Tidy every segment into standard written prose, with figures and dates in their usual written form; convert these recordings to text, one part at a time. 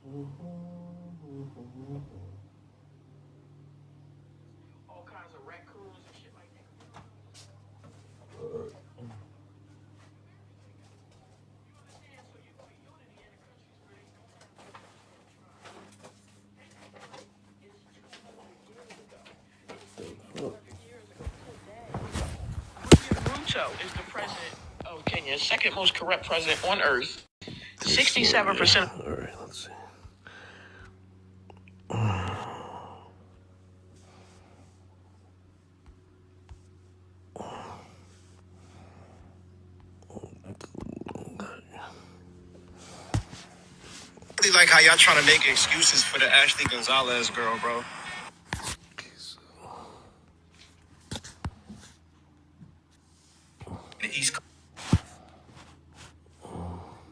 Ruto is the president of Kenya, second most corrupt president on earth. 67%. All right, let's see. Really like how y'all trying to make excuses for the Ashley Gonzalez girl, bro. The East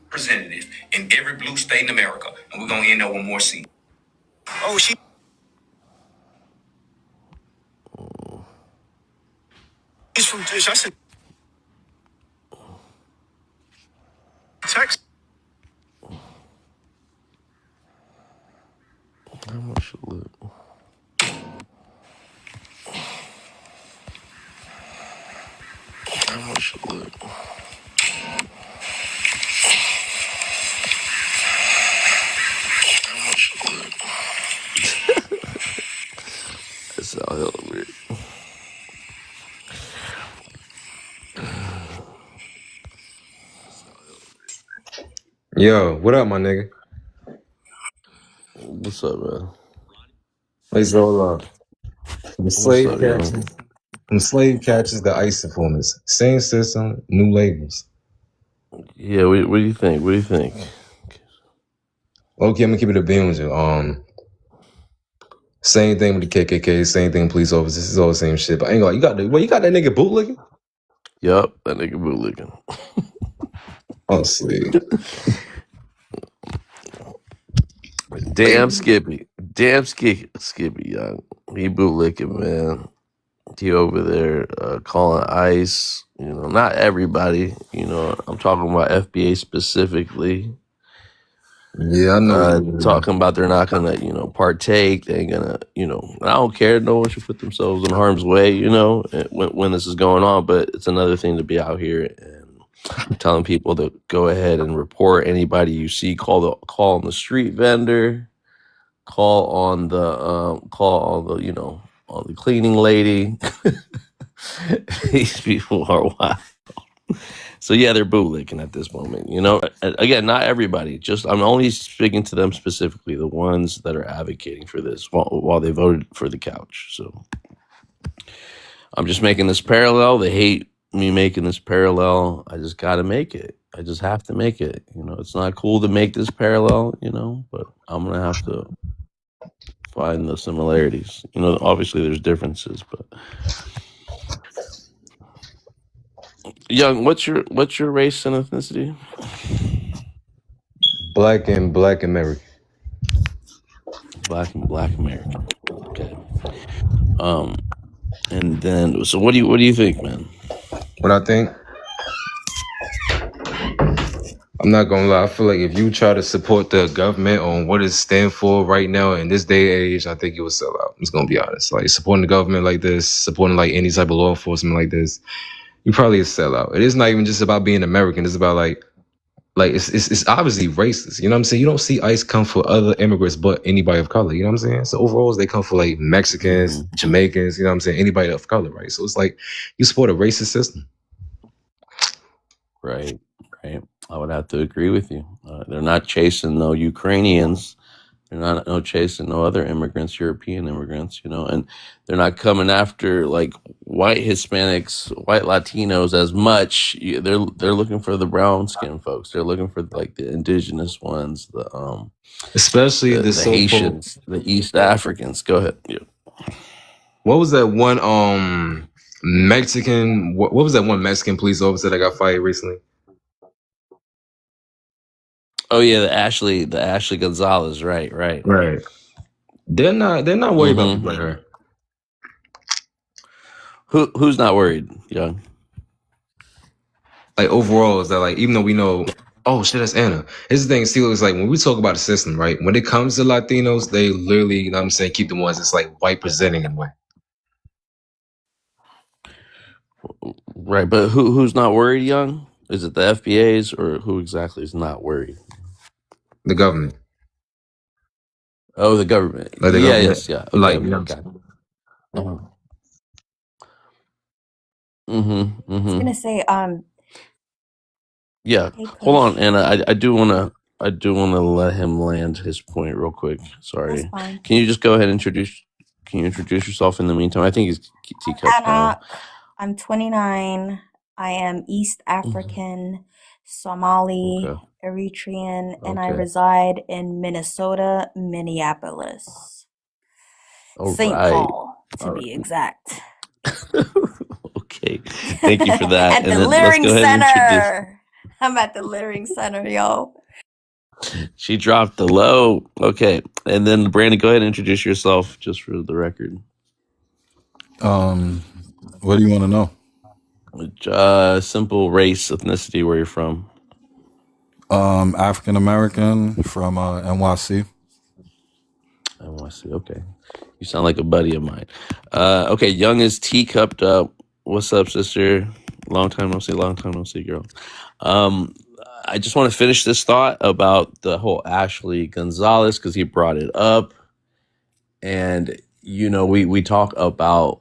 representative in every blue state in America, and we're gonna end up with more seats. Oh, she's from Texas. Texas. How much it look? How much it look? How much it look? That's all hell weird. Yo, what up, my nigga? What's up, man? Let's roll up. From What's slave up, yo? catchers, to ICE informers. Same system, new labels. Yeah, what do you think? What do you think? Okay, I'm gonna keep it a beam with you. Same thing with the KKK, same thing with police officers. It's all the same shit. But I ain't gonna, you got that nigga bootlicking? Yup, that nigga bootlicking. Honestly. Damn Skippy. Damn Skippy, young. He bootlicking, man. He over there calling ICE. You know, not everybody. You know, I'm talking about FBA specifically. Yeah, I know. Talking about they're not gonna, partake. They ain't gonna, I don't care. No one should put themselves in harm's way, when this is going on. But it's another thing to be out here and telling people to go ahead and report anybody you see. Call on the street vendor. Call on the on the cleaning lady. These people are wild. So yeah, they're bootlicking at this moment. Again, not everybody. Just I'm only speaking to them specifically, the ones that are advocating for this while they voted for the couch. So I'm just making this parallel. They hate me making this parallel. I just got to make it. I just have to make it. It's not cool to make this parallel. But I'm gonna have to find the similarities. Obviously there's differences, but. Young, what's your race and ethnicity? Black and Black American. Black and Black American. Okay. And then so what do you think, man? What I think? I'm not gonna lie. I feel like if you try to support the government on what it stands for right now in this day and age, I think you will sell out. I'm just gonna be honest. Like supporting the government like this, supporting like any type of law enforcement like this, you probably a sellout. It is not even just about being American. It's about like it's obviously racist. You know what I'm saying? You don't see ICE come for other immigrants but anybody of color. You know what I'm saying? So overall, they come for like Mexicans, Jamaicans. You know what I'm saying? Anybody of color, right? So it's like you support a racist system. Right. I would have to agree with you. They're not chasing no Ukrainians. They're not chasing no other immigrants, European immigrants, and they're not coming after like white Hispanics, white Latinos as much. They're looking for the brown skin folks. They're looking for like the indigenous ones, especially the Haitians, the East Africans. Go ahead. Yeah. What was that one Mexican? What was that one Mexican police officer that got fired recently? Oh yeah, the Ashley Gonzalez, right. They're not worried about people like her. Who's not worried, Young? Like overall, is that like even though we know Oh shit, that's Anna. Here's the thing, see, it's like when we talk about the system, right? When it comes to Latinos, they literally, you know what I'm saying, keep the ones that's like white presenting in a way. Right, but who's not worried, Young? Is it the FBAs or who exactly is not worried? The government. Oh, the government. Like the Yeah, government, yes, yeah. Okay, like, you okay, know, got it. I was Mm-hmm. gonna say, Yeah. hey Hold on, Kush, Anna. I do wanna let him land his point real quick. that's Sorry. fine. Can you just go ahead and introduce yourself in the meantime? I think he's teacup time. Anak, I'm 29. I am East Mhm. African, Somali, Okay. Eritrean, and I Okay. reside in Minnesota, Minneapolis, All St. right. Paul, to All be exact. right. Okay. Thank you for that. At And the then let's Littering go ahead and introduce. Center. I'm at the Littering Center, yo. She dropped the low. Okay. And then Brandon, go ahead and introduce yourself just for the record. What do you want to know? Simple race, ethnicity, where you're from. African American from NYC. I want to see. Okay. You sound like a buddy of mine. Okay. Young is teacupped up. What's up, sister? Long time no see, girl. I just want to finish this thought about the whole Ashley Gonzalez because he brought it up. And, we talk about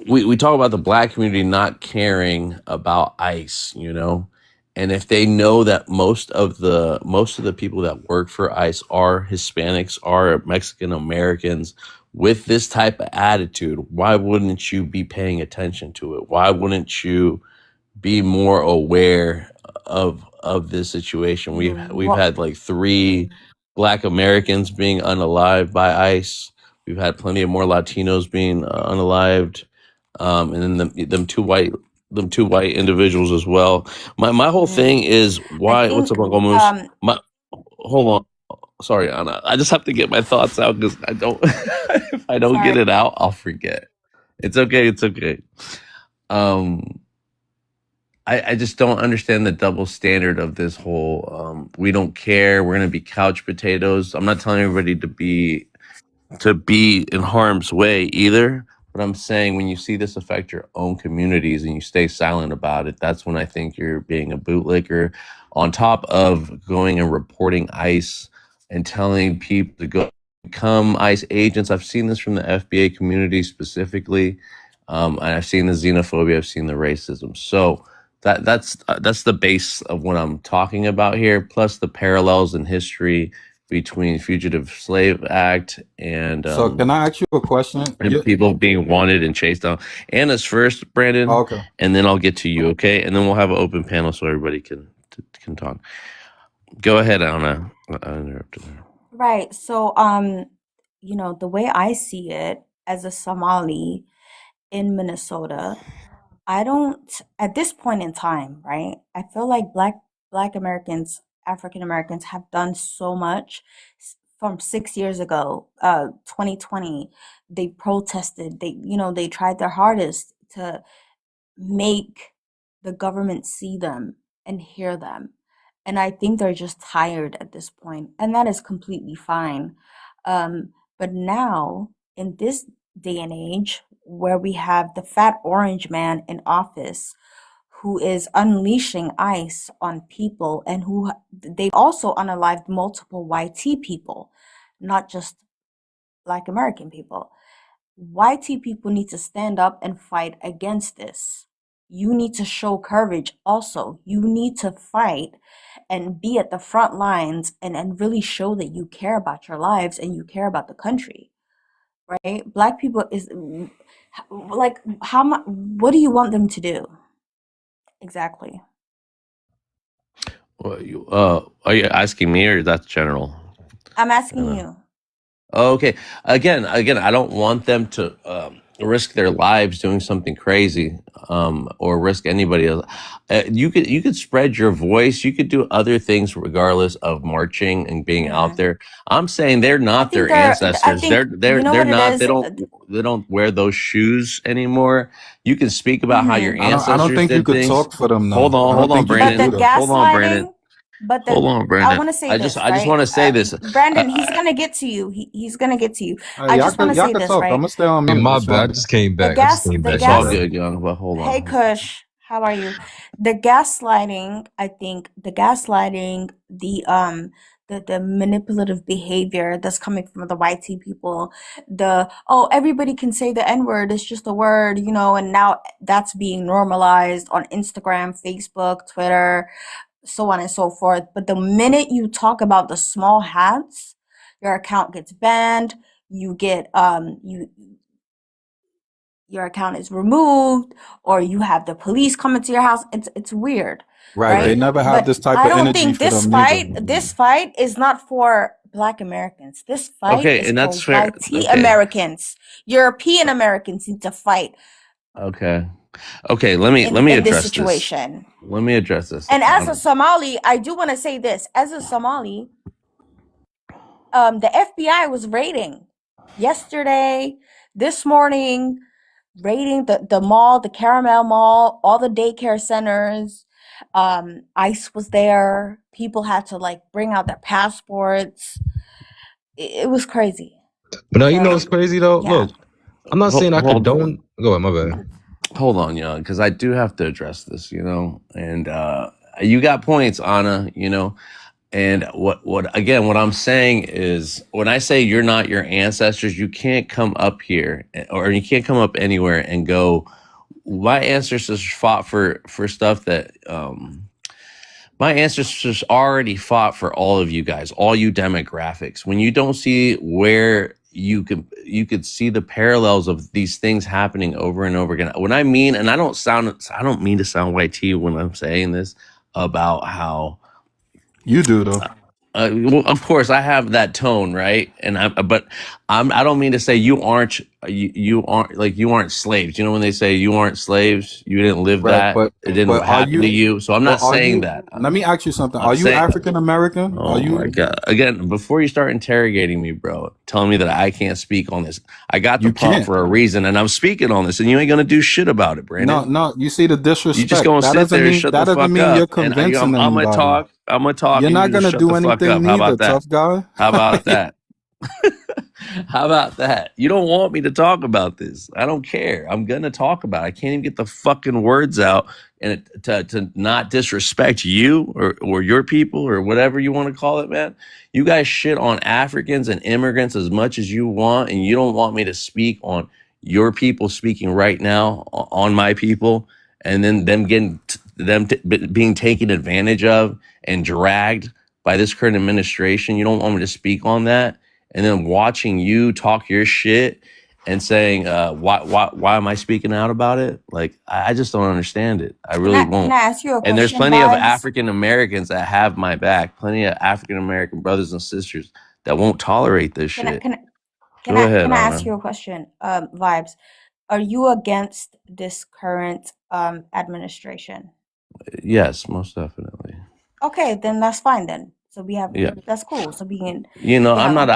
we talk about the black community not caring about ICE, and if they know that most of the people that work for ICE are Hispanics, are Mexican Americans with this type of attitude, why wouldn't you be paying attention to it? Why wouldn't you be more aware of this situation? We've What? had like 3 black Americans being unalived by ICE. We've had plenty of more Latinos being unalived, and then them two white individuals as well. My whole thing is I why. What's think, up, Uncle Moose? Hold on. Sorry, Anna. I just have to get my thoughts out because I don't. If I don't get sorry. it out, I'll forget. It's okay. It's okay. I just don't understand the double standard of this whole we don't care, we're gonna be couch potatoes. I'm not telling everybody to be in harm's way either, but I'm saying when you see this affect your own communities and you stay silent about it, that's when I think you're being a bootlicker, on top of going and reporting ICE and telling people to go become ICE agents. I've seen this from the FBA community specifically, and I've seen the xenophobia, I've seen the racism. So that's the base of what I'm talking about here, plus the parallels in history between Fugitive Slave Act and So can I ask you a question? people being wanted and chased down. Anna's first, Brandon, Okay. and then I'll get to you, okay? And then we'll have an open panel so everybody can talk. Go ahead, Anna. I interrupted her. Right. So, the way I see it as a Somali in Minnesota, I don't, at this point in time, right? I feel like Black Americans, African Americans have done so much from 6 years ago, 2020. They protested. They tried their hardest to make the government see them and hear them. And I think they're just tired at this point, and that is completely fine. But now, in this day and age, where we have the fat orange man in office who is unleashing ICE on people, and who they've also unalived multiple YT people, not just Black American people. YT people need to stand up and fight against this. You need to show courage also. You need to fight and be at the front lines, and really show that you care about your lives and you care about the country, right? Black people is like, how much, what do you want them to do? Exactly. Well, are you asking me or that's general? I'm asking you. Okay. Again, I don't want them to risk their lives doing something crazy, or risk anybody else. You could spread your voice. You could do other things regardless of marching and being out there. I'm saying they're I not think their I ancestors. think you know They're what it not. is. They don't wear those shoes anymore. You can speak about how your I don't ancestors think you did could things. talk for them now. Hold on, I hold don't on, think you can But the do Brandon. that. Hold on, Brandon. gaslighting, Hold on, I Brandon. want to say I this, just right? want to say this. Brandon, he's gonna get to you. He's gonna get to you. Hey, I just want to y'all say could this, talk. I'm right? gonna stay on Hey, mute. my It's bad. I fine. just came The back. I just gas, came the back. It's all My bad. gas. good, young. But hold Hey, on. Kush, how are you? The gaslighting, I think the gaslighting, the manipulative behavior that's coming from the YT people, oh, everybody can say the N-word, it's just a word, you know, and now that's being normalized on Instagram, Facebook, Twitter, so on and so forth. But the minute you talk about the small hats, your account gets banned, you get your account is removed, or you have the police coming to your house. It's weird, Right. They right? never have But this type I of don't energy think for them neither. this fight is not for Black Americans. This fight Okay, is and for that's fair. YT Okay. Americans. European Americans need to fight Okay. Okay, let me in this address this. situation. Let me address this. And as a Somali, I do want to say this. As a Somali, the FBI was raiding yesterday, this morning, raiding the mall, the Caramel Mall, all the daycare centers. ICE was there. People had to like bring out their passports. It was crazy. But now you know So, what's crazy though. yeah. Look, I'm not saying I hold condone. Go ahead, my bad. on, young, because I do have to address this, you know. And you got points, Anna, you know. And what again, what I'm saying is, when I say you're not your ancestors, you can't come up here, or you can't come up anywhere and go, my ancestors fought for stuff that my ancestors already fought for all of you guys, all you demographics. When you don't see where you could see the parallels of these things happening over and over again. When I mean, and I don't mean to sound YT when I'm saying this about how You do though. well, of course, I have that tone, right? And I don't mean to say you aren't you aren't slaves. You know when they say you aren't slaves, you didn't live Right. that, it didn't But are happen to you? you. So I'm But not are saying you? that. Let me ask you something. I'm Are you saying, African American? oh Are you? my god! Again, before you start interrogating me, bro, telling me that I can't speak on this, I got the You prompt can't. for a reason, and I'm speaking on this, and you ain't gonna do shit about it, Brandon. No. You see the disrespect. You just gonna That sit doesn't there and mean shut that the doesn't fuck mean you're up, and convincing I'm gonna anybody. talk. I'm gonna talk, You're and you not just gonna shut do the fuck anything up. How neither, about that? tough guy. How about that? How about that? You don't want me to talk about this. I don't care. I'm gonna talk about it. I can't even get the fucking words out, and to not disrespect you or your people or whatever you want to call it, man. You guys shit on Africans and immigrants as much as you want, and you don't want me to speak on your people speaking right now on my people, and then them being taken advantage of and dragged by this current administration. You don't want me to speak on that, and then watching you talk your shit and saying, why am I speaking out about it? Like, I just don't understand it. I really Can won't. I ask you a question, And there's plenty of Vibes? African Americans that have my back, plenty of African American brothers and sisters that won't tolerate this shit. Go ahead, Can I ask Anna. you a question, Vibes? Are you against this current administration? Yes, most definitely. Okay, then that's fine then. So Yeah. that's cool. So we can, You know, you I'm not know,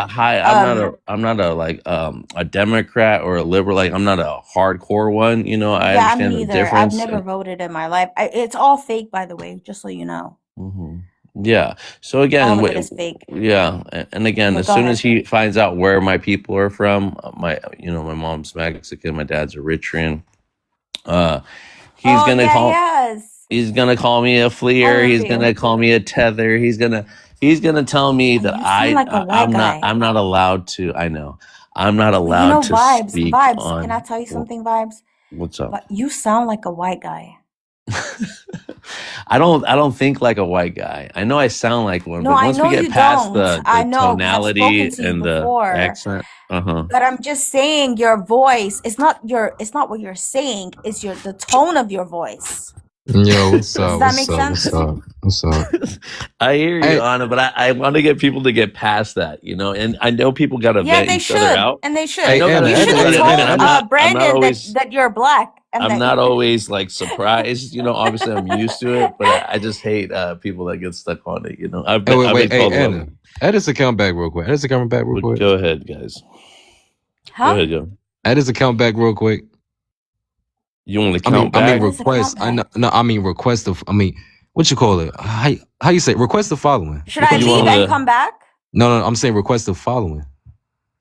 I'm not a like a Democrat or a liberal. Like, I'm not a hardcore one. You know, I yeah, I'm understand the neither. I've difference. never voted in my life. It's all fake, by the way, just so you know. Yeah. So again, All of it is fake. yeah, and again, But as go soon ahead. as he finds out where my people are from, my mom's Mexican, my dad's Eritrean. He's Oh gonna yeah, call. yes. He's gonna call me a I fleer. love He's you. gonna call me a tether. He's gonna tell me And that you sound like a white guy. I'm not allowed to. I know. I'm not Well, you allowed know, to Vibes, speak Vibes. Can I on tell you something, Vibes? what's up. But you sound like a white guy. I don't think like a white guy. I know I sound like one, No, but I once we know get you past don't. I the know because I've spoken tonality to you and the before. accent, But I'm just saying your voice. It's not what you're saying. It's the tone of your voice. Yo, what's Does up? that What's make up? What's sense? up? What's up? I hear you, Hey, Anna, but I want to get people to get past that, you know. And I know people got to Yeah, vent they each other should, out. and they I should. know Anna, You gotta should Anna, have Anna, listen. Anna, told I'm Anna. not Brandon that always you're black and I'm that not always like surprised, you know. Obviously, I'm used to it, but I just hate people that get stuck on it. You know, Hey, wait, I've wait. been Hey, called Anna. level. Add this account back real quick. Add this account back real But quick. go ahead, guys. Go huh? ahead, go. Add this account back real quick. You want to I mean, count I mean back? What is request. account I know, back? no, I mean request of. I mean, what you call it? How you say it? Request the following? Should I You leave want and to come back? No, I'm saying request the following.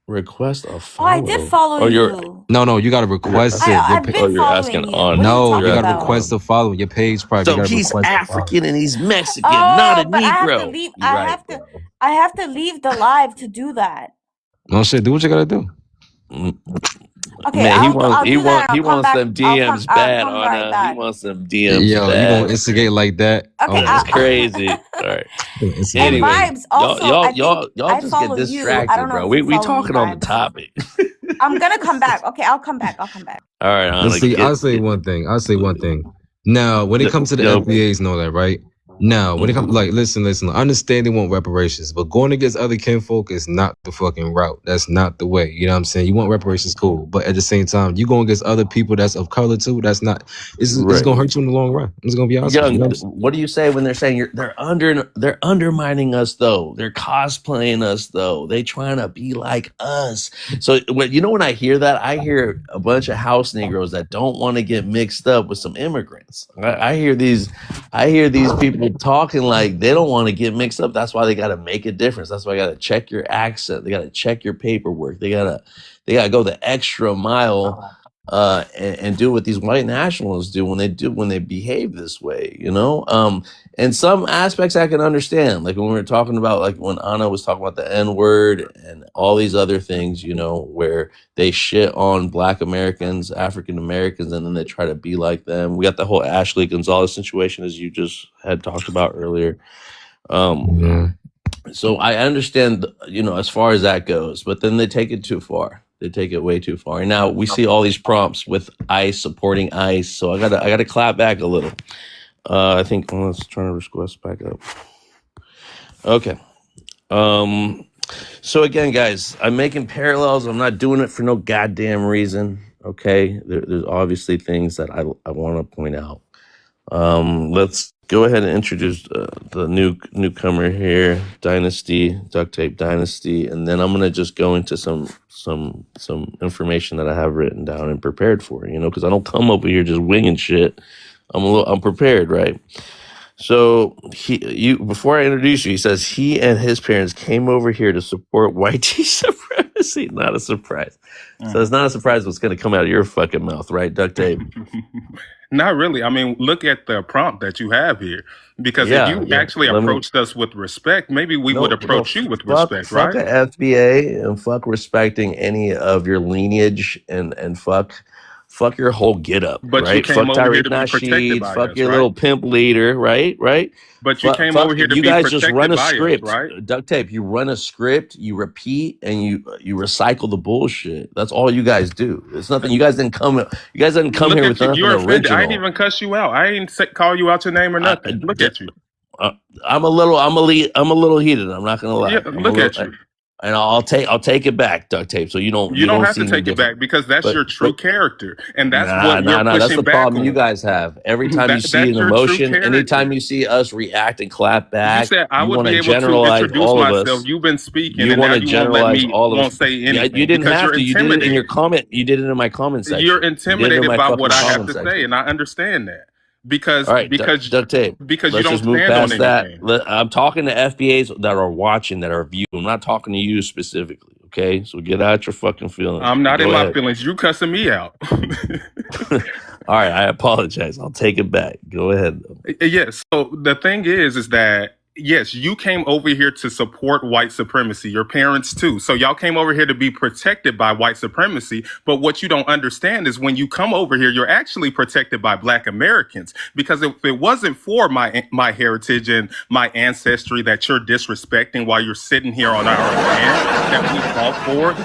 request a Oh, I did follow? follow Oh, you. No, you gotta you're request it. Your I've pa- oh, been you're asking following you. What are you Anna. no, talking you You're gotta asking about? request Anna. the following. Your page private. You So gotta he's request the following. African and he's Mexican, not a Oh, but I have to Negro. leave. You're right, bro. I have to leave the live to do that. No shit. Do what you gotta do. Mm, Okay, Man, I'll do that and he I'll come wants back. them DMs I'll bad, come right Anna. He back. wants them DMs Yo, you gonna bad. instigate like that? Okay, Oh my It's god. crazy. All right. You gonna instigate and like Anyway, that. Vibes also. I think y'all I just get follow you. I distracted, don't know bro. if you We follow me, talking on the Vibes. topic. I'm gonna come back. Okay, I'll come back. I'll come back. All right, Let's Anna, see. I'll say one thing. Now, when it comes to the Yo, FBAs and all that, right? Now, when it comes, like, listen, I understand they want reparations, but going against other kinfolk is not the fucking route. That's not the way. You know what I'm saying? You want reparations, cool, but at the same time, you going against other people that's of color too. That's not. It's right. gonna hurt you in the long run. I'm just gonna be honest with you. Young, You know what I'm saying? what do you say when they're saying they're undermining us though? They're cosplaying us though. They trying to be like us. So when I hear that, I hear a bunch of house Negroes that don't want to get mixed up with some immigrants. I hear these people talking like they don't want to get mixed up. That's why they got to make a difference. That's why they got to check your accent. They got to check your paperwork. They gotta go the extra mile and do what these white nationalists do when they behave this way, you know. And some aspects I can understand, like when we were talking about, like when Anna was talking about the N-word and all these other things, you know, where they shit on Black Americans, African Americans, and then they try to be like them. We got the whole Ashley Gonzalez situation, as you just had talked about earlier. Yeah. So I understand, you know, as far as that goes, but then they take it too far. They take it way too far. And now we see all these prompts with ICE supporting ICE. So I gotta clap back a little. I think let's try to request back up. Okay. So again, guys, I'm making parallels. I'm not doing it for no goddamn reason. Okay. There's obviously things that I want to point out. Let's go ahead and introduce the newcomer here, Dynasty, Duct Tape Dynasty, and then I'm gonna just go into some information that I have written down and prepared for, you know, because I don't come over here just winging shit. I'm prepared, right? So before I introduce you, he says he and his parents came over here to support white supremacy. Not a surprise. So it's not a surprise what's going to come out of your fucking mouth, right, Duct Tape? Not really. I mean, look at the prompt that you have here. Because if you actually approached us with respect, maybe we would approach you with respect, fuck right? Fuck a FBA and fuck respecting any of your lineage and fuck your whole get up, But right? you came Fuck over here Tariq to be protected Nasheed, by fuck us, your right? little pimp leader, right? But you came over here to you be guys protected just run a by us, script, right? Duct Tape. You run a script, you repeat, and you recycle the bullshit. That's all you guys do. It's nothing. You guys didn't come Look here with at you. nothing You're offended. I didn't original. even cuss you out. I didn't call you out your name or nothing. Look at you. I'm a little heated. I'm not gonna lie. Yeah, look at you. And I'll take it back, Duct Tape. So you don't have see to me take it back different. because that's your true character, and that's Nah, what we're that's pushing the back problem on. you guys have. Every time you see That's an your true emotion, character. anytime you see us react and clap You back, said I you would want be to able to generalize introduce all of myself. us. You've been speaking, You and want now to you won't let generalize me all of us. won't say Yeah, anything you didn't because have you're to. You did it in intimidated. your comment. You did it in my comment section. You're You did it in intimidated my by fucking what I have comment to section. say, and I understand that because All right, Duct Tape. because you Let's don't just move stand on past that. anything. I'm talking to FBAs that are watching, that are viewing. I'm not talking to you specifically. Okay, so get out your fucking feelings. I'm not Go in my ahead. feelings. You cussing me out. All right, I apologize. I'll take it back. Go ahead. Yes. So the thing is that yes, you came over here to support white supremacy, your parents too. So y'all came over here to be protected by white supremacy. But what you don't understand is when you come over here, you're actually protected by Black Americans. Because if it wasn't for my heritage and my ancestry that you're disrespecting while you're sitting here on our land that we fought for,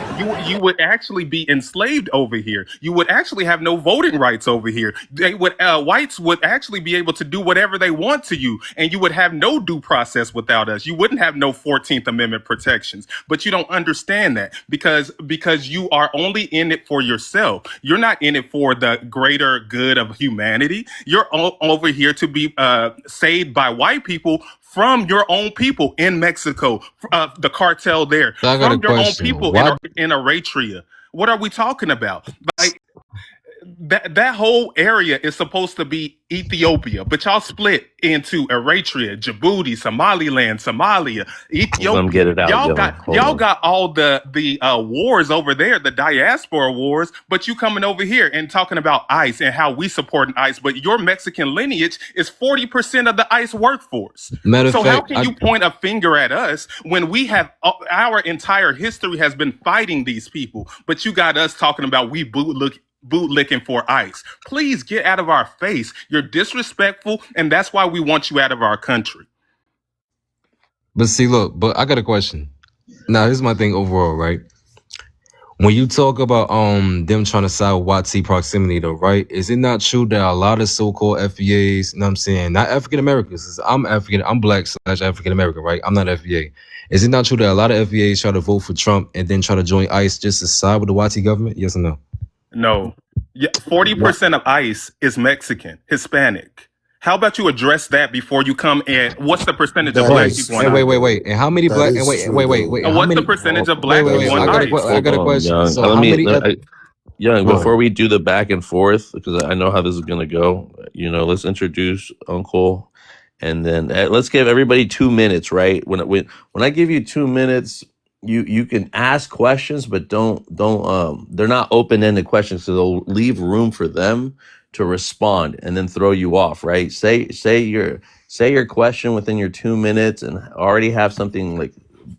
you would actually be enslaved over here. You would actually have no voting rights over here. Whites would actually be able to do whatever they want to you, and you would have no due process without us. You wouldn't have no 14th Amendment protections. But you don't understand that because you are only in it for yourself. You're not in it for the greater good of humanity. You're over here to be saved by white people from your own people in Mexico, the cartel there, So I got a from your own question. people Why? in Eritrea. What are we talking about? Like, that whole area is supposed to be Ethiopia, but y'all split into Eritrea, Djibouti, Somaliland, Somalia, Ethiopia. Let 'em get it out, Y'all got all the wars over there, the diaspora wars, but you coming over here and talking about ICE and how we support ICE, but your Mexican lineage is 40% of the ICE workforce. Matter of So how fact, can you point a finger at us when we have our entire history has been fighting these people, but you got us talking about we bootlicking for ICE. Please get out of our face. You're disrespectful, and that's why we want you out of our country. but see, look, but I got a question. Now, here's my thing overall, right? When you talk about them trying to side with YT proximity, though, right? Is it not true that a lot of so-called FBAs, you know what I'm saying, not African Americans, I'm Black / African American, right? I'm not FBA. Is it not true that a lot of FBAs try to vote for Trump and then try to join ICE just to side with the YT government? Yes or no? No. 40% of ICE is Mexican, Hispanic. How about you address that before you come in? What's the percentage of black people on ICE? Wait. And how many black? And wait. And what's the percentage of black people on ICE? I got a question. Young. So Let how me, many? Young, before we do the back and forth, because I know how this is gonna go. Let's introduce Uncle, and then let's give everybody 2 minutes. Right? When I give you 2 minutes. You can ask questions, but don't they're not open-ended questions, so they'll leave room for them to respond and then throw you off, right? Say your question within your 2 minutes and already have something, like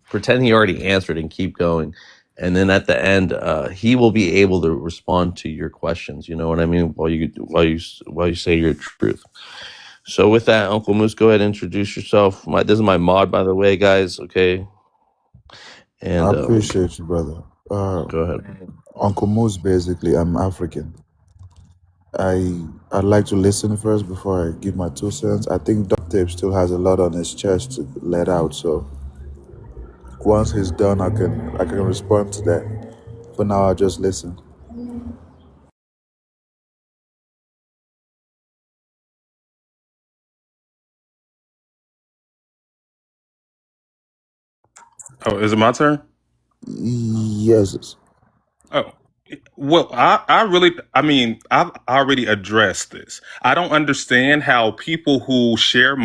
pretend he already answered and keep going. And then at the end, he will be able to respond to your questions. You know what I mean? While you say your truth. So with that, Uncle Moose, go ahead and introduce yourself. This is my mod, by the way, guys. Okay. And I appreciate you, brother. Go ahead. Uncle Moose, basically, I'm African. I'd like to listen first before I give my 2 cents. I think Duct Tape still has a lot on his chest to let out, so once he's done, I can respond to that. For now, I'll just listen. Oh, is it my turn? Yes. Oh, well, I've already addressed this. I don't understand how people who share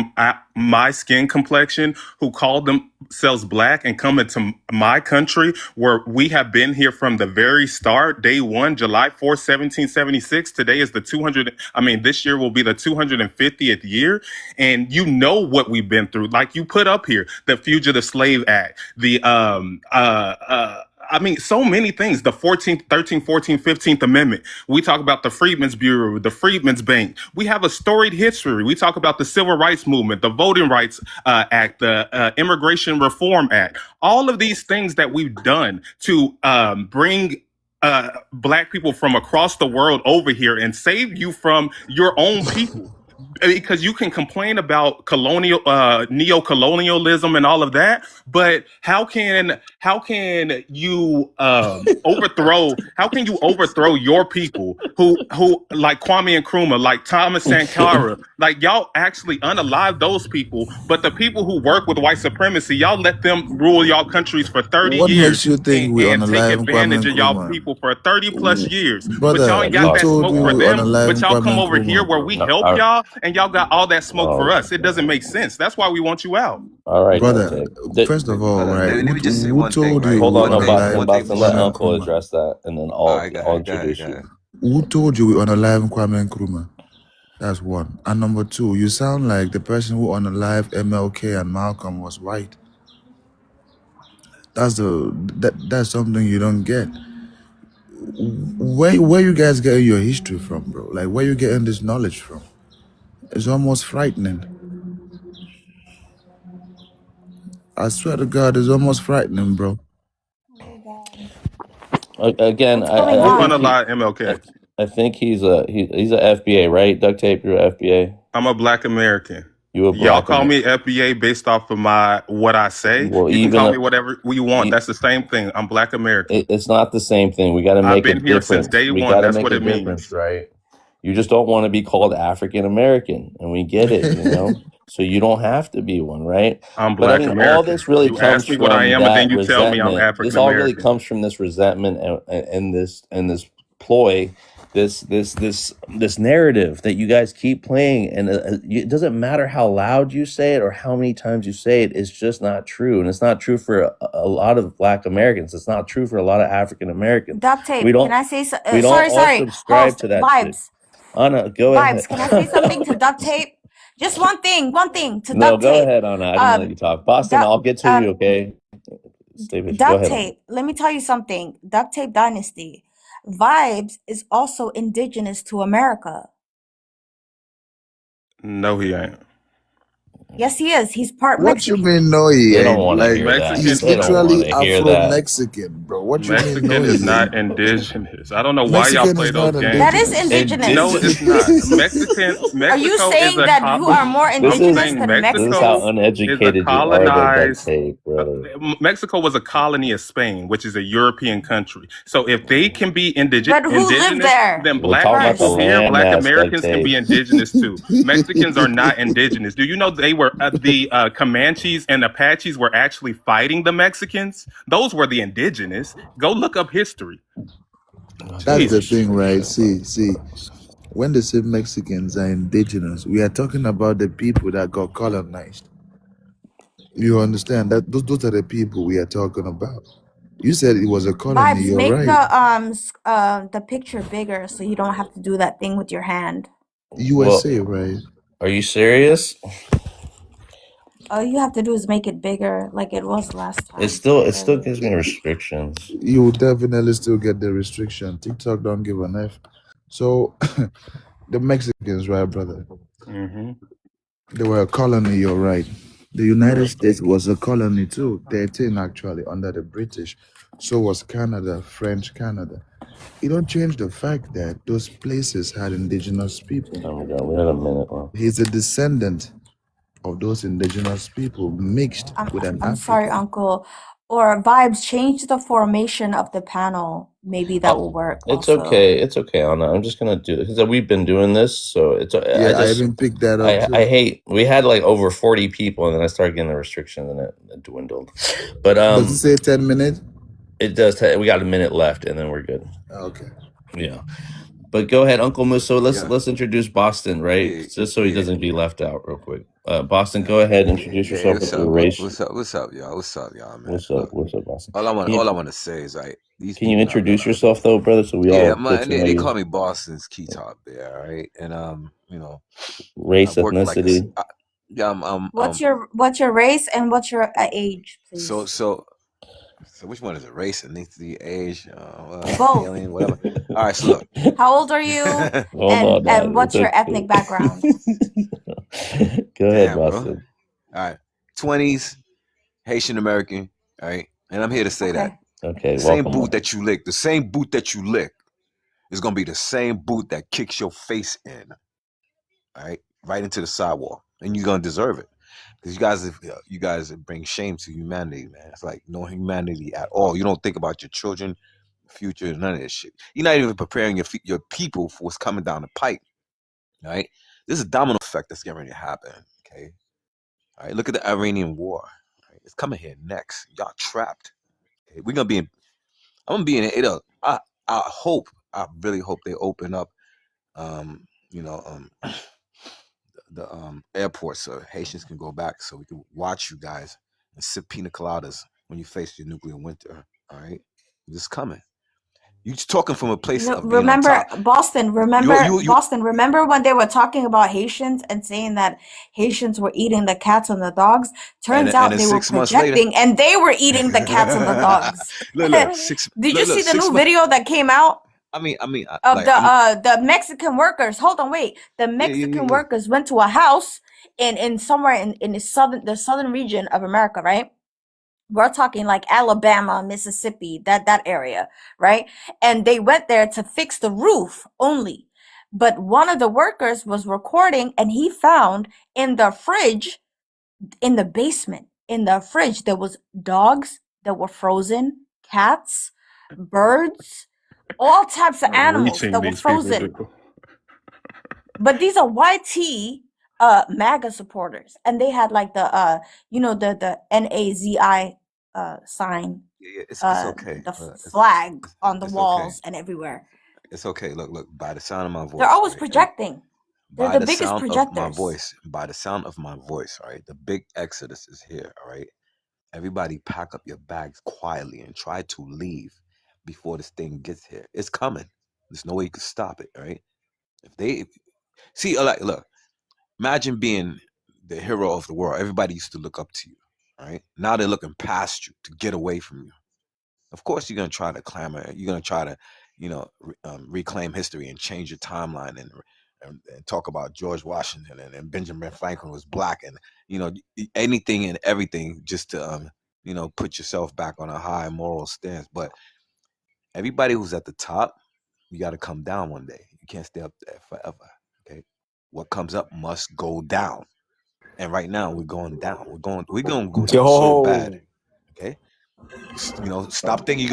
my skin complexion, who call themselves black and come into my country where we have been here from the very start, day one, July 4th, 1776. Today is this year will be the 250th year. And you know what we've been through. Like you put up here, the Fugitive Slave Act, the, so many things, the 14th, 13th, 14th, 15th Amendment. We talk about the Freedmen's Bureau, the Freedmen's Bank. We have a storied history. We talk about the Civil Rights Movement, the Voting Rights Act, the Immigration Reform Act. All of these things that we've done to bring black people from across the world over here and save you from your own people. Because you can complain about neo-colonialism and all of that, but how can you overthrow your people who like Kwame Nkrumah, like Thomas Sankara, like y'all actually unalive those people, but the people who work with white supremacy, y'all let them rule y'all countries for 30 What years makes you think we and take unalive advantage Kwame of y'all Nkrumah? people for 30 plus years. Brother, But y'all ain't got who that told smoke you for we them, unalive but y'all come Kwame over here Nkrumah? where we help y'all, and y'all got all that smoke for us. It doesn't make sense. That's why we want you out. All right, Brother, first of all, right, Let me just say who one thing, told right? you hold we on, no, unalive I'm about to let Kwame Uncle Nkrumah? address that, and then All right, I'll introduce you. Who told you we unalive Kwame Nkrumah? That's one. And number two, you sound like the person who unalived MLK and Malcolm was white. That's something you don't get. Where you guys getting your history from, bro? Like, where you getting this knowledge from? It's almost frightening. I swear to God, it's almost frightening, bro. Again, What's going Who on? unalive MLK? I think he's a FBA, right? Duct tape, you're a FBA. I'm a Black American. You a Y'all black call American. me FBA based off of what I say. Well, You can even call me whatever you want. e- That's the same thing. I'm Black American. it's not the same thing. We got to I've make a been here since difference. day We one. got to That's make what a it difference, means. right? You just don't want to be called African American, and we get it, you know. So you don't have to be one, right? I'm But I Black mean, all American. this really You comes ask me what I from am, and then that you tell me I'm resentment. African This all really American. comes from this resentment and this ploy, this narrative that you guys keep playing, and it doesn't matter how loud you say it or how many times you say it. It's just not true, and it's not true for a lot of Black Americans. It's not true for a lot of African Americans. Duct tape. We Can don't I say so? we don't all Sorry. subscribe Host to that shit. vibes. Anna, go ahead. Vibes. Can I say something to duct tape? Just one thing to No, duct go tape. ahead, Anna. I didn't let you talk. Boston, Duct I'll get to you, okay? Stay patient. Go duct ahead, Anna. tape. Let me tell you something. Duct tape dynasty. Vibes is also indigenous to America. No, he ain't. Yes, he is. He's part What you Mexican. mean, no, he They don't ain't? want to Like, hear that. Mexican. he's They don't want literally to hear that. Afro-Mexican, bro. What you mean, no, Mexican is he not ain't? indigenous. I don't know why y'all Mexican play is those not games. That is indigenous. indigenous. No, it's not. Are you Mexico is saying a that you are more This indigenous is than this is Mexicans? how Mexico is a uneducated you are, though, duct colonized. tape, brother. Mexico was a colony of Spain, which is a European country. So if they can be But who lived indigenous, there then We're Black talking about the people first? here, Black landmass, duct Americans, can tape. be indigenous too. Mexicans are not indigenous. Do you know they were the Comanches and Apaches were actually fighting the Mexicans? Those were the indigenous. Go look up history. That's the Jesus. thing, right? See, when they say Mexicans are indigenous, we are talking about the people that got colonized. You understand that those are the people we are talking about. You said it was a colony. Vibes, You're make right. the picture bigger so you don't have to do that thing with your hand. Well, USA, right? are you serious? All you have to do is make it bigger like it was last time. It still gives me restrictions. You will definitely still get the restriction. TikTok don't give an F. So the Mexicans, right, brother? Mm-hmm. They were a colony. You're right. The United States was a colony too. 13 actually under the British. So was Canada, French Canada. It don't change the fact that those places had indigenous people. Oh my God, we had a minute left. He's a descendant of those indigenous people mixed with an I'm sorry, African. Uncle. Or Vibes, change the formation of the panel. Maybe that will work. It's also. okay. It's okay, Anna. I'm just gonna do it because we've been doing this, so it's. Yeah, I even picked that up too. I hate. We had like over 40 people, and then I started getting the restrictions, and it dwindled. But Does it say 10 minutes? it does. We got a minute left, and then we're good. Okay. Yeah. But go ahead, Uncle Musso. Let's introduce Boston, right? Just so he doesn't be left out, real quick. Boston, go ahead, introduce yourself with your race. What's up, y'all? What's up, man? What's up, Boston? All I want to say is like these. Can you introduce yourself though, brother? So we all man. They call me Boston's Key Top Bear, right? And race, ethnicity. What's your race and what's your age, please? So which one is it? Race, ethnicity, age, both, alien, whatever. All right, so look. How old are you? and what's your ethnic background? Go ahead, Boston. All right, 20s, Haitian American. All right, and I'm here to say that. Okay. The same boot that you lick, is gonna be the same boot that kicks your face in. All right into the sidewalk, and you're gonna deserve it. Because you guys bring shame to humanity, man. It's like no humanity at all. You don't think about your children, future, none of this shit. You're not even preparing your people for what's coming down the pipe. Right? This is a domino effect that's getting ready to happen. Okay. All right. Look at the Iranian war. Right? It's coming here next. Y'all trapped. Okay? We're gonna be in. I'm gonna be in it. I really hope they open up. The airport so Haitians can go back so we can watch you guys and sip pina coladas when you face your nuclear winter. All right, this is coming. You just talking from a place No, of being on remember top. Boston, You Boston, remember when they were talking about Haitians and saying that Haitians were eating the cats and the dogs? Turns and out then they were 6 months later, projecting and they were eating the cats and the dogs. look, six Did you see the 6 new months. video that came out of Like I'm the Mexican workers? Hold on, wait. The Mexican yeah. workers went to a house in somewhere in the southern region of America, right? We're talking like Alabama, Mississippi, that area, right? And they went there to fix the roof only. But one of the workers was recording and he found in the fridge, in the basement, in the fridge, there was dogs that were frozen, cats, birds, all types of I'm animals reaching that were these people frozen. do. But these are YT MAGA supporters, and they had like the the NAZI sign, Yeah, it's okay. the flag on the It's okay. walls and everywhere. It's okay. Look. By the sound of my They're voice, always right? projecting. They're By the the biggest sound of my projectors. voice, right? The big exodus is here. All right. Everybody, pack up your bags quietly and try to leave before this thing gets here. It's coming. There's no way you can stop it. All right. If they see, like, look. Imagine being the hero of the world. Everybody used to look up to you. All right. Now they're looking past you to get away from you. Of course, you're gonna try to clamor. You're gonna try to, reclaim history and change your timeline and talk about George Washington and Benjamin Franklin was black and anything and everything just to put yourself back on a high moral stance. But everybody who's at the top, you got to come down one day. You can't stay up there forever. Okay, what comes up must go down. And right now we're going down. We're going to go down so bad. Okay. Stop thinking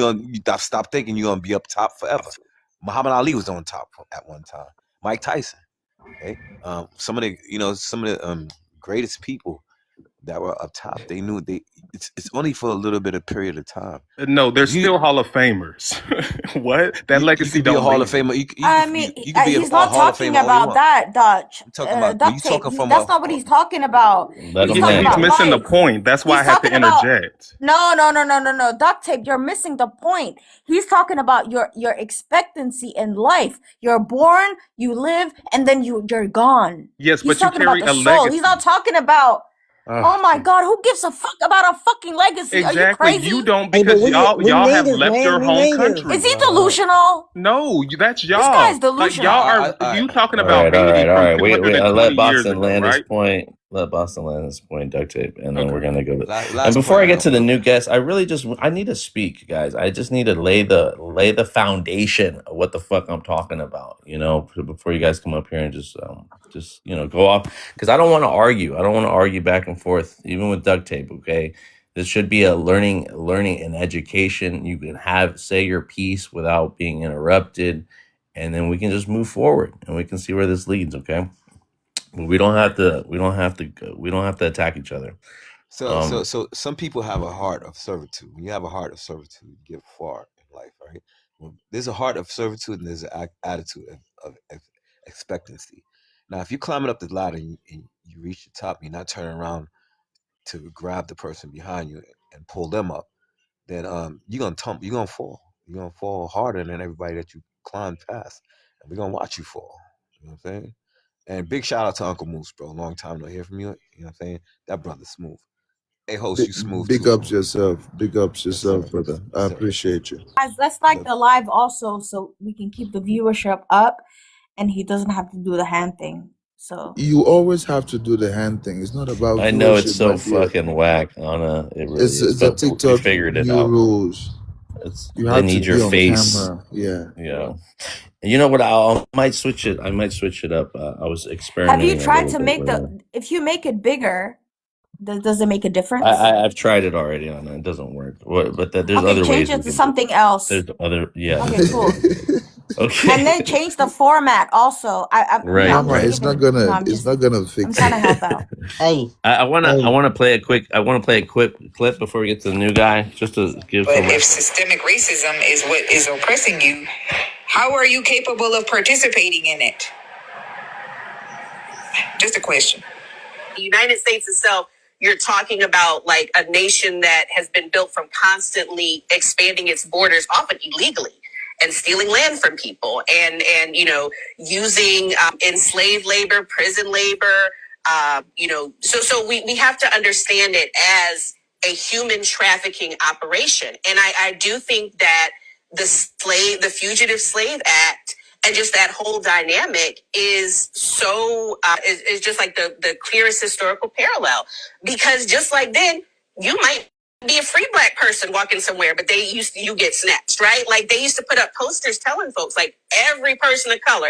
stop thinking you're gonna be up top forever. Muhammad Ali was on top at one time. Mike Tyson. Okay. Some of the greatest people that were up top, they knew it's only for a little bit of period of time. No, they're still Hall of Famers. What? That legacy you can be a don't Hall leave. of Famer. I mean, you can be he's a not Hall of talking Famer all you about want. that, Dutch. I'm talking about Duct tape. talking from That's not what he's talking about. Let He's him talking land. He's about missing the life. point. That's why I He's had to talking about interject. no. Duct tape. You're missing the point. He's talking about your expectancy in life. You're born, you live, and then you're gone. Yes, He's but you talking about carry the a soul. He's legacy. not talking about. Oh my God, who gives a fuck about a fucking legacy? Are you Exactly. crazy? You don't, Hey, but because we y'all have natives, left man. your We home natives. country. Is he delusional? No, that's y'all. This guy's Like delusional. y'all are you talking All about right. baby from We 220 let years Boston ago, land his right? point. Let Boston land his point, duct tape, and then we're Okay. gonna go to. Last And before I point, get to the new guest, I need to speak, guys. I just need to lay the foundation of what the fuck I'm talking about. Before you guys come up here and just go off, because I don't want to argue. I don't want to argue back and forth, even with duct tape. Okay. This should be a learning and education. You can say your piece without being interrupted, and then we can just move forward and we can see where this leads. Okay, but we don't have to attack each other. So some people have a heart of servitude. When you have a heart of servitude, you get far in life, right? Well, there's a heart of servitude and there's an attitude of expectancy. Now, if you're climbing up the ladder and you reach the top, you're not turning around to grab the person behind you and pull them up, then you're gonna tumble, you're gonna fall. You're gonna fall harder than everybody that you climbed past. And we're gonna watch you fall. You know what I'm saying? And big shout out to Uncle Moose, bro. Long time to hear from you. You know what I'm saying? That brother's smooth. Hey, host, you smooth Big too, ups bro. yourself. Big ups Yes, sir. yourself, brother. I Yes, sir. appreciate you. Guys, let's like the live also so we can keep the viewership up and he doesn't have to do the hand thing. So You always have to do the hand thing. It's not about I know it's viewership, so my dear. fucking whack, Anna. It really It's is. a But we TikTok figured it new out. rules. You They have to need be your on face. camera. Yeah. Yeah. And you know what? I might switch it. I might switch it up. I was have experimenting. you tried to a make little bit. if you make it bigger, does it make a difference? I've tried it already, Anna. It doesn't work. But there's Okay, other ways. change it to something else. There's other. Yeah. Okay, cool. Okay. And then change the format also. I'm Right, I'm right. It's not giving, gonna. I'm It's just not gonna I'm fix trying to it. help out. Hey, I want to play a quick clip before we get to the new guy, just to give But some. if systemic racism is what is oppressing you, how are you capable of participating in it? Just a question. The United States itself, you're talking about like a nation that has been built from constantly expanding its borders, often illegally. and stealing land from people, and using enslaved labor, prison labor. So we have to understand it as a human trafficking operation, and I do think that the Fugitive Slave Act, and just that whole dynamic is so is just like the clearest historical parallel, because just like then you might be a free Black person walking somewhere, but you get snatched, right? Like they used to put up posters telling folks like every person of color,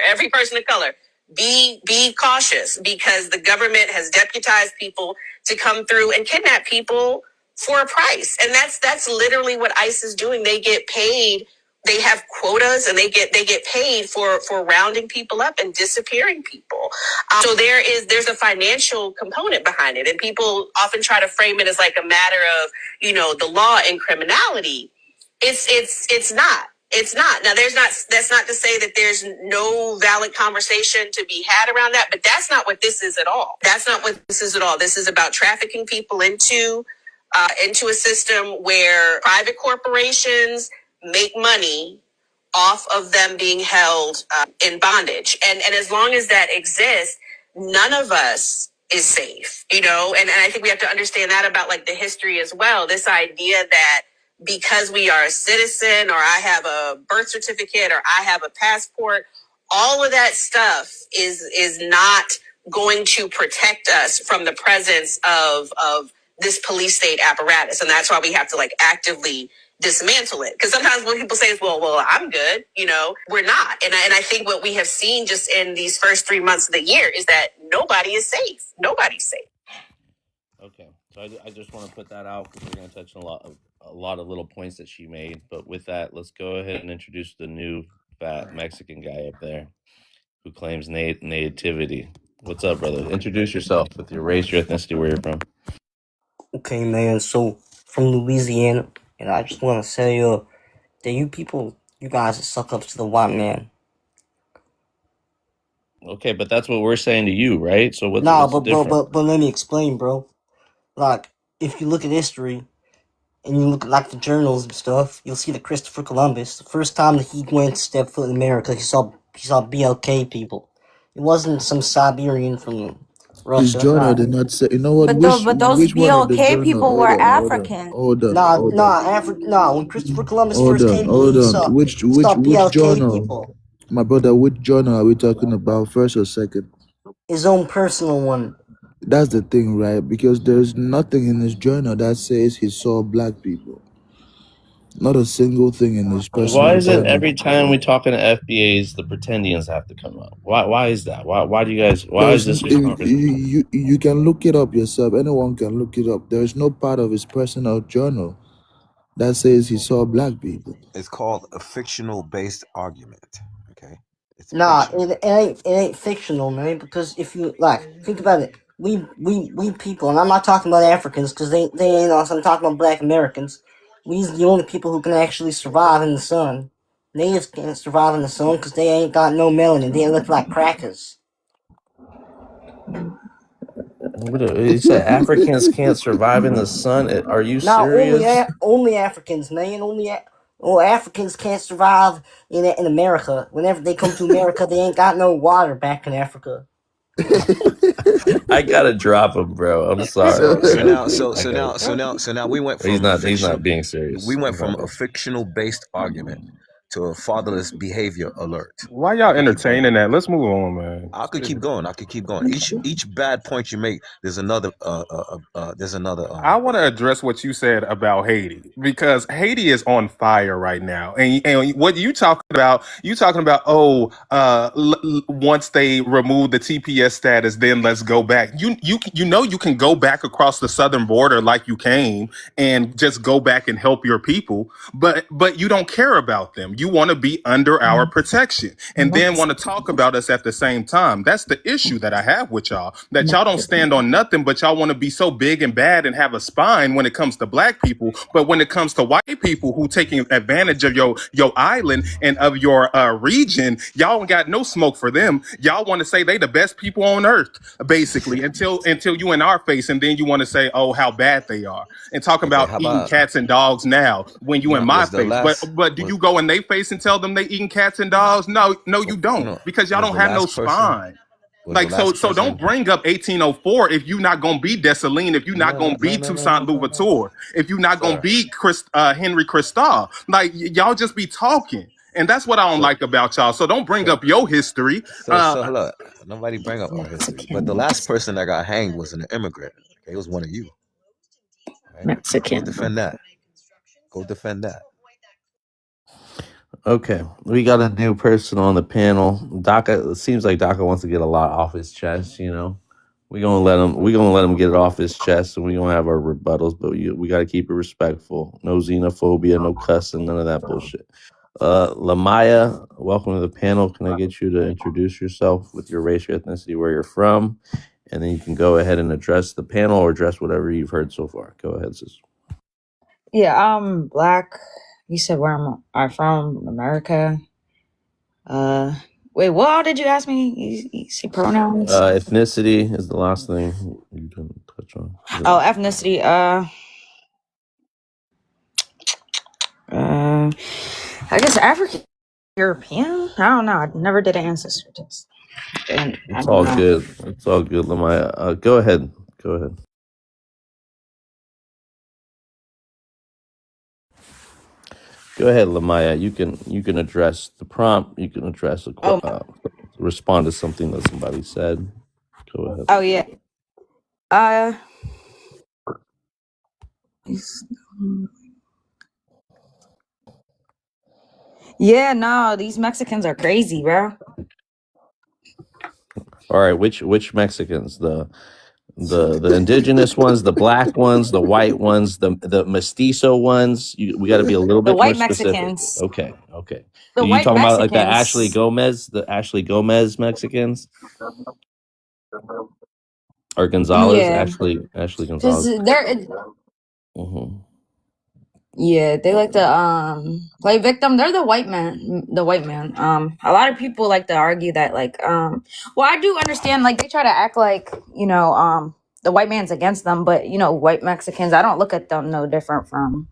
be cautious, because the government has deputized people to come through and kidnap people for a price. And that's literally what ICE is doing. They get paid. They have quotas, and they get paid for rounding people up and disappearing people. So there's a financial component behind it, and people often try to frame it as like a matter of the law and criminality. It's not. It's not. Now that's not to say that there's no valid conversation to be had around that, but that's not what this is at all. That's not what this is at all. This is about trafficking people into a system where private corporations make money off of them being held in bondage. And as long as that exists, none of us is safe, and I think we have to understand that about like the history as well. This idea that because we are a citizen, or I have a birth certificate, or I have a passport, all of that stuff is not going to protect us from the presence of this police state apparatus. And that's why we have to like actively dismantle it. Because sometimes when people say, well, I'm good, we're not. And I think what we have seen just in these first 3 months of the year is that nobody is safe. Nobody's safe. Okay, so I just want to put that out because we're going to touch on a lot of little points that she made. But with that, let's go ahead and introduce the new fat Mexican guy up there who claims nativity. What's up, brother? Introduce yourself with your race, your ethnicity, where you're from. Okay, man, so from Louisiana, and I just want to say that you guys suck up to the white man. Okay, but that's what we're saying to you, right? So what's but different? but let me explain, bro. Like, if you look at history and you look at like the journals and stuff, you'll see that Christopher Columbus, the first time that he went to step foot in America, he saw BLK people. It wasn't some Siberian from His Russia. journal did not say. You know what? But those Which one of the BLK journal? people were African. Hold on. When Christopher Columbus first came here, he saw Which BLK journal? people. My brother, which journal are we talking about, first or second? His own personal one. That's the thing, right? Because there's nothing in his journal that says he saw black people. Not a single thing in his personal Why is it journal. every time we talk to FBAs, the pretendians have to come up? Why is that? Why do you guys? Why is this? You can look it up yourself. Anyone can look it up. There's no part of his personal journal that says he saw black people. It's called a fictional based argument. Okay. It's it ain't fictional, man. Because if you think about it, we people, and I'm not talking about Africans because they ain't us. I'm talking about Black Americans. We's the only people who can actually survive in the sun. Natives can't survive in the sun because they ain't got no melanin. They look like crackers. You said Africans can't survive in the sun. Are you serious? Only Africans, man. Africans can't survive in America. Whenever they come to America, they ain't got no water back in Africa. I gotta drop him, bro. I'm sorry. So now we went from he's not being serious. We went from a fictional based argument to a fatherless behavior alert. Why y'all entertaining that? Let's move on, man. I could keep going. Each bad point you make, there's another. I want to address what you said about Haiti, because Haiti is on fire right now, and what you talking about? Once they remove the TPS status, then let's go back. You can go back across the southern border like you came and just go back and help your people, but you don't care about them. You want to be under our protection and then want to talk about us at the same time. That's the issue that I have with y'all, that y'all don't stand on nothing, but y'all want to be so big and bad and have a spine when it comes to black people. But when it comes to white people who taking advantage of your island and of your region, y'all ain't got no smoke for them. Y'all want to say they the best people on earth, basically, until you in our face, and then you want to say, oh, how bad they are, and talk about eating cats and dogs now when you in my face. But do you go in their face and tell them they eating cats and dogs? No, you don't, No, because y'all was don't the have no last person? spine. Was Like, the last so don't person? bring up 1804 if you're not gonna be Dessalines, if you're not gonna be Toussaint Louverture, if you're not gonna Sir. be Henry Christophe. Like, y'all just be talking, and that's what I don't So, like about y'all. So don't bring so, up your history. so look, nobody bring up our history. But the last person that got hanged was an immigrant. Okay, it was one of you. Right? Go Mexican. defend that. Go defend that. Okay, we got a new person on the panel. DACA. It seems like DACA wants to get a lot off his chest. You know, we gonna let him get it off his chest, and we gonna have our rebuttals. But we got to keep it respectful. No xenophobia, no cussing, none of that bullshit. Lamaya, welcome to the panel. Can I get you to introduce yourself with your race, your ethnicity, where you're from, and then you can go ahead and address the panel or address whatever you've heard so far. Go ahead, sis. Yeah, I'm black. You said where I'm from, America. Wait, what all did you ask me? You see pronouns? Ethnicity is the last thing you can touch on. Oh, ethnicity. I guess African European. I don't know. I never did an ancestry test. And I It's don't all know. good. It's all good, Lamaya. Go ahead. Go ahead. Go ahead, Lamaya. You can address the prompt. You can address respond to something that somebody said. Go ahead. Oh yeah. Yeah, no, these Mexicans are crazy, bro. All right. Which Mexicans? The indigenous ones, the black ones, the white ones, the mestizo ones. We got to be a little The bit more white specific. Mexicans. Okay. The You white talking about like the Mexicans. the Ashley Gomez Mexicans, or Gonzalez? Yeah. Ashley Because Gonzalez. they're Mm-hmm. yeah, they like to play victim. They're the white man. A lot of people like to argue that well, I do understand, like they try to act like, the white man's against them, but white Mexicans, I don't look at them no different from,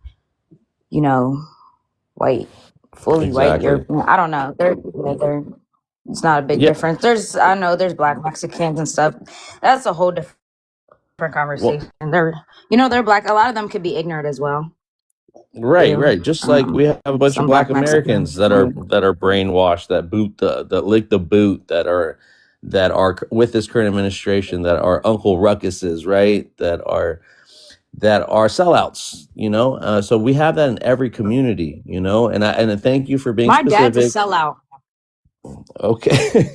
white, fully white Exactly. European. I don't know. They're it's not a big Yeah. difference. There's black Mexicans and stuff. That's a whole different conversation. They're black. A lot of them could be ignorant as well. Right. Just like we have a bunch of Some black black Americans Mexicans. that are brainwashed, that lick the boot, that are with this current administration, that are Uncle Ruckuses, right? That are sellouts. So we have that in every community, and I thank you for being My dad's a specific. sellout. Okay.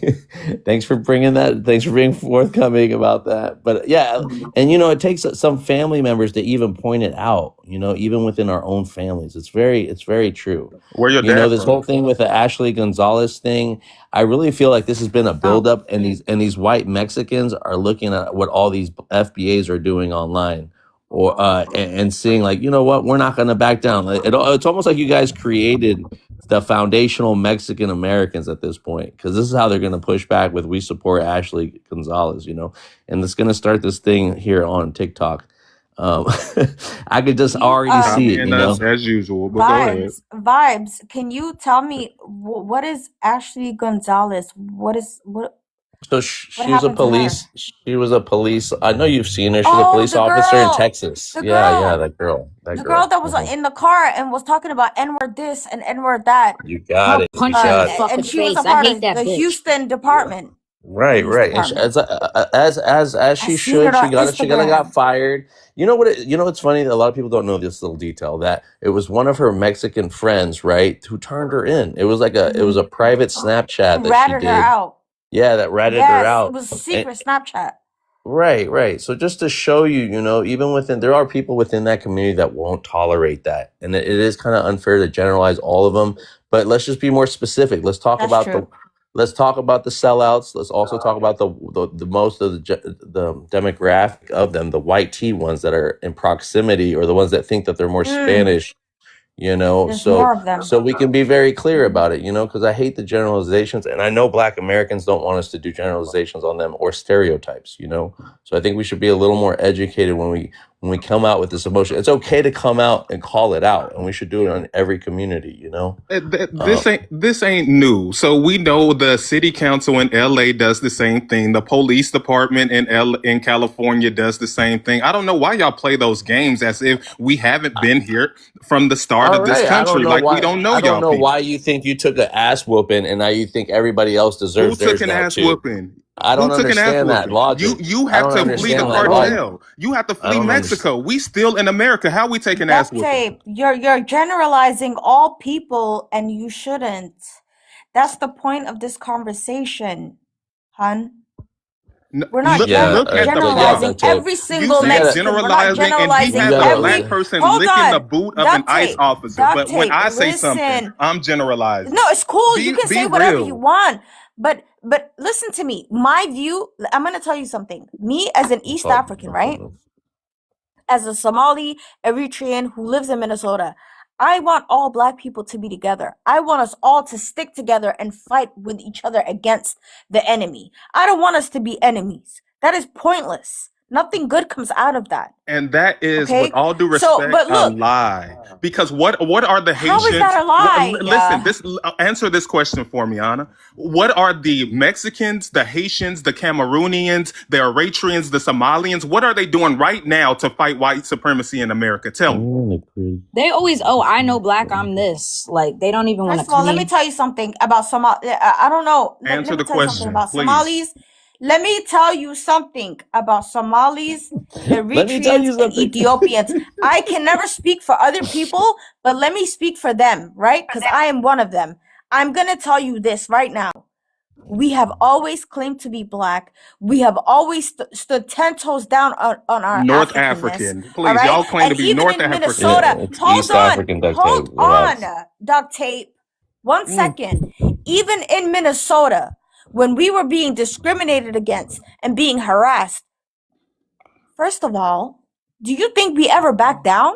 Thanks for bringing that. Thanks for being forthcoming about that. But yeah, and it takes some family members to even point it out, even within our own families. It's very true. Where your dad This from? whole thing with the Ashley Gonzalez thing, I really feel like this has been a buildup, and these white Mexicans are looking at what all these FBAs are doing online, or and seeing like, what, we're not going to back down. It's almost like you guys created the foundational Mexican Americans at this point, because this is how they're going to push back with "We support Ashley Gonzalez," and it's going to start this thing here on TikTok. I could just already see it, as usual. But go ahead. Vibes. Can you tell me what is Ashley Gonzalez? What? So she was a happened to her? police. She was a police. I know you've seen her. She's a Oh, police the officer in girl. Texas. The Yeah, girl. that girl. The girl that was in the car and was talking about N-word this and N-word that. You got it. Punch You her in got the it. fucking And she was face. a I part hate of that the bitch. Houston department. Right. And as she seen her should, on she got Instagram. fired. You know what? It's funny that a lot of people don't know this little detail, that it was one of her Mexican friends, right, who turned her in. It was like it was a private Snapchat that she Ratted did. her out. Yeah, that ratted her Yes, out. it was a And- secret Snapchat. Right. So just to show you, even there are people within that community that won't tolerate that, and it is kind of unfair to generalize all of them. But let's just be more specific. Let's talk That's about true. let's talk about the sellouts. Let's also talk about the most of the demographic of them, the white T ones that are in proximity, or the ones that think that they're more Spanish. There's more of them. So we can be very clear about it, because I hate the generalizations, and I know Black Americans don't want us to do generalizations on them or stereotypes, So I think we should be a little more educated when when we come out with this emotion. It's okay to come out and call it out, and we should do it on every community, you know? This ain't new. So we know the city council in LA does the same thing. The police department in California does the same thing. I don't know why y'all play those games as if we haven't been here from the start of this country. Like we don't know I don't y'all know people. why you think you took an ass whooping and now you think everybody else Who deserves took theirs an now ass too. whooping? I don't Who took an ass understand that whooping? logic. You I have don't to flee the understand that logic. cartel. You have to I flee don't Mexico. We still in America. How we take an ass Duct whooping? tape. You're generalizing all people, and you shouldn't. That's the point of this conversation, hun. We're not Yeah, Look at the generalizing duct tape. every You single said Mexican. We're not generalizing, and he generalizing has You a gotta- every. black person Hold licking the on. boot of an Duct ICE tape. officer. Duct But when tape. I say something, Listen. I'm generalizing. No, it's cool. You Be can say whatever you real. want. But listen to me. My view, I'm gonna tell you something. Me as an East African, right? As a Somali Eritrean who lives in Minnesota, I want all black people to be together. I want us all to stick together and fight with each other against the enemy. I don't want us to be enemies. That is pointless. Nothing good comes out of that. And that is, Okay? with all due So, respect, but a look, lie. Because what are the how Haitians? is that a lie? Listen, answer this question for me, Anna. What are the Mexicans, the Haitians, the Cameroonians, the Eritreans, the Somalians? What are they doing right now to fight white supremacy in America? Tell me. They always, I know black, I'm this. Like, they don't even want to First of all, let me claim. tell you something about I don't know. Answer Let me the tell you something question, about please. Somalis. Let me tell you something about Somalis, Let me tell you Eritreans, and something. Ethiopians. I can never speak for other people, but let me speak for them, right? Because I am one of them. I'm going to tell you this right now. We have always claimed to be black. We have always stood 10 toes down on our North Africanness, African. all Please, right? y'all claim And to be even North in African. Minnesota, Yeah, it's hold East on, African duct hold tape. Relax. on, duct tape. 1 second. Even in Minnesota, when we were being discriminated against and being harassed, first of all, do you think we ever back down?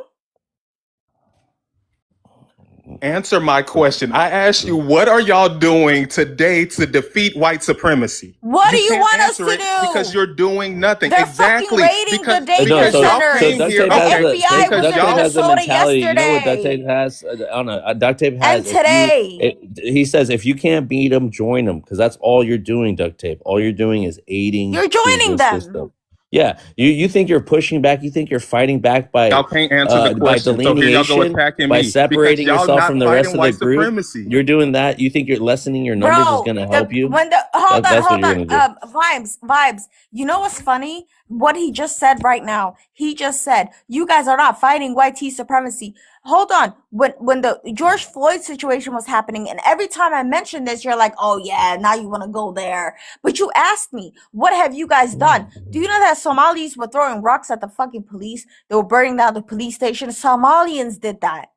Answer my question. I asked you, what are y'all doing today to defeat white supremacy? What do you can't want us answer to it do? Because you're doing nothing. They're exactly. fucking raiding Because, the daycare because No, y'all centers. came duct here. tape The has Okay. the FBI Because was in duct tape y'all has the Minnesota mentality. You know what duct yesterday. tape has? Duct tape has. And today. He says if you can't beat them, join them, because that's all you're doing. Duct tape. All you're doing is aiding. You're to joining the them. system. Yeah, you think you're pushing back. You think you're fighting back by Y'all can't answer the by question. So here y'all go delineation, attacking by me. Because separating y'all yourself not from the rest fighting of white the group. supremacy. You're doing that. You think you're lessening your numbers is Bro, going to help you? hold That's what on. you're going to do. Vibes. You know what's funny? What he just said right now. He just said, you guys are not fighting white supremacy. Hold on. When the George Floyd situation was happening, and every time I mention this, you're like, oh yeah, now you want to go there. But you asked me, what have you guys done? Do you know that Somalis were throwing rocks at the fucking police? They were burning down the police station. Somalians did that.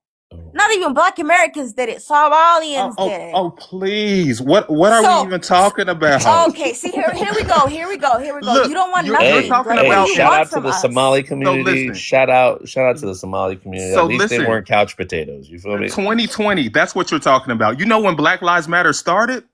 Not even black Americans did it. Somalians did it. Oh, please. What are we even talking about? Okay, see here we go. Look, you don't want you're nothing. talking Like, what about- do you shout want out to from the us? Somali community. listen. Shout out to the Somali community. So At least listen. they weren't couch potatoes. You feel me? 2020, that's what you're talking about. You know when Black Lives Matter started?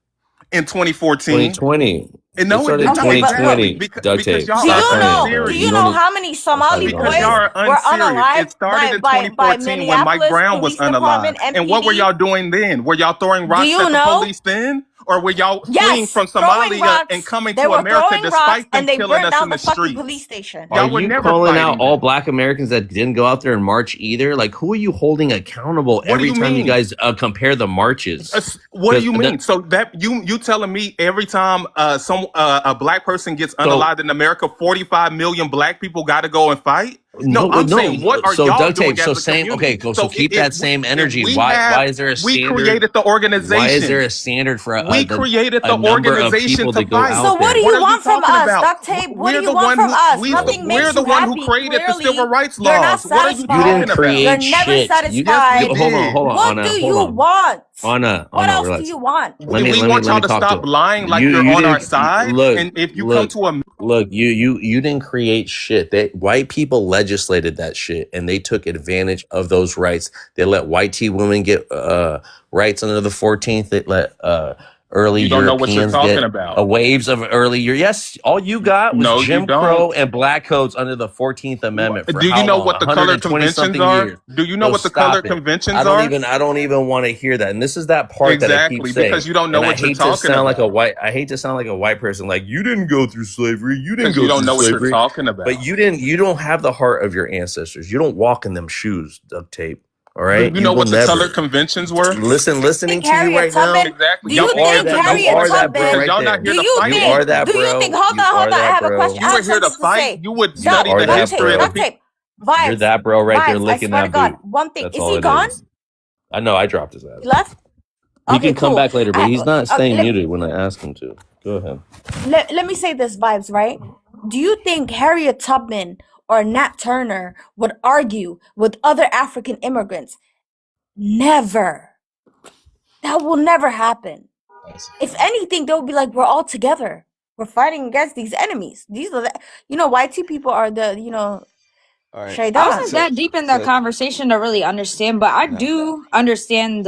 In 2014. 2020. And no, It started it in didn't. 2020. Because Duct tape. y'all Do Stop you playing, know? bro. Do unserious. you know how many Somali Because boys y'all are were unserious. unalived It started in by 2014 when Mike Minneapolis Brown was Police Department, unalive. And what were MPD? y'all doing then? Were y'all throwing rocks you at the know? police then? Or were y'all fleeing Yes, from throwing Somalia rocks. and coming They to were America throwing rocks despite them and they killing burned us down in the the fucking streets? police station. Are Y'all were you never calling out fighting all them. black Americans that didn't go out there and march either? Like, who are you holding accountable do every you time you mean? guys compare the marches? What do you Because mean? So that you telling me every time a black person gets unalived in America, 45 million black people got to go and fight? No, I'm saying, what are so y'all duct doing tape. as So a same. community? Okay, so keep that same energy. we Why is there a we standard? created the organization. Why is there a standard for we created the number of organization people to to go fight? out So what do there? you want from talking us, about? duct tape? What do We're you the want one from who us? we Nothing we're makes the you one happy. who created the Clearly, civil rights you're not laws. What are you You talking didn't satisfied. about? create You're never shit. satisfied. Yes, we Hold on, did. hold on, What Anna, do hold you on. want? Anna, What else relax. do you want? Let me want y'all let me to talk stop to lying like you're on our side. Look, And if you come to a look, you didn't create shit. White people legislated that shit, and they took advantage of those rights. They let white women get rights under the 14th. They let early You don't know what you're Europeans talking get about. waves of early yes, all you got was No, you Jim don't. Crow and black coats under the 14th Amendment for Do you how know long? what the color 120 conventions something are? years. Do you know So what the color stop it. conventions I are? don't even want to hear that. And this is that part that I keep Exactly, saying. because you don't know And what you're talking about. I hate to sound like a white person, like you didn't go through slavery, you didn't Because you go don't through know what you're slavery. talking about. But you don't have the heart of your ancestors. You don't walk in them shoes, duct tape. All Do right. you know will what the never. color conventions were? Listening to you Harriet right now. Tubman? Exactly. Do Y'all you came here think to know Harriet You are that bro Tubman? because right y'all there. not here Do to you fight. You think? are that Do you bro. think? Hold You on, are hold on. I that have a bro. question. You I were have here to something to fight. say. You would You study are the that Duct tape, history of bro. the duct people. tape. You're Vibes, that bro right there vibes. I licking swear to that God. boot. One thing. That's Is all he it gone? is. I know I dropped his ass. He left. He Okay, can come cool. back later, but he's not staying Let, muted when I ask him to. Go ahead. let me say this, vibes, right? Do you think Harriet Tubman or Nat Turner would argue with other African immigrants? Never. That will never happen. If anything, they'll be like, we're all together. We're fighting against these enemies. These are the, white people are the, All right. I Shaidan. wasn't that deep in the conversation to really understand, but I do understand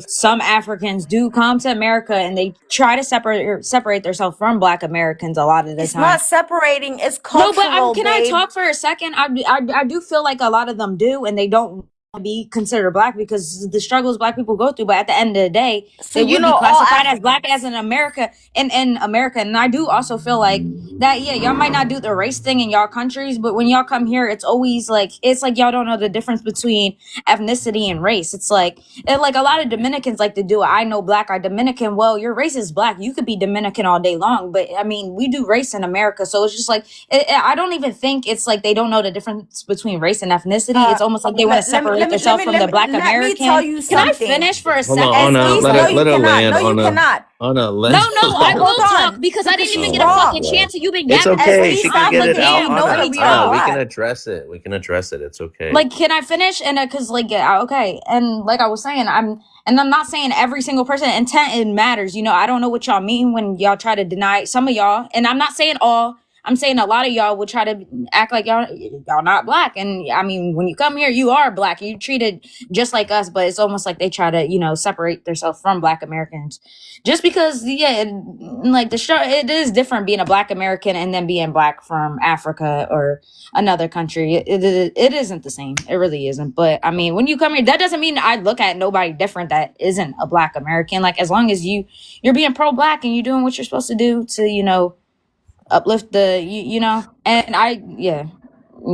some Africans do come to America and they try to separate themselves from Black Americans a lot of the It's time. not separating. It's No, cultural, but can I babe. talk for a second? I do feel like a lot of them do, and they don't be considered Black because the struggles Black people go through. But at the end of the day, So they you would know be all classified as Africans. Black as in America, in America. And I do also feel like that. Yeah, y'all might not do the race thing in y'all countries, but when y'all come here, it's always like y'all don't know the difference between ethnicity and race. It's like a lot of Dominicans like to do it. I know Black are Dominican. Well, your race is Black. You could be Dominican all day long, but I mean, we do race in America, so it's just like I don't even think it's like they don't know the difference between race and ethnicity. It's almost like they want to separate themselves from the Black Let me American. tell you Can I something. finish for a Hold second? on, Anna. East, Let no, her you let her cannot. land. No, you Anna. cannot. Anna, let No, her I land. will Hold on. talk because I didn't even She's get a wrong. fucking chance, and you've been It's yapping okay. East She can get it Africans, out. you know Anna. that we Anna, are we can Black. address it. We can address it. It's okay. Like, can I finish? And because okay, and like I was saying, I'm not saying every single person. Intent, it matters. I don't know what y'all mean when y'all try to deny some of y'all, and I'm not saying all. I'm saying a lot of y'all will try to act like y'all not Black. And I mean, when you come here, you are Black. You're treated just like us, but it's almost like they try to, separate themselves from Black Americans. Just because, it is different being a Black American and then being Black from Africa or another country. It isn't the same. It really isn't. But I mean, when you come here, that doesn't mean I look at nobody different that isn't a Black American. Like, as long as you're being pro-Black and you're doing what you're supposed to do to, uplift the and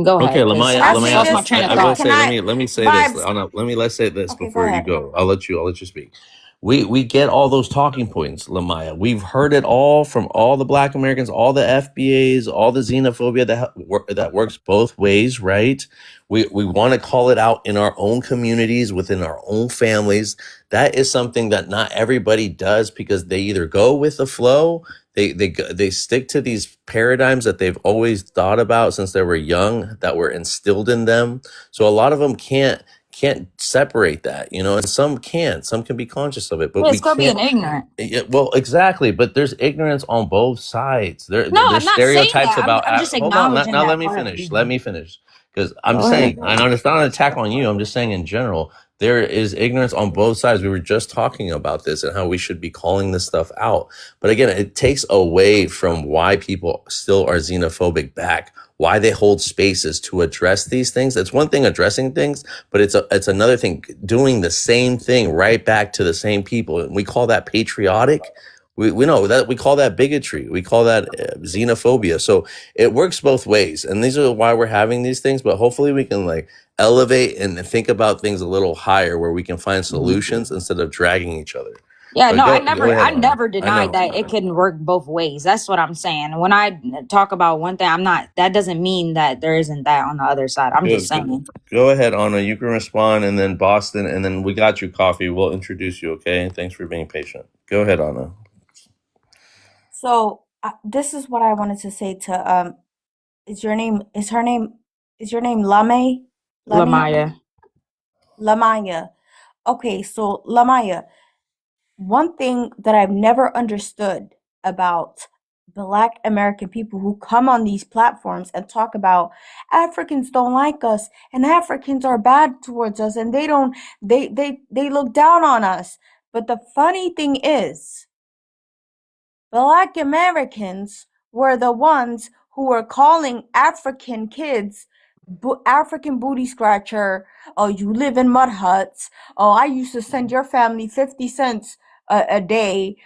go ahead. Okay, Lamaya. Can I I say lost my this? train of I will thought. Can say. I? Let me say this. Vibes. Anna, let's say this Okay, go before you ahead. go. I'll let you speak. We get all those talking points, Lamaya. We've heard it all from all the Black Americans, all the FBAs, all the xenophobia that works both ways, right? We want to call it out in our own communities, within our own families. That is something that not everybody does because they either go with the flow, they stick to these paradigms that they've always thought about since they were young, that were instilled in them. So a lot of them can't separate that, and some can be conscious of it, but we It's called being can't. ignorant. Yeah, well, exactly, but there's ignorance on both sides. No, There's I'm not saying stereotypes that. about. I'm just Hold on, acknowledging now that let me part of finish. it. Let me finish, because I'm Go ahead. saying, I know it's not an attack on you. I'm just saying in general, there is ignorance on both sides. We were just talking about this and how we should be calling this stuff out. But again, it takes away from why people still are xenophobic back, why they hold spaces to address these things. It's one thing addressing things, but it's another thing doing the same thing right back to the same people. And we call that patriotic. We know that we call that bigotry. We call that xenophobia. So it works both ways. And these are why we're having these things. But hopefully we can elevate and think about things a little higher where we can find solutions instead of dragging each other. Yeah, But no, go I ahead, never Anna. denied that it can work both ways. That's what I'm saying. When I talk about one thing, that doesn't mean that there isn't that on the other side. I'm just saying. Go ahead, Anna. You can respond, and then Boston, and then we got you coffee. We'll introduce you, okay? Thanks for being patient. Go ahead, Anna. So this is what I wanted to say to is your name Lame? Lamaya. Lamaya. Okay, so Lamaya, one thing that I've never understood about Black American people who come on these platforms and talk about Africans don't like us and Africans are bad towards us and they look down on us. But the funny thing is, Black Americans were the ones who were calling African kids African booty scratcher. Oh, you live in mud huts. Oh, I used to send your family 50 cents a day.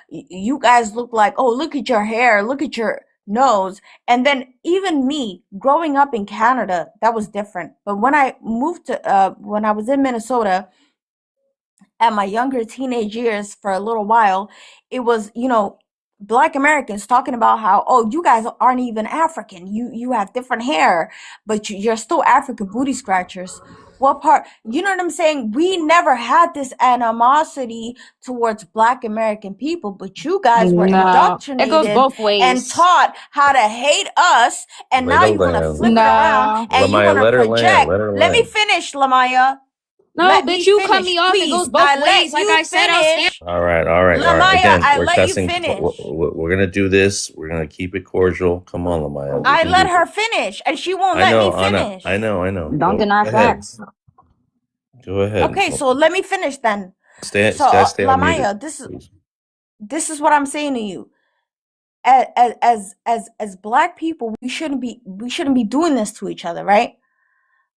You guys look like, oh, look at your hair, look at your nose. And then even me growing up in Canada, that was different. But when I moved to, when I was in Minnesota, at my younger teenage years for a little while, it was, Black Americans talking about how, oh, you guys aren't even African. You have different hair, but you're still African booty scratchers. What part? You know what I'm saying? We never had this animosity towards Black American people, but you guys were No, it goes indoctrinated both and ways. taught how to hate us, and Let now her you want to land. flip it around No. and you Lamaya, want to let her land. project. Let her Let me land. finish, Lamaya. No, Let bitch, me you cut finish, me off. It please. goes both I ways. let Like you I said, I'll stand. finish. All right, all right, all right. Lamaya, Again, I we're let you testing. finish. We're gonna do this. We're gonna keep it cordial. Come on, Lamaya. We I can let do her this. finish, and she won't I let know, me Anna. finish. I know. Don't deny Go ahead. facts. Go ahead. Okay, so let me finish then. Stay So, unmuted, Lamaya, please. this is what I'm saying to you. As Black people, we shouldn't be doing this to each other, right?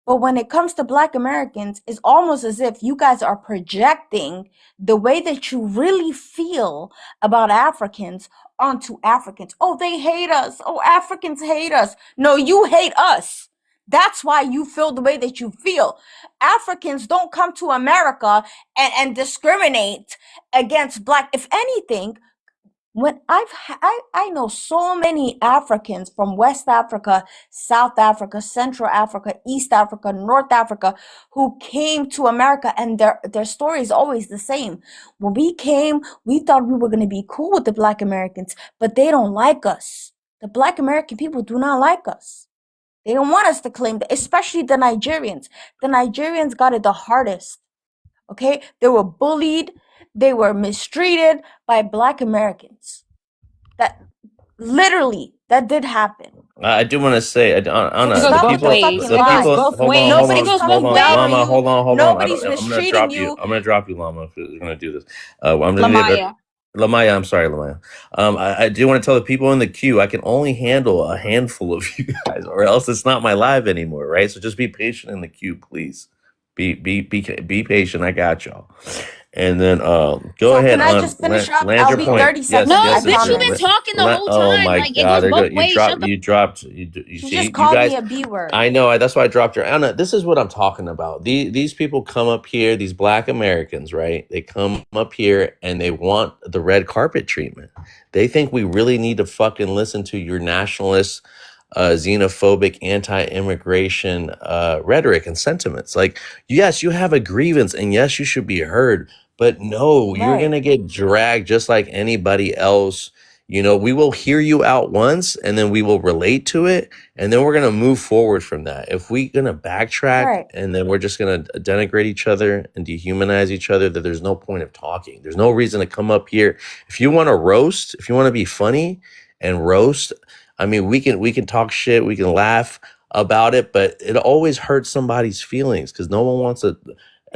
But when it comes to Black Americans, it's almost as if you guys are projecting the way that you really feel about Africans onto Africans. Oh, they hate us. Oh, Africans hate us. No, you hate us. That's why you feel the way that you feel. Africans don't come to America and discriminate against Black. If anything, when I know so many Africans from West Africa, South Africa, Central Africa, East Africa, North Africa, who came to America, and their story is always the same. When we came, we thought we were going to be cool with the Black Americans, but they don't like us. The Black American people do not like us. They don't want us to claim that, especially the Nigerians. The Nigerians got it the hardest. Okay? They were bullied, they were mistreated by Black Americans. That literally, that did happen. I do want to say, Anna, It the goes both people, ways. the It goes people, both hold ways. on, Nobody's It goes coming both down on ways. Lama, you. hold on. Nobody's I'm gonna mistreating drop you. you. I'm gonna drop you, Lama, if you're gonna do this. I'm gonna get Lamaya. Lamaya, I'm sorry, Lamaya. I do want to tell the people in the queue I can only handle a handful of you guys, or else it's not my live anymore, right? So just be patient in the queue, please. Be patient. I got y'all. And then go So ahead can I on just finish up? land I'll your be point. 30 Yes, seconds. No, I yes, bitch, you've been promise. talking the whole oh time. my Like it God, goes both ways. Shut the you dropped. You You see, just you called guys. me a B word. I know. That's why I dropped your Anna. This is what I'm talking about. These people come up here, these Black Americans, right? They come up here and they want the red carpet treatment. They think we really need to fucking listen to your nationalist, xenophobic, anti-immigration rhetoric and sentiments. Like, yes, you have a grievance, and yes, you should be heard. But no, you're Right. gonna get dragged just like anybody else. You know, we will hear you out once, and then we will relate to it, and then we're gonna move forward from that. If we're gonna backtrack Right. and then we're just gonna denigrate each other and dehumanize each other, that there's no point of talking. There's no reason to come up here. If you want to roast, if you want to be funny and roast, I mean, we can talk shit, we can laugh about it, but it always hurts somebody's feelings because no one wants to.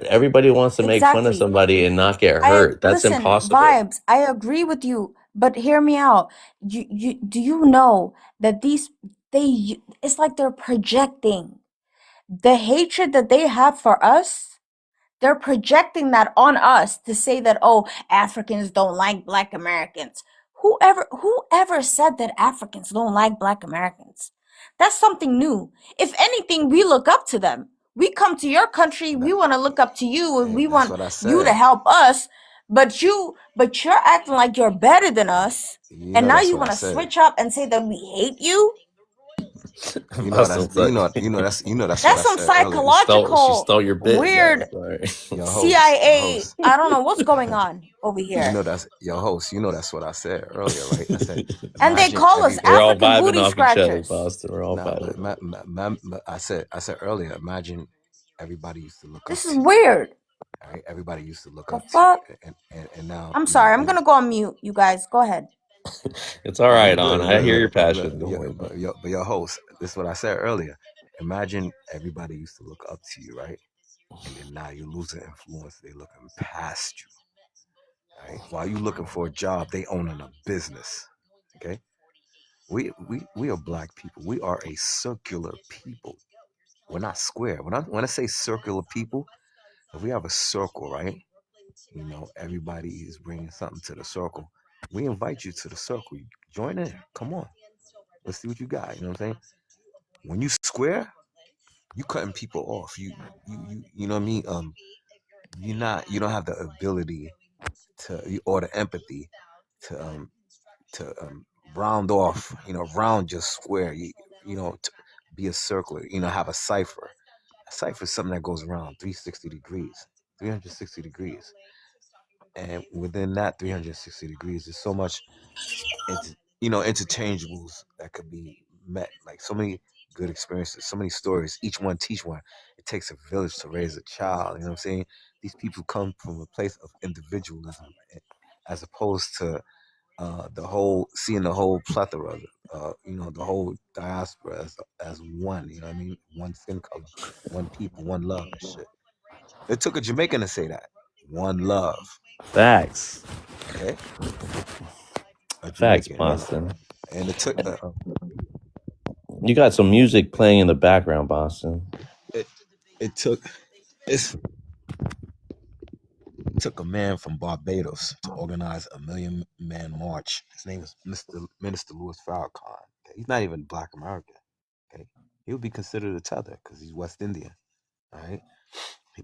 Everybody wants to make fun of Exactly. somebody and not get I hurt. That's listen, impossible. Vibes. I agree with you, but hear me out. You do you know that it's like they're projecting the hatred that they have for us. They're projecting that on us to say that, oh, Africans don't like Black Americans. Whoever said that Africans don't like Black Americans? That's something new. If anything, we look up to them. We come to your country, we want to look up to you, and we That's want what I you to said. help us. But you're acting like you're better than us, You and know now that's you what I want to said. switch up and say that we hate you. You know that's that's That's what I some said earlier. psychological, She stole your bit. weird Sorry. Your host, CIA. I don't know what's going on over you here. know that's your host. You know that's what I said earlier, right? I said, And they imagine call us We're all African vibing booty off each other, scratchers. Boston. We're all nah, vibing. but I said earlier, imagine everybody used to look up This to is you. weird. Right? Everybody used to look The up to fuck? you, and now I'm sorry. I'm you gonna go on mute. You guys, go ahead. It's all nah, you right, good, on. you I good. hear your Look, passion. Don't worry about it. but your host, this is what I said earlier. Imagine everybody used to look up to you, right? And then now you're losing influence. They looking past you. Right? While you looking for a job, they owning a business. Okay. We are black people. We are a circular people. We're not square. When I say circular people, if we have a circle, right? Everybody is bringing something to the circle. We invite you to the circle. Join in. Come on. Let's see what you got. You know what I'm saying? When you square, you cutting people off. You know what I mean? You don't have the ability or the empathy to round off, round just square, to be a circular, have a cipher. A cipher is something that goes around 360 degrees. And within that 360 degrees, there's so much, interchangeables that could be met. Like so many good experiences, so many stories, each one teach one. It takes a village to raise a child. You know what I'm saying? These people come from a place of individualism as opposed to seeing the whole plethora, the whole diaspora as one. You know what I mean? One skin color, one people, one love and shit. It took a Jamaican to say that. One love. Facts. Okay. A Facts, Jamaican. Boston. And it took You got some music playing in the background, Boston. it took a man from Barbados to organize a 1,000,000-man march. His name is Minister Louis Farrakhan. Okay? He's not even Black American. Okay, he would be considered a tether because he's West Indian. All right,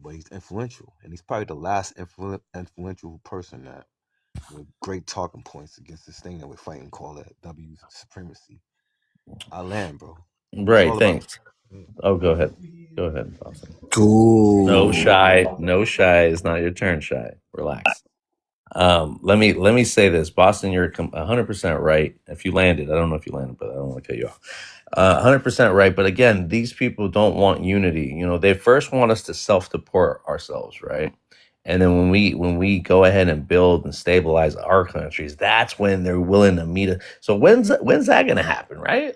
but he's influential, and he's probably the last influential person that with great talking points against this thing that we're fighting called that W supremacy. I land, bro. It's Right, all about. thanks. Oh, go ahead. Go ahead, Boston. No Cool. shy. No shy. It's not your turn, shy. Relax. Let me say this, Boston. You're 100% right. If you landed, I don't know if you landed, but I don't want to cut you off. 100% right. But again, these people don't want unity. They first want us to self-deport ourselves, right? And then when we go ahead and build and stabilize our countries, that's when they're willing to meet us. So when's that going to happen, right?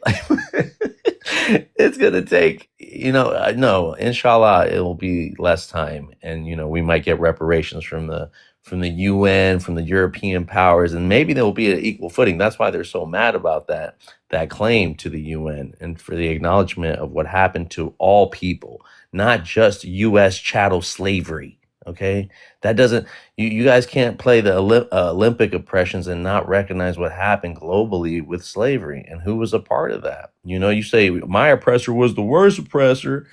It's going to take, no, inshallah, it will be less time, and we might get reparations from the UN, from the European powers, and maybe there will be an equal footing. That's why they're so mad about that claim to the UN and for the acknowledgement of what happened to all people, not just U.S. chattel slavery. Okay, that doesn't. You guys can't play the Olympic oppressions and not recognize what happened globally with slavery and who was a part of that. You say my oppressor was the worst oppressor,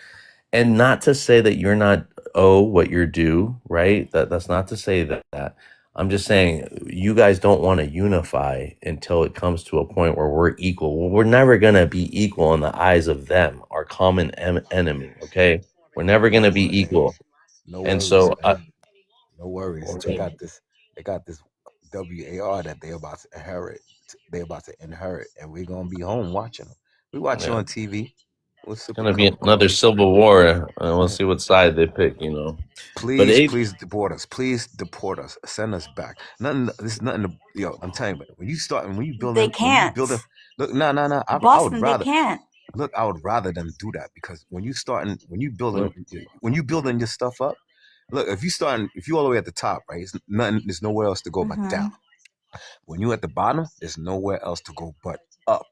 and not to say that you're not what you're due, right? That's not to say that. I'm just saying you guys don't want to unify until it comes to a point where we're equal. Well, we're never gonna be equal in the eyes of them, our common enemy. Okay, we're never gonna be equal. No And worries, so, man. No worries. They got this WAR that they about to inherit. And we're gonna be home watching them. We watch you yeah, on TV. We'll it's sip a gonna cup be of another coffee. civil war, and we'll see what side they pick. But Please deport us. Please deport us. Send us back. Nothing. This is nothing. I'm telling you, when you They can't. look, no. I would Boston, they rather. can't. Look, I would rather them do that because when you building your stuff up, look, if you all the way at the top, right? There's nowhere else to go but Hmm. down. When you at the bottom, there's nowhere else to go but up.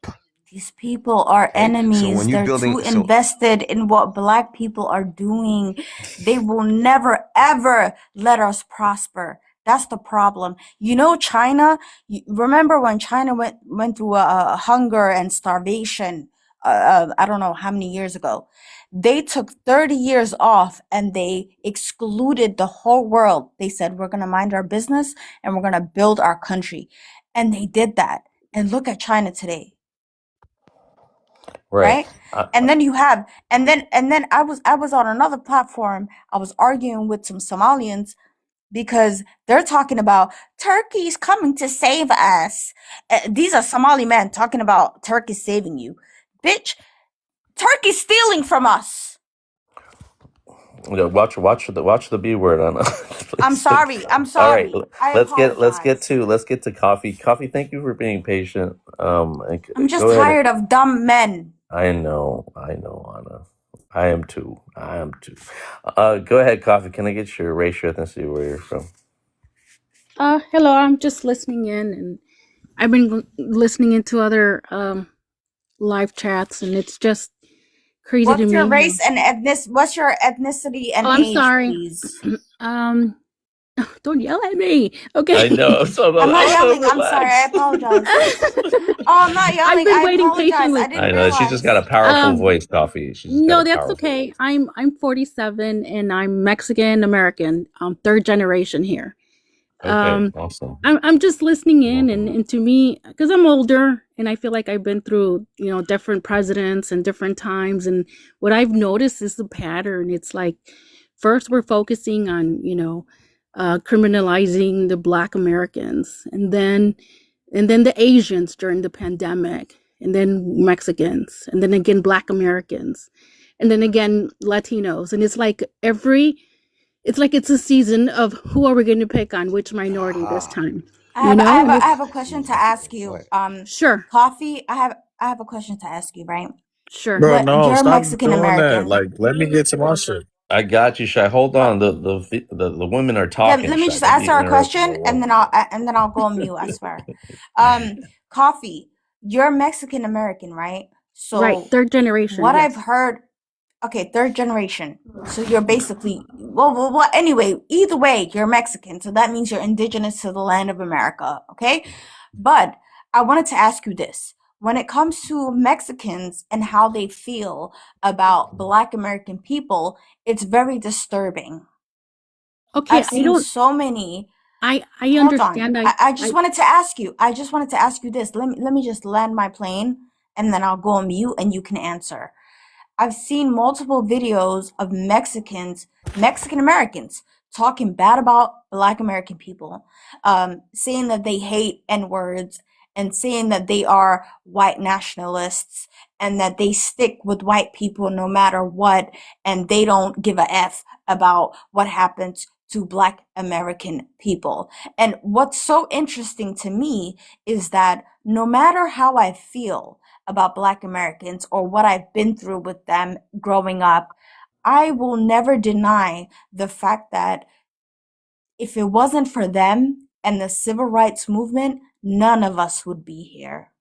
These people are Okay? So enemies. when you They're building, too invested in what Black people are doing. They will never, ever let us prosper. That's the problem. China, remember when China went through a hunger and starvation, I don't know how many years ago. They took 30 years off and they excluded the whole world. They said, we're going to mind our business and we're going to build our country. And they did that. And look at China today. right. Right? And then I was on another platform. I was arguing with some Somalians because they're talking about Turkey's coming to save us. These are Somali men talking about Turkey saving you. Bitch, Turkey's stealing from us. Watch the B word on. I'm sorry. All right, I let's apologize. get to coffee. Coffee, thank you for being patient. I'm just go ahead. tired of dumb men. I know, Anna. I am too. Go ahead, Coffee. Can I get your race, your ethnicity, where you're from? Hello. I'm just listening in, and I've been listening into other live chats, and it's just crazy to What's your me. race and what's your ethnicity and Oh, I'm age, sorry. please? Don't yell at me, I okay? know. So I'm not yelling. I'm relax. sorry. I apologize. Oh, I'm not I've yelling. been I waiting apologize. patiently. I didn't I know. She's just got realize. a powerful Um, voice, Coffee. She's just got no, a that's powerful okay. voice. I'm 47, and I'm Mexican American. I'm third generation here. Okay, awesome. I'm just listening in, Welcome. and to me, because I'm older and I feel like I've been through, different presidents and different times, and what I've noticed is the pattern. It's like first we're focusing on, criminalizing the Black Americans, and then the Asians during the pandemic, and then Mexicans, and then again Black Americans, and then again Latinos, and it's a season of who are we going to pick on which minority this time, I And have a question to ask you. Sure, Coffee. I have a question to ask you. Right? sure. Bro, What? no, You're stop Mexican doing that. American. Like, let me get to my shit. I got you, Shy. Hold on. The women are talking, Let me Shy. just Don't ask be her a interrupting question, the and woman. then I'll go on mute. I swear. Coffee. You're Mexican American, right? Right, So third generation, what I've yes. heard. Okay, third generation. So you're basically well. Anyway, either way, you're Mexican. So that means you're indigenous to the land of America. Okay, but I wanted to ask you this: when it comes to Mexicans and how they feel about Black American people, it's very disturbing. Okay, I've seen so many. I Hold on. understand. I just wanted to ask you. I just wanted to ask you this. Let me just land my plane, and then I'll go on mute, and you can answer. I've seen multiple videos of Mexican Americans, talking bad about Black American people, saying that they hate N words and saying that they are white nationalists and that they stick with white people no matter what, and they don't give a F about what happens to Black American people. And what's so interesting to me is that no matter how I feel about Black Americans or what I've been through with them growing up, I will never deny the fact that if it wasn't for them and the civil rights movement, none of us would be here.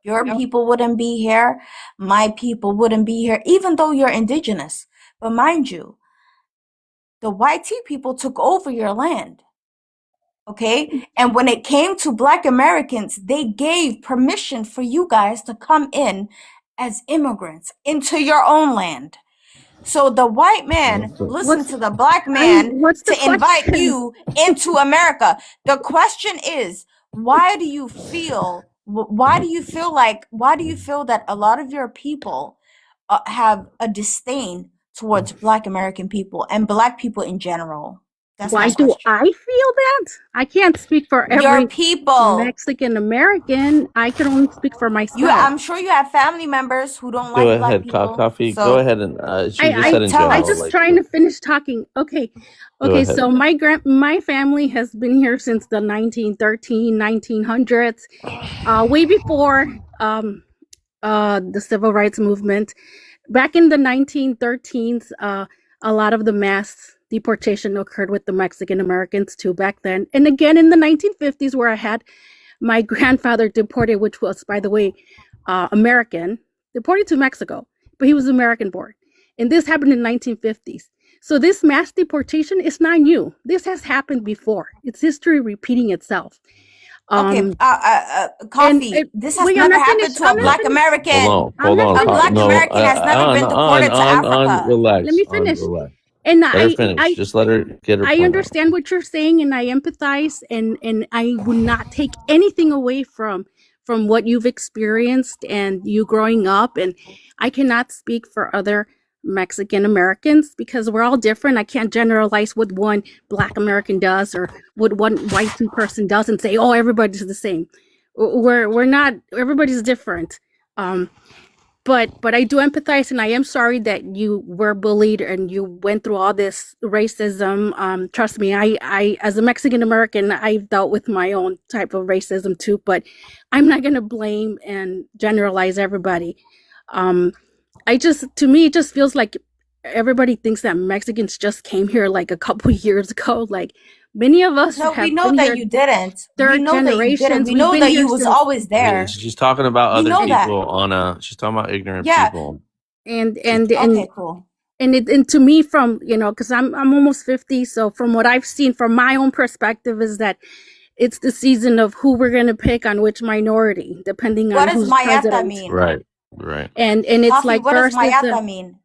Your people wouldn't be here. My people wouldn't be here, even though you're indigenous. But mind you, the white people took over your land. Okay? And when it came to Black Americans, they gave permission for you guys to come in as immigrants into your own land. So the white man listened to the Black man what's the to invite question? you into America. The question is, why do you feel that a lot of your people have a disdain towards Black American people and Black people in general? That's Why my do question. I feel that? I can't speak for Your every people. Mexican American. I can only speak for myself. I'm sure you have family members who don't Go like Black ahead, people. Coffee. So Go ahead and she just said in tell general. us. I'm just Like, trying to finish talking. Okay. Go ahead. So my family has been here since the 1900s, way before the civil rights movement. Back in the 1913s, a lot of the mass deportation occurred with the Mexican Americans too back then. And again in the 1950s, where I had my grandfather deported, which was, by the way, American, deported to Mexico, but he was American born. And this happened in the 1950s. So this mass deportation is not new. This has happened before. It's history repeating itself. Okay, Coffee. This has never happened to a Black American. Hold on. A Black American has never been deported to Africa. Relax. Let me finish. Relax. And Let her finish. Just let her get her I point out. understand what you're saying, and I empathize, and I would not take anything away from what you've experienced and you growing up. And I cannot speak for other Mexican Americans because we're all different. I can't generalize what one Black American does or what one white person does and say, oh, everybody's the same. We're not. Everybody's different. But I do empathize, and I am sorry that you were bullied and you went through all this racism. Trust me, I as a Mexican American, I've dealt with my own type of racism too, but I'm not going to blame and generalize everybody. To me, it just feels like everybody thinks that Mexicans just came here like a couple years ago. Like many of us No, we have know been that here you didn't. We third know that you didn't. generations. We We've know been that here you was since always there. She's talking about We other know that. people, Anna. She's talking about ignorant Yeah. people. and Okay, cool. and to me, from because I'm almost 50, so from what I've seen from my own perspective is that it's the season of who we're gonna pick on which minority, depending What on does who's mayata president. mean? Right. And it's Coffee, like what does first is mayata the mean?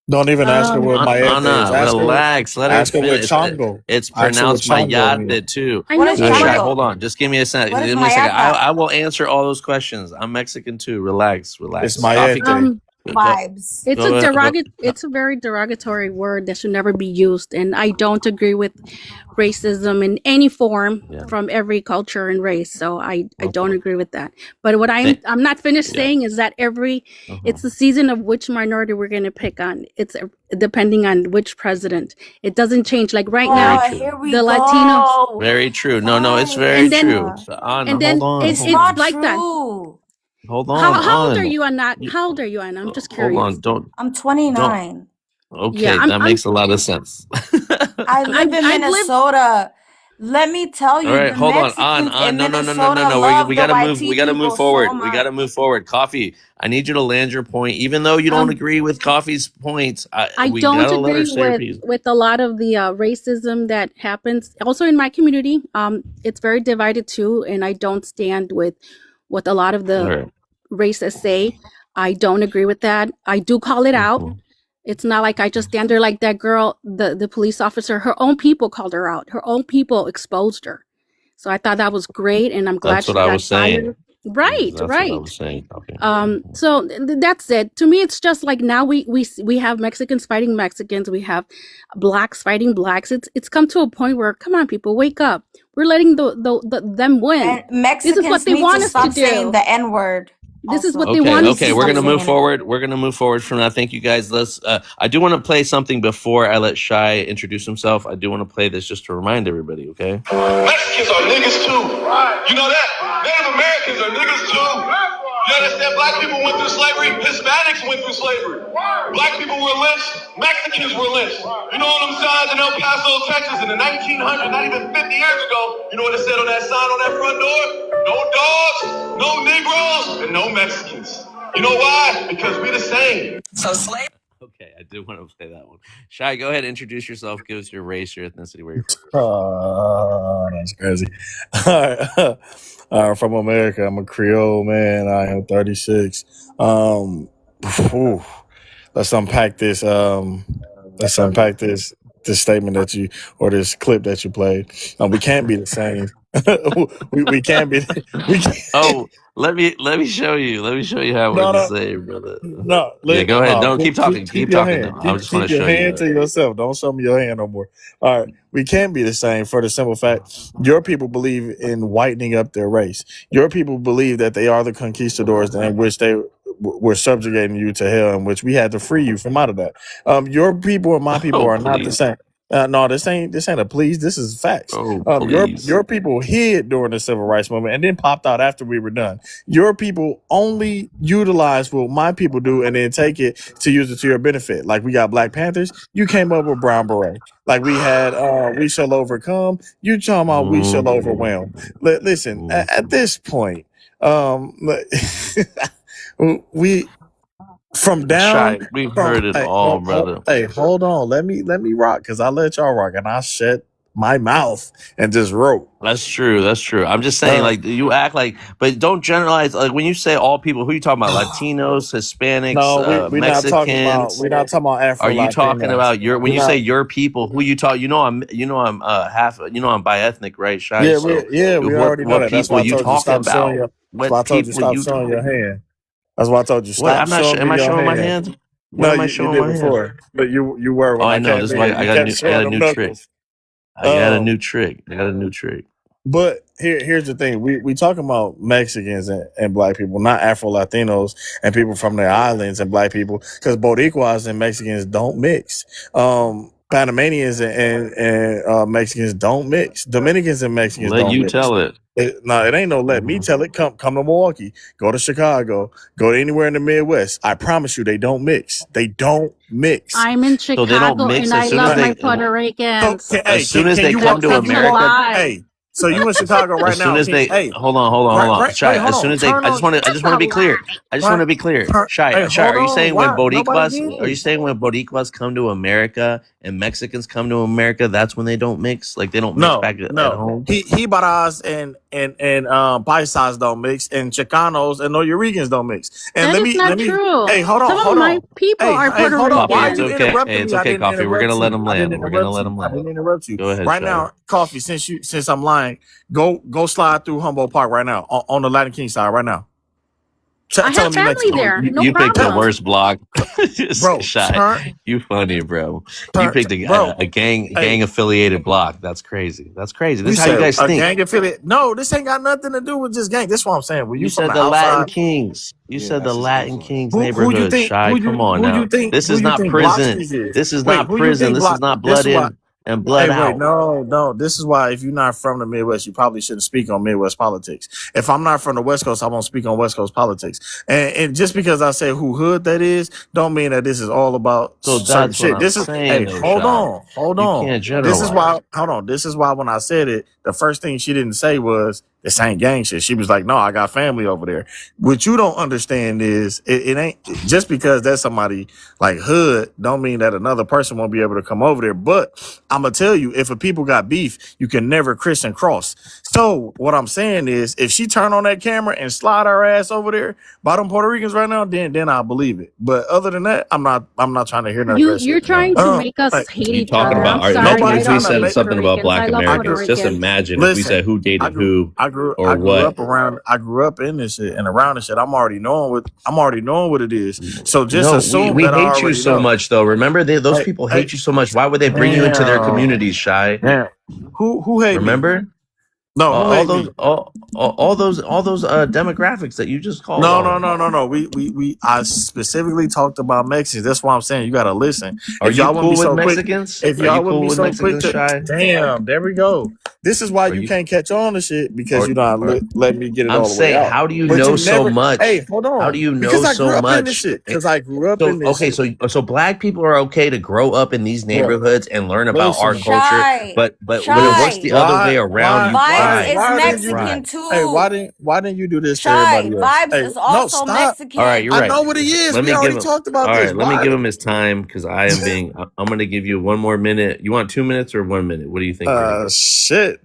Don't even ask her what Mayete is. Anna, relax. Let her Ask her what finish. Chongo. It's Ask her what pronounced Chongo means. mayate too. I What know, is Hey. Shai, Chongo? hold on. Just give me a second. What is Give me a second. mayata? I will answer all those questions. I'm Mexican too. Relax. It's Coffee. Mayete. Vibes. it's it's a very derogatory word that should never be used, and I don't agree with racism in any form from every culture and race. So I don't agree with that. But what I'm not finished saying is that it's the season of which minority we're going to pick on. It's depending on which president. It doesn't change. Like right now, Here we the go. Latinos. Very true. No, it's very And then- true. So, Anna, and then hold on. it's not like true. that. Hold on. How old are you, Anna? How old are you, Anna? I'm just curious. Hold on. I'm 29. Okay, Yeah, that makes a lot of sense. I live in I've lived- Minnesota. Let me tell you, All right, the hold on. Mexicans in No. Minnesota love We the gotta white move. We people gotta move so forward. much. We gotta move forward. Coffee, I need you to land your point, even though you don't agree with Coffee's points. I We don't gotta let her agree say her piece. with a lot of the racism that happens also in my community. It's very divided too, and I don't stand with what a lot of the All right. racists say. I don't agree with that. I do call it out. It's not like I just stand there like that girl, the police officer. Her own people called her out. Her own people exposed her. So I thought that was great, and I'm glad That's she what I got was saying. fired. Right, That's right. what I was saying. Okay. So that's it. To me, it's just like now we have Mexicans fighting Mexicans. We have blacks fighting blacks. It's come to a point where, come on, people, wake up. We're letting them win. And Mexicans This is what they need want to us stop to saying do. the N-word. This is what also. they want us Okay, to we're do. gonna move forward. We're gonna move forward from that. Thank you guys. Let's. I do want to play something before I let Shai introduce himself. I do want to play this just to remind everybody. Okay. Mexicans are niggas too. You know that? Native Americans are niggas too. You understand? Black people went through slavery. Hispanics went through slavery. Black people were lynched. Mexicans were lynched. You know what them signs in El Paso, Texas in the 1900s, not even 50 years ago. You know what it said on that sign on that front door? No dogs, no Negroes, and no Mexicans. You know why? Because we the same. So slave. Okay, I do want to play that one. Shai, go ahead, introduce yourself. Give us your race, your ethnicity, where you're from. That's crazy. All right, from America. I'm a Creole man. I am 36. Let's unpack this. Let's unpack this statement that you, or this clip that you played. We can't be the same. we can't be. We can't. Oh, let me show you. Let me show you how we're the same, brother. No, Yeah, go ahead. no, Don't keep talking. Keep your talking. hand. I just want Keep to your show hand you. to yourself. Don't show me your hand no more. All right, we can't be the same for the simple fact your people believe in whitening up their race. Your people believe that they are the conquistadors, in which they were subjugating you to hell, in which we had to free you from out of that. Your people and my people are not the same. No, this ain't a please. This is facts. Your people hid during the civil rights movement and then popped out after we were done. Your people only utilize what my people do and then take it to use it to your benefit. Like we got Black Panthers, you came up with Brown Beret. Like we had We Shall Overcome, you talking about We Shall Overwhelm. Listen, at this point, we from down. Shai, we've heard it all, brother. Hey, hold on. Let me rock, because I let y'all rock and I shut my mouth and just wrote. That's true. That's true. I'm just saying, like, you act like, but don't generalize. Like, when you say all people, who are you talking about? Latinos, Hispanics, No, we're not Mexicans. talking about. We're not talking about Afro. Are you talking about your? When We're you not- say your people, who you talk? I'm half. I'm bi-ethnic, right? Shai? Yeah, So we what- already know what that. That's people why I you told you talking stop showing about? your. What That's why I told you people stop you showing your talking- hand. That's why I told you What? stop I'm not. showing Am me I your showing my hand. hand? When No, am I you showing did my hand? before, but you were when Oh, I I know. came This is in. why You I got kept a showing them new trick. knuckles. I got a new trick. I got a new trick. But here's the thing: we talking about Mexicans and Black people, not Afro Latinos and people from the islands and Black people, because Boricuas and Mexicans don't mix. Panamanians and Mexicans don't mix. Dominicans and Mexicans Let don't you mix. tell it. No, it ain't no let me tell it. Come to Milwaukee, go to Chicago, go to anywhere in the Midwest. I promise you, they don't mix. They don't mix. I'm in So they don't Chicago mix and as I soon as love my they Puerto Ricans. So, as soon as they you come walk to up? That's a You walk. America. lie. Hey, so you in Chicago right As soon now? as Can, they hey, hold on, Shy. hold As soon on. as they, Turn I just on. want to be clear. I just want to be clear. Shy, Hold are you on. saying when Why? Nobody Boricuas? Are you did. saying when Boricuas come to America and Mexicans come to America, that's when they don't mix? Like they don't mix No, back at no. home? Jibaras and Paisas don't mix, and Chicanos and Norwegians don't mix. And That is not let me. true. Hey, hold Some on. of my people are Hey, Puerto hold on. Coffee, Why are it's you Rican. okay. Hey, interrupting it's me? I okay, didn't Coffee. We're gonna interrupt let you. them I didn't land. We're gonna interrupt let you. them I land. didn't interrupt you. Go ahead, Right Shy. now, Coffee. Since I'm lying, go slide through Humboldt Park right now on the Latin King side right now. I Tell have them you family Mexican, there. No You picked the problem. worst block. Just bro. Shy. You funny, bro. You picked Bro. a gang Hey, affiliated block. That's crazy. That's crazy. This you is how you said guys a think. gang affiliate? No, this ain't got nothing to do with just gang. This is what I'm saying. When You you from said the the Latin outside, Kings. You Yeah, said the that's his Latin influence. Kings who you neighborhood. think? Shy, come on now. This Who is you not think prison. Blockskis is? This is Wait, not who you prison. think This is Block? not This blood is why. in and blood Wait, out. no. This is why if you're not from the Midwest, you probably shouldn't speak on Midwest politics. If I'm not from the West Coast, I won't speak on West Coast politics. And just because I say who hood that is, don't mean that this is all about So certain that's what shit. I'm This is saying hey, though, hold Shy. You on. can't This is why generalize. hold on. This is why when I said it, the first thing she didn't say was this ain't gang shit. She was like, no, I got family over there. What you don't understand is it ain't just because that's somebody like hood, don't mean that another person won't be able to come over there. But I'm gonna tell you, if a people got beef, you can never criss and cross. So what I'm saying is, if she turn on that camera and slide her ass over there by them Puerto Ricans right now, then I believe it. But other than that, I'm not trying to hear none of that You're shit. trying to make us Like, hate You each talking other. about? I'm All right, sorry. imagine nobody I if we trying love to said make. something Puerto about Ricans. I Black love I Puerto grew. Americans. Just Ricans. imagine if we Listen, said who I dated grew. who I grew. or I grew what. up around. I grew up in this shit and around this shit. I'm already knowing what it is. So just No, we assume that I hate you already so know. much though. Remember, those people hate you so much. Why would they bring you into their communities, Shy? Damn. Who hate me? Remember? No, who all hate those me? all those demographics that you just called No. on. We I specifically talked about Mexicans. That's why I'm saying you gotta listen. Are If you y'all wouldn't cool be with so quick, Mexicans? if Are you y'all wouldn't cool be with so quick Mexicans, to Shy? damn, there we go. This is why Are you you can't catch on to shit because or you're not or letting me get it I'm all the way saying, out. how do you But know you so never. Hey, much? hold How do on. you know Because I so grew up in this much? shit. Because I grew up So in this okay, shit. so black people are okay to grow up in these Bro, neighborhoods and learn about our listen. culture, Shy, but when it works the shy. other way around, you Vibes cry. is You Mexican cry. Hey, too. why didn't you do this to Shy, everybody else? Vibes Hey, is no, also stop. All right, Mexican. you're I right. know what he is. Let We me give already him. talked about All this. right, let me Why? give him his time because I am being. I'm going to give you 1 more minute. You want 2 minutes or 1 minute? What do you think? Shit.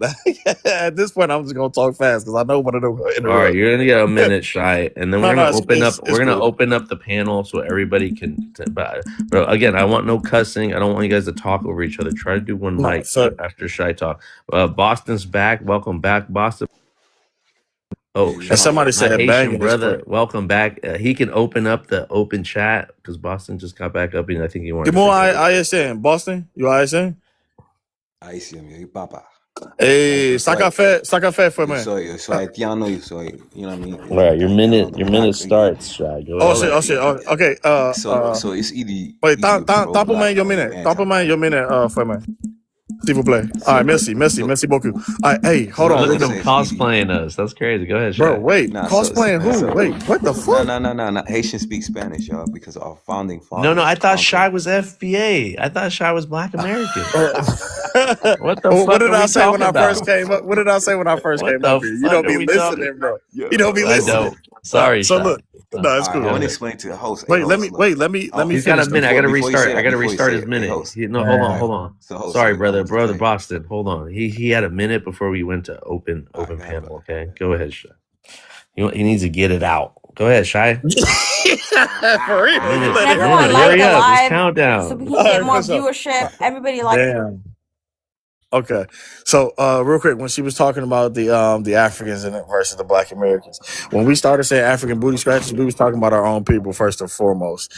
At this point, I'm just gonna talk fast because I know one of them gonna All right, interrupt. you're gonna get a minute, Shy, and then No, we're no, gonna open up. it's We're gonna cool. open up the panel so everybody can. But again, I want no cussing. I don't want you guys to talk over each other. Try to do one No, mic so after Shy talk. Boston's back. Welcome back, Boston. Oh, and somebody my said Haitian banging is brother, crazy. welcome back. He can open up the open chat because Boston just got back up, and I think he wanted Good to say morning, something. ISN. Boston, you ISN? Ahí sí, mi papá. Hey, Yo soy, saca fe for yo me. soy, yo soy haitiano, yo soy, you know what I mean? All right, your minute Black, starts, Shy. Go Oh ahead. shit. Okay. so it's either Wait, pro-black tape-moi or you your anti-black. minute, for me. S'il vous plaît. All right, merci beaucoup. All right, hey, hold Look on. at them cosplaying us. That's crazy. Go ahead, Bro, Shy. wait, cosplaying who? Wait, what the fuck? No. Haitians speak Spanish, y'all, because our founding No, fathers I thought Shy conquered. was FBA. I thought Shy was Black American. What the What fuck did are I we say when talking I first about? came up? What did I say when I first What came up the here? You fuck don't are be we talking? listening, bro. Yo, You don't be I listening. don't. Sorry, So Shy. look, no, it's all right, cool. I want to explain to the host. Wait, Hey, let host, me look. wait, let me He's got a finish minute. this. I gotta Before you restart. say I that, gotta before you restart say his it, hey, minute. host. No, hold on. So, host, Sorry, I brother, want to tell you. Boston. Hold on. He had a minute before we went to open All right, go ahead, panel. brother. Okay, go ahead, Shy. He needs to get it out. Go ahead, Shy. For real, you Keeping let it everyone ride, like Hurry up. It's alive so we countdown. can All get right, more for sure. viewership. Everybody like Damn. Okay, so real quick, when she was talking about the Africans and versus the Black Americans, when we started saying African booty scratchers, we was talking about our own people first and foremost.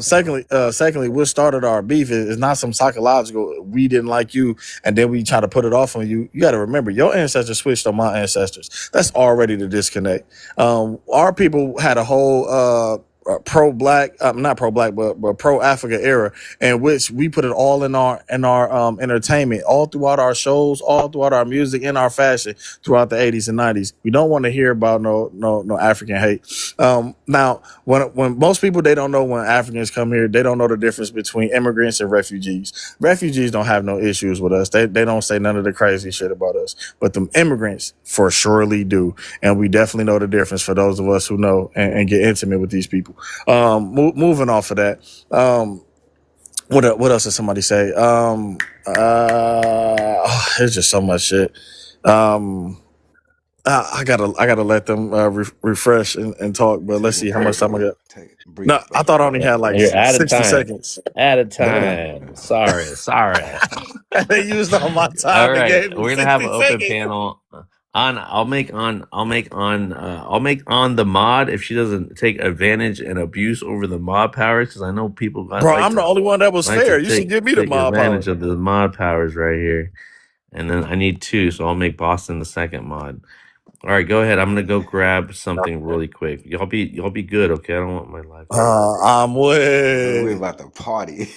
Secondly, what started our beef is not some psychological. We didn't like you, and then we try to put it off on you. You got to remember, your ancestors switched on my ancestors. That's already the disconnect. Our people had a whole pro black, not pro black, but pro Africa era, in which we put it all in our entertainment, all throughout our shows, all throughout our music, in our fashion, throughout the 80s and 90s. We don't want to hear about no African hate. Now, when most people, they don't know when Africans come here, they don't know the difference between immigrants and refugees. Refugees don't have no issues with us. They don't say none of the crazy shit about us, but them immigrants for surely do, and we definitely know the difference for those of us who know and get intimate with these people. Moving off of that, what else did somebody say? There's just so much shit. I gotta let them refresh and talk, but let's see how much time I got. No, I thought I only had like You're out of 60 time. seconds. Out of time. Sorry. They used all my All time. right, They we're gave gonna me have an 60 open seconds. panel. I'll make on the mod if she doesn't take advantage and abuse over the mod powers, because I know people Bro, I'm the only one that was fair. You should give me the take mob advantage power. of the mod powers right here. And then I need 2, so I'll make Boston the second mod. All right, go ahead. I'm gonna go grab something really quick. Y'all be good, okay? I don't want my life. I'm We're way. about to party.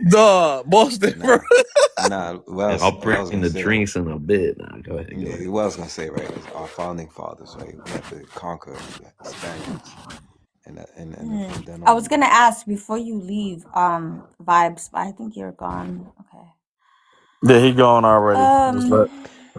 Duh, Boston, bro. Nah. Well, I'll what I was bring gonna the say, drinks in a bit. Nah, go ahead. yeah, what I was gonna say, right, is our founding fathers, right? We had to conquer the Spaniards, and then I was gonna ask before you leave, vibes, but I think you're gone. Okay. Yeah, he gone already. Just let,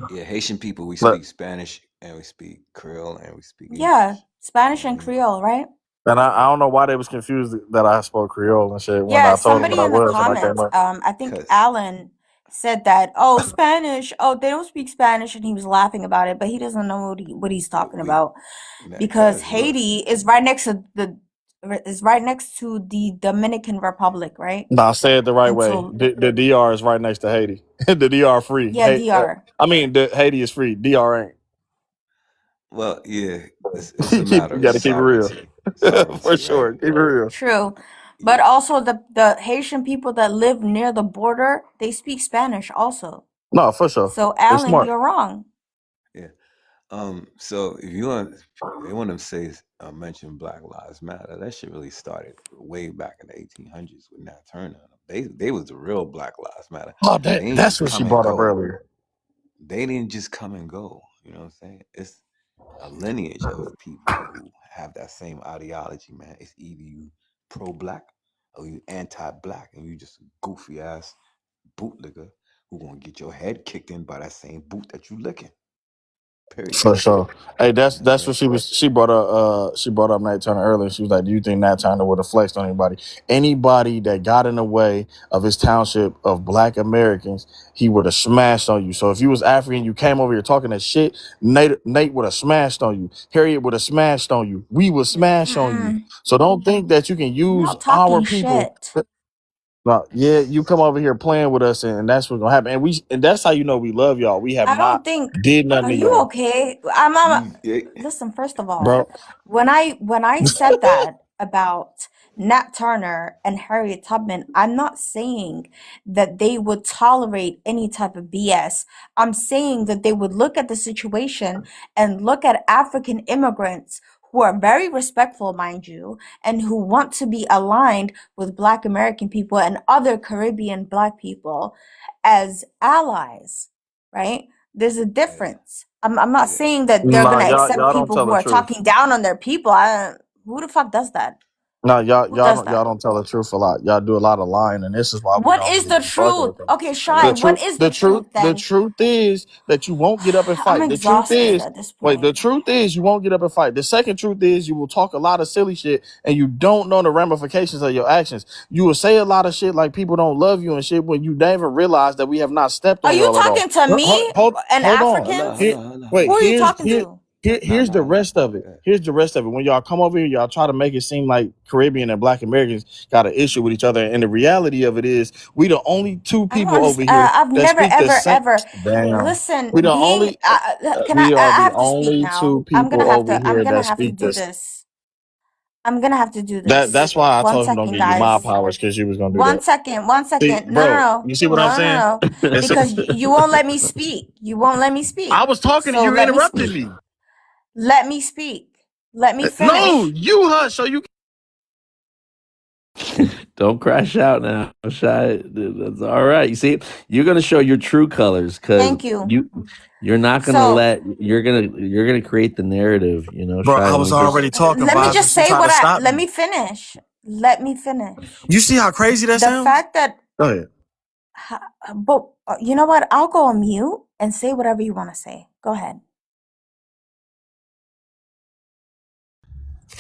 yeah, Haitian people, we let speak Spanish and we speak Creole and we speak Yeah, English. Spanish and Creole, right? and I don't know why they was confused that I spoke Creole and shit when Yeah, I told them what somebody I in the was when I came comments, up. I think Alan said that, oh, Spanish, oh, they don't speak Spanish, and he was laughing about it, but he doesn't know what he's talking about, because Haiti is right next to the Dominican Republic, right? Nah, say it the right And way. so, The DR is right next to Haiti. The DR free. yeah, DR. I mean, the Haiti is free. DR ain't. Well, yeah, it's a You matter of gotta keep it real. sovereignty, For sure. right? Keep it real. True. But also the Haitian people that live near the border, they speak Spanish also. No, for sure. So They Alan, smart. you're wrong. Yeah. So if they want to say mention Black Lives Matter, that shit really started way back in the 1800s with Nat Turner. They was the real Black Lives Matter. Oh, They ain't that's just what she come and brought up go. earlier. They didn't just come and go. You know what I'm saying? It's a lineage of people who have that same ideology, man. It's either you pro-black or you anti-black, and you just a goofy ass bootlicker who gonna get your head kicked in by that same boot that you licking. Period. For sure. Hey, that's what she brought up Nat Turner earlier. She was like, do you think Nat Turner would have flexed on anybody? Anybody that got in the way of his township of Black Americans, he would have smashed on you. So if you was African, you came over here talking that shit, Nate would have smashed on you. Harriet would have smashed on you. We would smash on you. So don't think that you can I'm use not talking our people. shit. No, yeah, you come over here playing with us, and that's what's gonna happen. And that's how you know we love y'all. We have I not don't think. did nothing Are to you y'all, okay? I'm listen, first of all, bro. when I said that about Nat Turner and Harriet Tubman, I'm not saying that they would tolerate any type of BS. I'm saying that they would look at the situation and look at African immigrants who are very respectful, mind you, and who want to be aligned with Black American people and other Caribbean Black people as allies, right? There's a difference. I'm not saying that they're Nah, gonna y'all accept don't people tell who the are truth. talking down on their people. Who the fuck does that? No, y'all Who does that? don't tell the truth a lot. Y'all do a lot of lying, and this is why we What don't is really the be fucking truth? with them. Okay, Shine, what is the truth The then? truth is that you won't get up and I'm fight. The truth exhausted is, at this wait, the point. truth is you won't get up and fight. The second truth is you will talk a lot of silly shit, and you don't know the ramifications of your actions. You will say a lot of shit like people don't love you and shit when you never realize that we have not stepped Are on you y'all at all. talking to me and Hold on. Africans? Wait, Who are you talking to? here's the rest of it. Here's the rest of it. When y'all come over here, y'all try to make it seem like Caribbean and Black Americans got an issue with each other, and the reality of it is, we the only two I don't people over understand. here I've that never, speak the ever, same. ever. Damn, Listen, we the being. only. Can We I are the have to speak only now? two I'm people gonna have over to. I'm here gonna that have to speak do this. this. I'm gonna have to do this. That's why I One told him don't second, give you my guys. powers, because you was gonna do One that. second. One See, second. No, bro, no, you see no, what no, I'm no, saying? no, no. Because you won't let me speak. You won't let me speak. I was talking So and you let me interrupted speak. me. Let me speak. Let me No, finish. you hush so you Don't crash out now, Shy. That's all right. You see, you're gonna show your true colors because Thank you. you're not gonna So you're gonna create the narrative. You know, Bro, Shy. I Let was me just already talking, let me Vibes, and just she say tried to stop let me. me finish. Let me finish. You see how crazy that The sounds? fact that, Go ahead. but you know what? I'll go on mute and say whatever you want to say. Go ahead.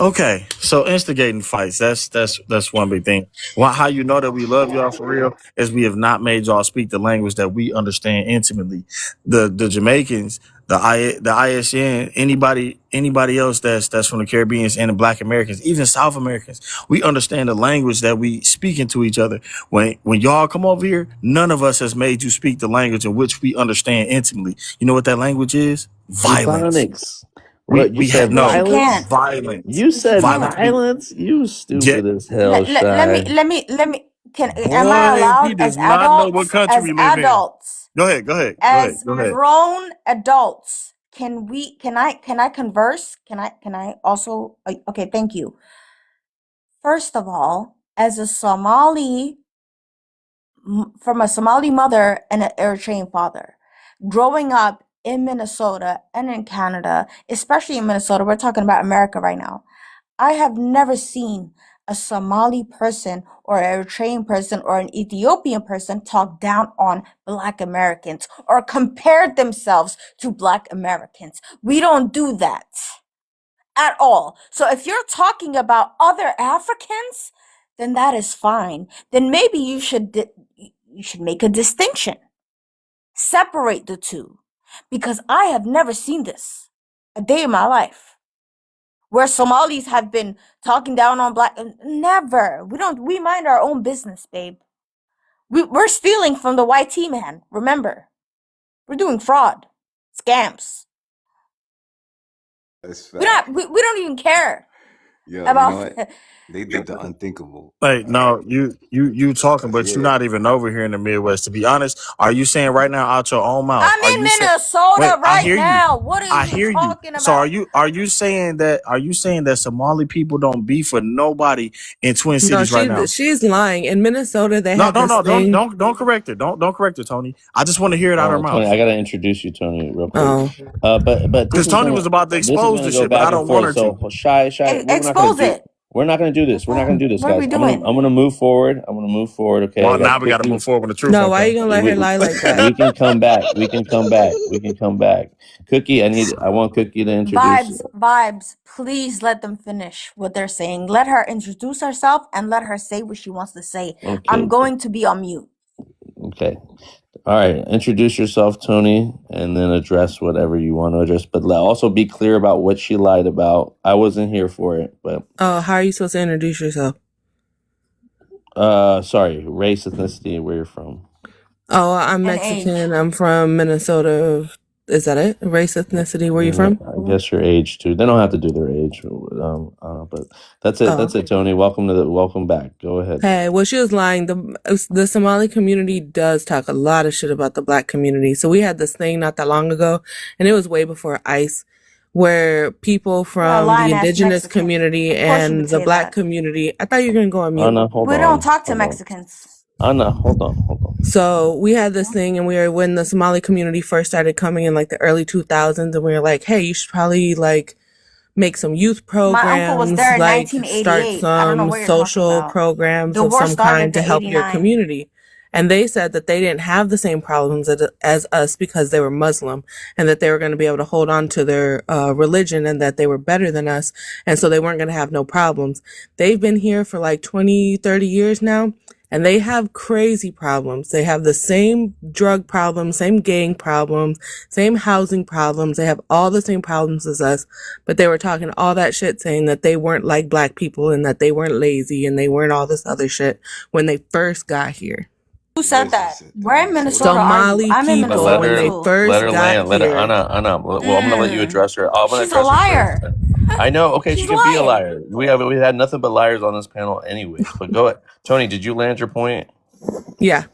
Okay, so instigating fights, that's one big thing. How you know that we love y'all for real is we have not made y'all speak the language that we understand intimately. The Jamaicans, the ISN, anybody else that's from the Caribbean and the Black Americans, even South Americans, we understand the language that we speak into each other. When y'all come over here, none of us has made you speak the language in which we understand intimately. You know what that language is? Violence. Ebonics. What you We have said? But no you Violence. can't. violence. You But you said can't. Violence. violence. You Yeah, stupid as hell, Shy. Let me, am I boy, he allowed does not know what country we live in. Go ahead, go ahead, go ahead, as go ahead. grown adults, can I converse? Can I also, okay, thank you. First of all, as a Somali, from a Somali mother and an Eritrean father, growing up in Minnesota and in Canada, especially in Minnesota, we're talking about America right now. I have never seen a Somali person or an Eritrean person or an Ethiopian person talk down on Black Americans or compare themselves to Black Americans. We don't do that at all. So if you're talking about other Africans, then that is fine. Then maybe you should make a distinction. Separate the two. Because I have never seen this a day in my life where Somalis have been talking down on Black. Never. We mind our own business, babe. We're stealing from the YT man. Remember, we're doing fraud, scams. That's We fact. don't even care Yo, you know about. what? They did the unthinkable. Like, no, you talking, but you're Yeah. not even over here in the Midwest. To be honest, are you saying right now out your own mouth? I'm Are in you saying? Minnesota Wait, I right hear you. now. What are I you hear you. talking So about? are you saying that? Are you saying that Somali people don't beef for nobody in Twin No, Cities right now? she's lying. In Minnesota, they No, have no, this no. thing. Don't correct her. Don't correct her, Tony. I just want to hear it out her Tony, mouth. I gotta introduce you, Tony, real quick. Oh, But Because Tony was about to this is expose gonna the go shit, but I back and don't want forth. her to. So shy, we're not gonna Expose do. it. We're not gonna do this. We're not gonna do this, What are we guys. doing? I'm gonna move forward. Okay, I Well, got now we got to Cookie. move forward with the truth. no, why are you Okay. gonna let her lie like that? We can come back. Cookie, I want Cookie to introduce you. Vibes, please let them finish what they're saying. Let her introduce herself and let her say what she wants to say. I'm Okay. going to be on mute. Okay. All right. Introduce yourself, Tony, and then address whatever you want to address. But also be clear about what she lied about. I wasn't here for it, but Oh, how are you supposed to introduce yourself? sorry, race, ethnicity, where you're from. Oh, I'm And age. Mexican. I'm from Minnesota. Is that it? Race, ethnicity, where you from? I guess your age too. They don't have to do their age, but that's it. Oh. That's it, Tony. Welcome back. Go ahead. Hey, well, she was lying. The Somali community does talk a lot of shit about the Black community. So we had this thing not that long ago, and it was way before ICE, where people from the lying-ass indigenous Mexican. community Of course you and would the say Black that. community. I thought you were gonna go on mute. Anna, hold We on. don't talk to Hold on. Mexicans. Anna, hold on. So we had this thing, and when the Somali community first started coming in like the early 2000s, and we were like, hey, you should probably like make some youth programs, My uncle was there in like start 1988. I don't know some what you're talking social about. programs The of war some started kind to in help your 89. community. And they said that they didn't have the same problems as us because they were Muslim, and that they were going to be able to hold on to their religion, and that they were better than us. And so they weren't going to have no problems. They've been here for like 20, 30 years now, and they have crazy problems. They have the same drug problems, same gang problems, same housing problems. They have all the same problems as us, but they were talking all that shit saying that they weren't like Black people and that they weren't lazy and they weren't all this other shit when they first got here. Who said that? Where in Minnesota are Somali you? I'm in people Minnesota when they too. first Let her got land. Let her here. Anna. Well, I'm gonna let you address her. I'm gonna She's a address her liar. first. I know. Okay, she She's can be a lying. liar. We had nothing but liars on this panel, anyways. But go ahead, Tony. Did you land your point? Yeah.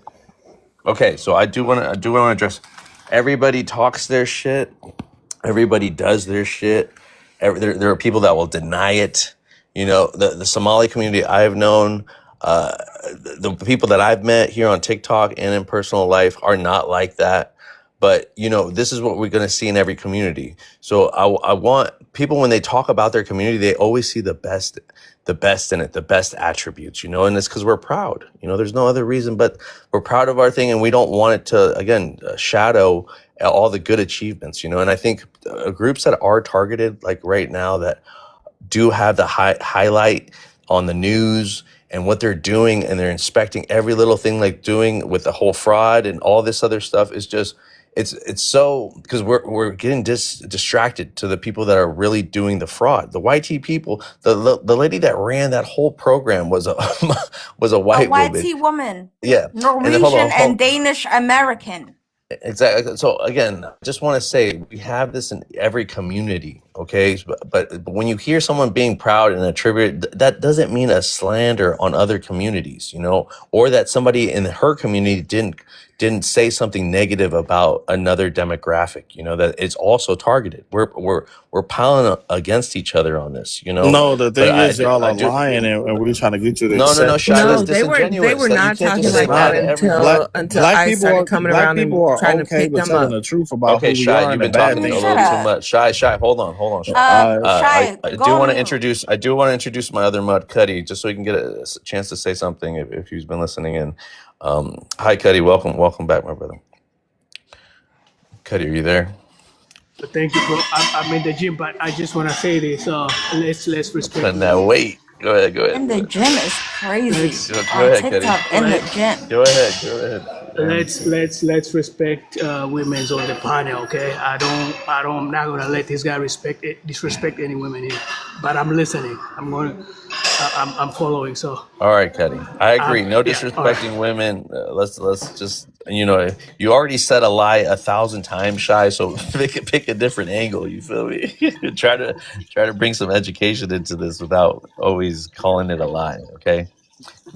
Okay, so I do want to address. Everybody talks their shit. Everybody does their shit. There are people that will deny it. You know, the Somali community I've known, The people that I've met here on TikTok and in personal life are not like that. But, you know, this is what we're going to see in every community. So I want people, when they talk about their community, they always see the best in it, the best attributes, you know, and it's because we're proud. You know, there's no other reason, but we're proud of our thing, and we don't want it to, again, shadow all the good achievements, you know. And I think groups that are targeted, like right now, that do have the highlight on the news and what they're doing, and they're inspecting every little thing, like doing with the whole fraud and all this other stuff, is just, it's so, because we're getting distracted to the people that are really doing the fraud. The YT people, the lady that ran that whole program was a was a white woman. YT woman. Yeah. And Norwegian and Danish American. Exactly. So again, I just want to say we have this in every community, okay? But when you hear someone being proud and attribute, that doesn't mean a slander on other communities, you know, or that somebody in her community didn't say something negative about another demographic, you know, that it's also targeted. We're piling against each other on this, you know. No, the thing is, y'all are lying, and we're trying to get you to No, Shy, No, that's they were disingenuous. not You can't talking just like lie that to everybody. until I started coming around and trying to pick with them telling up. the truth about Okay, who we Shy, are you've and been the bad talking a things. little too much. Shy, hold on, Shy. Shy, I go do on want to mute. introduce my other mud, Cuddy, just so he can get a chance to say something if he's been listening in. Hi, Cuddy, welcome back, my brother. Cuddy, are you there? Thank you, bro. I'm in the gym, but I just want to say this. Let's respect. Now wait. Go ahead. In the gym is crazy. Go On ahead, Cuddy. TikTok, in the gym. Go ahead. Let's respect women's on the panel, okay? I'm not gonna let this guy disrespect any women here. But I'm listening. I'm following. So. All right, Cuddy. I agree. No Yeah, all right. disrespecting women. Let's just, you know, you already said a lie 1,000 times, Shy. So pick a different angle. You feel me? try to bring some education into this without always calling it a lie. Okay.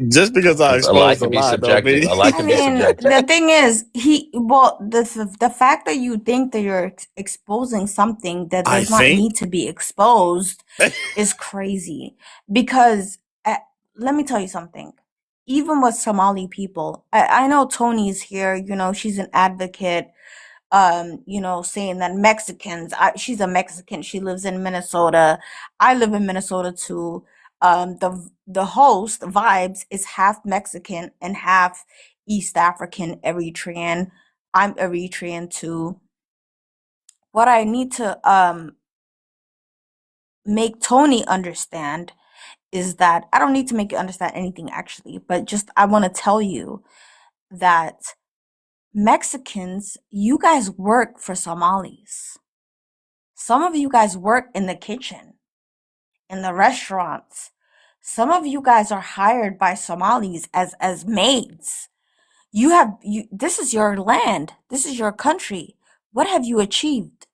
Just because I A lie exposed a can be lie, don't subjective. mean. A lie I can be mean, subjective. the thing is, the fact that you think that you're exposing something that I does not think. need to be exposed is crazy. Because let me tell you something. Even with Somali people, I know Tony's here. You know, she's an advocate. You know, saying that Mexicans. She's a Mexican. She lives in Minnesota. I live in Minnesota too. The host Vibes is half Mexican and half East African, Eritrean. I'm Eritrean too. What I need to make Tony understand is that I don't need to make you understand anything actually, but just I want to tell you that Mexicans, you guys work for Somalis. Some of you guys work in the kitchen, in the restaurants. Some of you guys are hired by Somalis as maids. This is your land. This is your country. What have you achieved?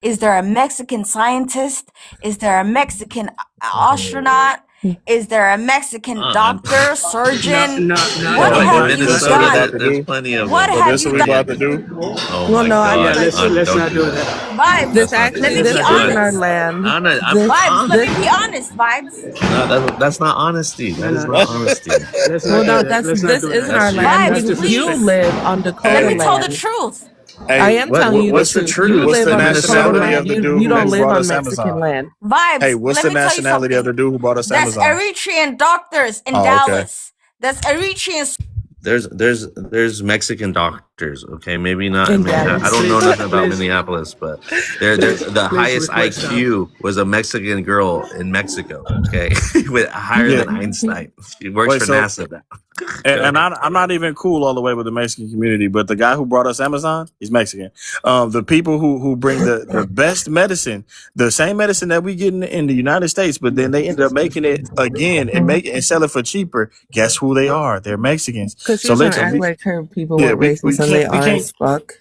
Is there a Mexican scientist? Is there a Mexican astronaut? Is there a Mexican doctor, surgeon? What have you done? There's plenty of What them. have This you what we done? about to do? Oh Well, my no, God. Let's Don't not do do that. Vibes, this Let's not do let me this be is that. in our honest. land. Anna, Vibes, let This, me be honest, Vibes. No, that's not honesty. That is not honesty. Let's well, not no, do that. Let's not this do isn't that. our land. Vibes, You please. live on Let Dakota me tell the land. truth. I Hey, am telling you the what's the truth. truth? You What's live the on Dakota nationality land. of the dude You don't who live brought on us Mexican Amazon? land. Vibes, Hey, what's let the me tell you nationality of the something. dude who brought us That's Amazon? Eritrean doctors in Oh, okay. Dallas. That's Eritrean. There's Mexican doctors, okay? Maybe not. In I Dallas. don't know nothing about Please, Minneapolis, but the please highest request. IQ was a Mexican girl in Mexico, okay, with higher Yeah. than Einstein. She works Wait, for so NASA now. and I'm not even cool all the way with the Mexican community, but the guy who brought us Amazon, he's Mexican. The people who bring the best medicine, the same medicine that we get in the United States, but then they end up making it again and sell it for cheaper. Guess who they are? They're Mexicans. Because she So was trying to listen, act like her people yeah, were racist, and they are can't. as fuck.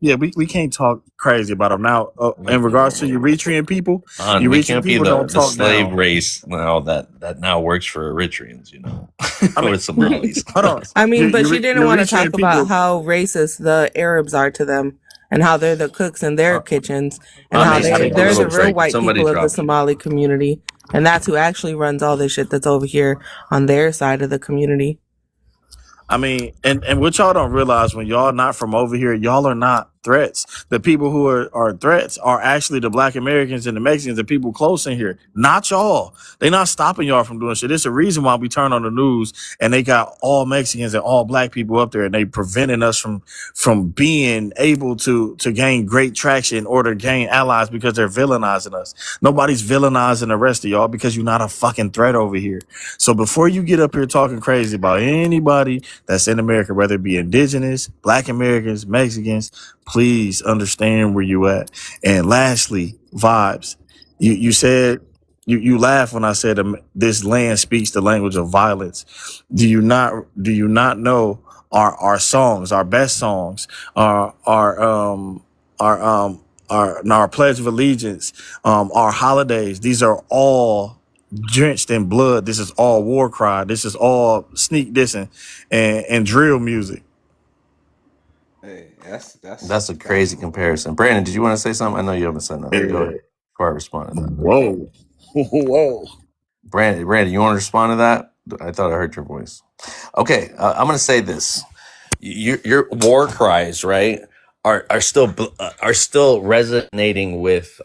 Yeah, we can't talk crazy about them. Now, in regards to Eritrean people, We Eritrean can't be people the don't talk slave down. race now that now works for Eritreans, you know, I mean, or Somalis. hold on. I mean, but she didn't want to Eritrean talk about people. how racist the Arabs are to them and how they're the cooks in their kitchens and how These people they're little the real trick. white Somebody people of the drop it. Somali community And that's who actually runs all this shit that's over here on their side of the community. I mean, and what y'all don't realize, when y'all not from over here, y'all are not threats. The people who are threats are actually the Black Americans and the Mexicans, the people close in here, not y'all. They not stopping y'all from doing shit. It's a reason why we turn on the news and they got all Mexicans and all Black people up there, and they preventing us from being able to gain great traction in order to gain allies, because they're villainizing us. Nobody's villainizing the rest of y'all because you're not a fucking threat over here. So before you get up here talking crazy about anybody that's in America, whether it be indigenous, Black Americans, Mexicans, please understand where you at. And lastly, vibes. You said you laughed when I said this land speaks the language of violence. Do you not know our songs, our best songs, our Pledge of Allegiance, our holidays? These are all drenched in blood. This is all war cry. This is all sneak dissing and drill music. Hey, That's a crazy comparison. Brandon, did you want to say something? I know you haven't said nothing. Go ahead before I respond to that. Whoa. Brandon, you want to respond to that? I thought I heard your voice. Okay, I'm going to say this. Your war cries, right, are still resonating with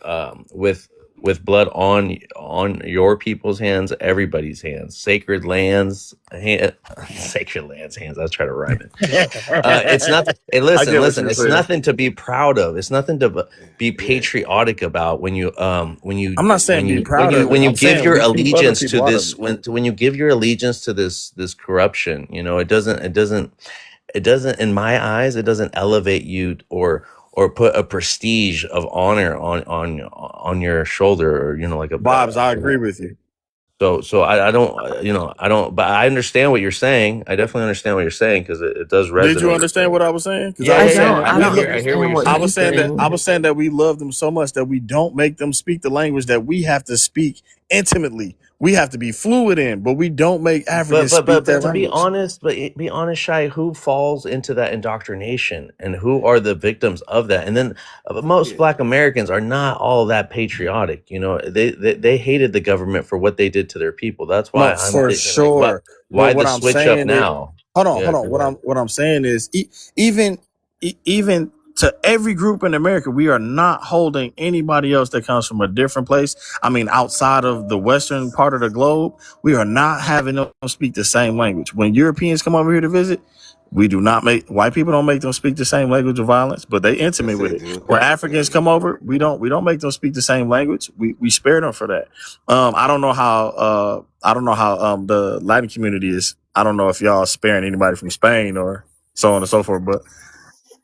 blood on your people's hands, everybody's hands, sacred lands hands. I was trying to rhyme it. It's nothing. Hey, listen. It's nothing to be proud of. It's nothing to be patriotic about when you. I'm not saying be proud of it. When you I'm give saying your we keep other allegiance to people out this. of it. When you give your allegiance to this corruption, it doesn't. In my eyes, it doesn't elevate you or put a prestige of honor on your shoulder, or like a Bob's. I agree with you. So I don't, but I understand what you're saying. I definitely understand what you're saying, because it does resonate. Did you understand what I was saying? Yeah, I hear what you're saying. I was saying that we love them so much that we don't make them speak the language that we have to speak intimately. We have to be fluid in, but we don't make Africans speak that to language. be honest, Shai, who falls into that indoctrination and who are the victims of that? And then most Black Americans are not all that patriotic. They hated the government for what they did to their people. That's why No, for sure. Why But what the I'm switch saying up now? Hold on. What I'm saying is, even to every group in America, we are not holding anybody else that comes from a different place. I mean, outside of the western part of the globe, we are not having them speak the same language. When Europeans come over here to visit, we do not make white people don't make them speak the same language of violence, but they intimate with it. When Africans come over, we don't make them speak the same language. We spare them for that. I don't know how the Latin community is. I don't know if y'all sparing anybody from Spain or so on and so forth, but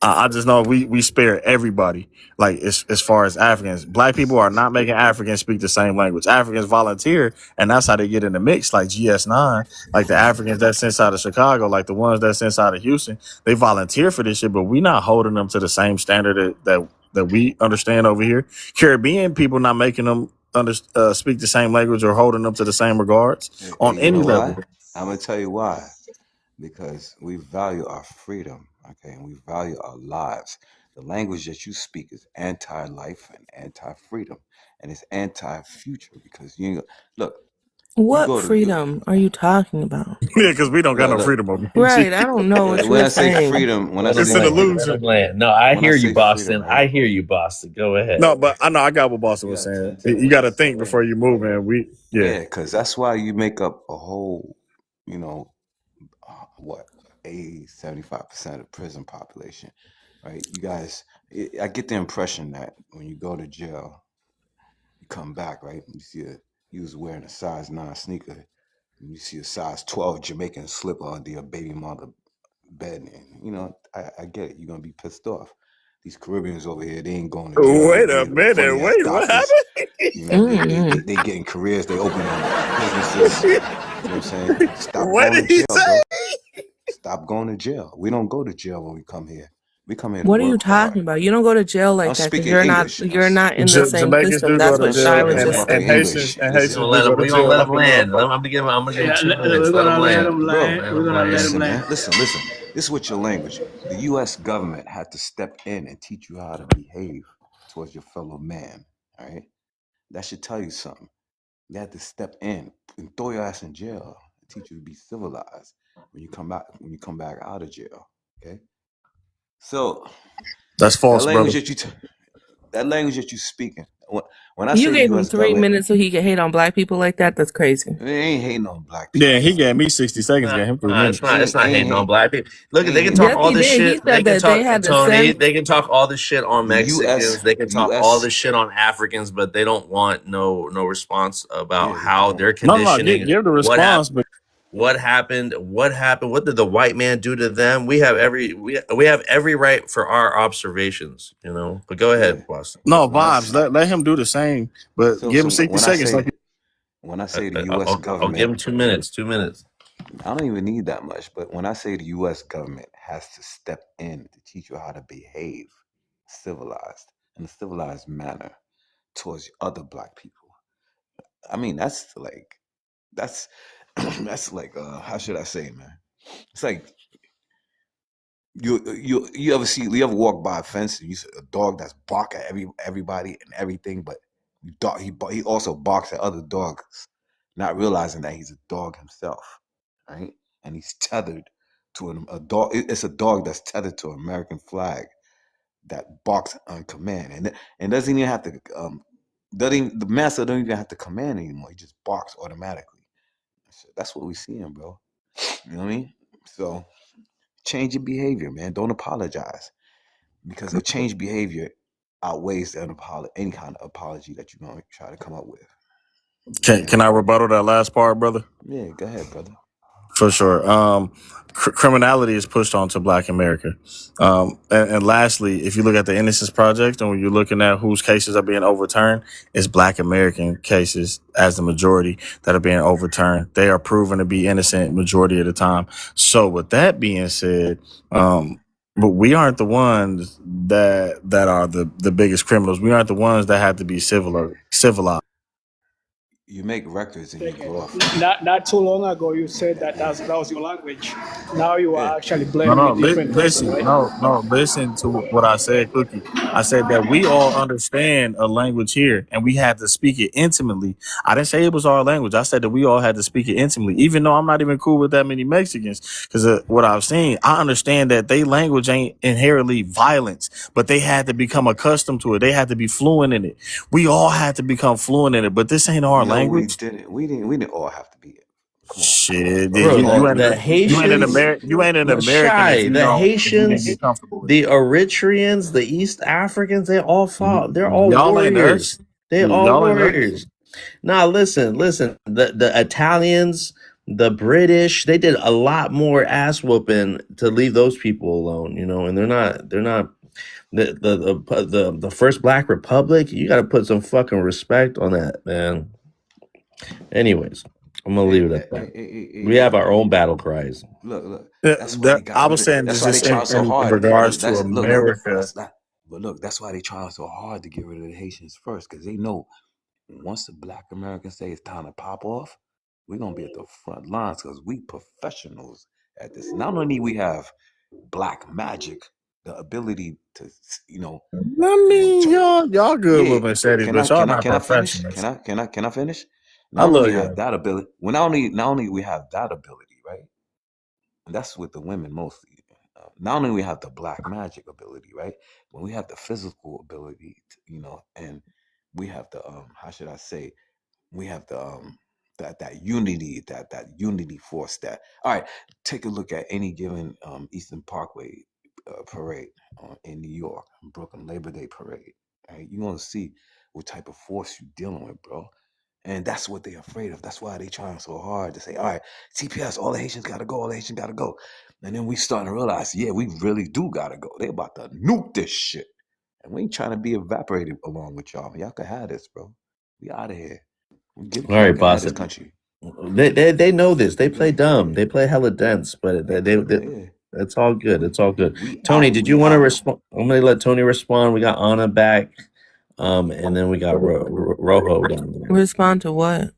I just know we spare everybody. Like as far as Africans, Black people are not making Africans speak the same language. Africans volunteer, and that's how they get in the mix. Like GS9, like the Africans that's sent out of Chicago, like the ones that's sent out of Houston, they volunteer for this shit, but we not holding them to the same standard that we understand over here. Caribbean people not making them speak the same language or holding them to the same regards on any level. I'm gonna tell you why. Because we value our freedom, okay, and we value our lives. The language that you speak is anti-life and anti-freedom, and it's anti-future, because look. What freedom are you talking about? Yeah, because we don't got no freedom over here. Right, I don't know what when you're I say saying. freedom, when I It's say an illusion. No, I When hear I you, say Boston. freedom, right? I hear you, Boston. Go ahead. No, but I know I got what Boston was saying. You got to think before you move, man. Yeah, because that's why you make up a whole, 75% of prison population, right? You guys, I get the impression that when you go to jail, you come back, right? You was wearing a size 9 sneaker, and you see a size 12 Jamaican slipper under your baby mother bed, and I get it. You're gonna be pissed off. These Caribbeans over here, they ain't going to jail. Wait a minute. Wait, what happened? They getting careers. They opening businesses. You know what I'm saying? Stop What going did to he jail, say? bro. Stop going to jail. We don't go to jail when we come here. We come here to What are work you talking about? You don't go to jail like I'm that because speaking you're English. not in the same Jamaicans system. do That's go to what jail, Shy was just and saying. Haitians do go to We jail. gonna let Like him a land. motherfucker. I'm gonna give him 2 We're minutes. Let him gonna let land. him land. We're gonna let him Listen, land. man. Listen. This is what your language. The U.S. government had to step in and teach you how to behave towards your fellow man. All right, that should tell you something. They had to step in and throw your ass in jail and teach you to be civilized when you come back out of jail. Okay. So That's that false, language brother. that you speaking. When I You say the gave him U.S. 3 government, minutes so he could hate on black people like that. That's crazy. they ain't hating on black Yeah, people. he gave me 60 seconds. Gave him 3 It's minutes. not. It's not Ain't hating on hate, black people. Look, ain't they can hating talk Yes, on all he black this did. people. He shit. They said can that they talk, had to Tony. send. They can talk all this shit on The Mexicans. U.S. They can the talk all U.S. this shit on Africans, but they don't want no response about Yeah, they how don't. their No, conditioning. give the What happened? response, but What happened? What happened? What did the white man do to them? We have every right for our observations, you know. But go Yeah. ahead, Boston. no When I vibes. Let him do the same, but give so him 60 when I seconds. say Like the U.S. I'll give government, him 2 minutes. 2 minutes. I don't even need that much. But when I say the U.S. government has to step in to teach you how to behave civilized in a civilized manner towards other black people, I mean that's that's like how should I say, man? It's like you ever walk by a fence and you see a dog that's bark at everybody and everything, but he also barks at other dogs, not realizing that he's a dog himself, right? And he's tethered to a dog. It's a dog that's tethered to an American flag that barks on command, and doesn't even have to the master don't even have to command anymore. He just barks automatically. That's what we seeing, bro. You know what I mean? So change your behavior, man. Don't apologize, because a changed behavior outweighs any kind of apology that you're gonna try to come up with. can I rebuttal that last part, brother? Yeah, go ahead, brother. For sure. Criminality is pushed onto Black America. And lastly, if you look at the Innocence Project and when you're looking at whose cases are being overturned, it's Black American cases as the majority that are being overturned. They are proven to be innocent majority of the time. So with that being said, but we aren't the ones that are the biggest criminals. We aren't the ones that have to be civilized. You make records and you glorify. Not too long ago, you said that was your language. Now you are actually No, blaming a different person, listen, right? listen to what I said, Cookie. I said that we all understand a language here and we had to speak it intimately. I didn't say it was our language. I said that we all had to speak it intimately, even though I'm not even cool with that many Mexicans. Because what I've seen, I understand that they language ain't inherently violence, but they had to become accustomed to it. They had to be fluent in it. We all had to become fluent in it, but this ain't our No, we language. didn't. We didn't all have to be. Come on, Shit, bro. We Bro, all. the you ain't Haitians, an American if Shy, you the don't Haitians, get comfortable with it. the Eritreans, the East Africans, they all fought. They're all Y'all ain't warriors. us. They all Y'all ain't us. warriors. Now listen. The Italians, the British, they did a lot more ass whooping to leave those people alone, you know, and they're not the first Black Republic. You gotta put some fucking respect on that, man. Anyways, I'm gonna leave it at that. We have our own battle cries. Look. That's why they That, got I rid was of. saying That's this why they just trying so in hard. regards to That's America. That's not. But look, that's why they trying so hard to get rid of the Haitians first, because they know once the Black Americans say it's time to pop off, we're gonna be at the front lines because we professionals at this. Not only we have black magic, the ability to, I mean, y'all good yeah. with Mercedes, Can I but y'all can I not can I finish? professionals. Can I finish? I Not only love we have y'all. that ability, not only we have that ability, right? And that's with the women mostly. Not only we have the black magic ability, right? But we have the physical ability, and we have the how should I say? We have the that unity, that unity force. That all right. Take a look at any given Eastern Parkway parade in New York, Brooklyn Labor Day parade. Right, you're gonna see what type of force you're dealing with, bro. And that's what they're afraid of. That's why they trying so hard to say, all right, CPS, all the Haitians gotta go, all the Haitians gotta go. And then we starting to realize, yeah, we really do gotta go. They about to nuke this shit. And we ain't trying to be evaporated along with y'all. Y'all can have this, bro. We out of here. All Y'all right, can have boss. this country. They know this. They play Yeah, dumb. yeah. They play hella dense, but Yeah. it's all good. It's all good. We Tony, out. did you We want to out. respond? I'm gonna let Tony respond. We got Anna back, and then we got Rojo down there. Respond to what?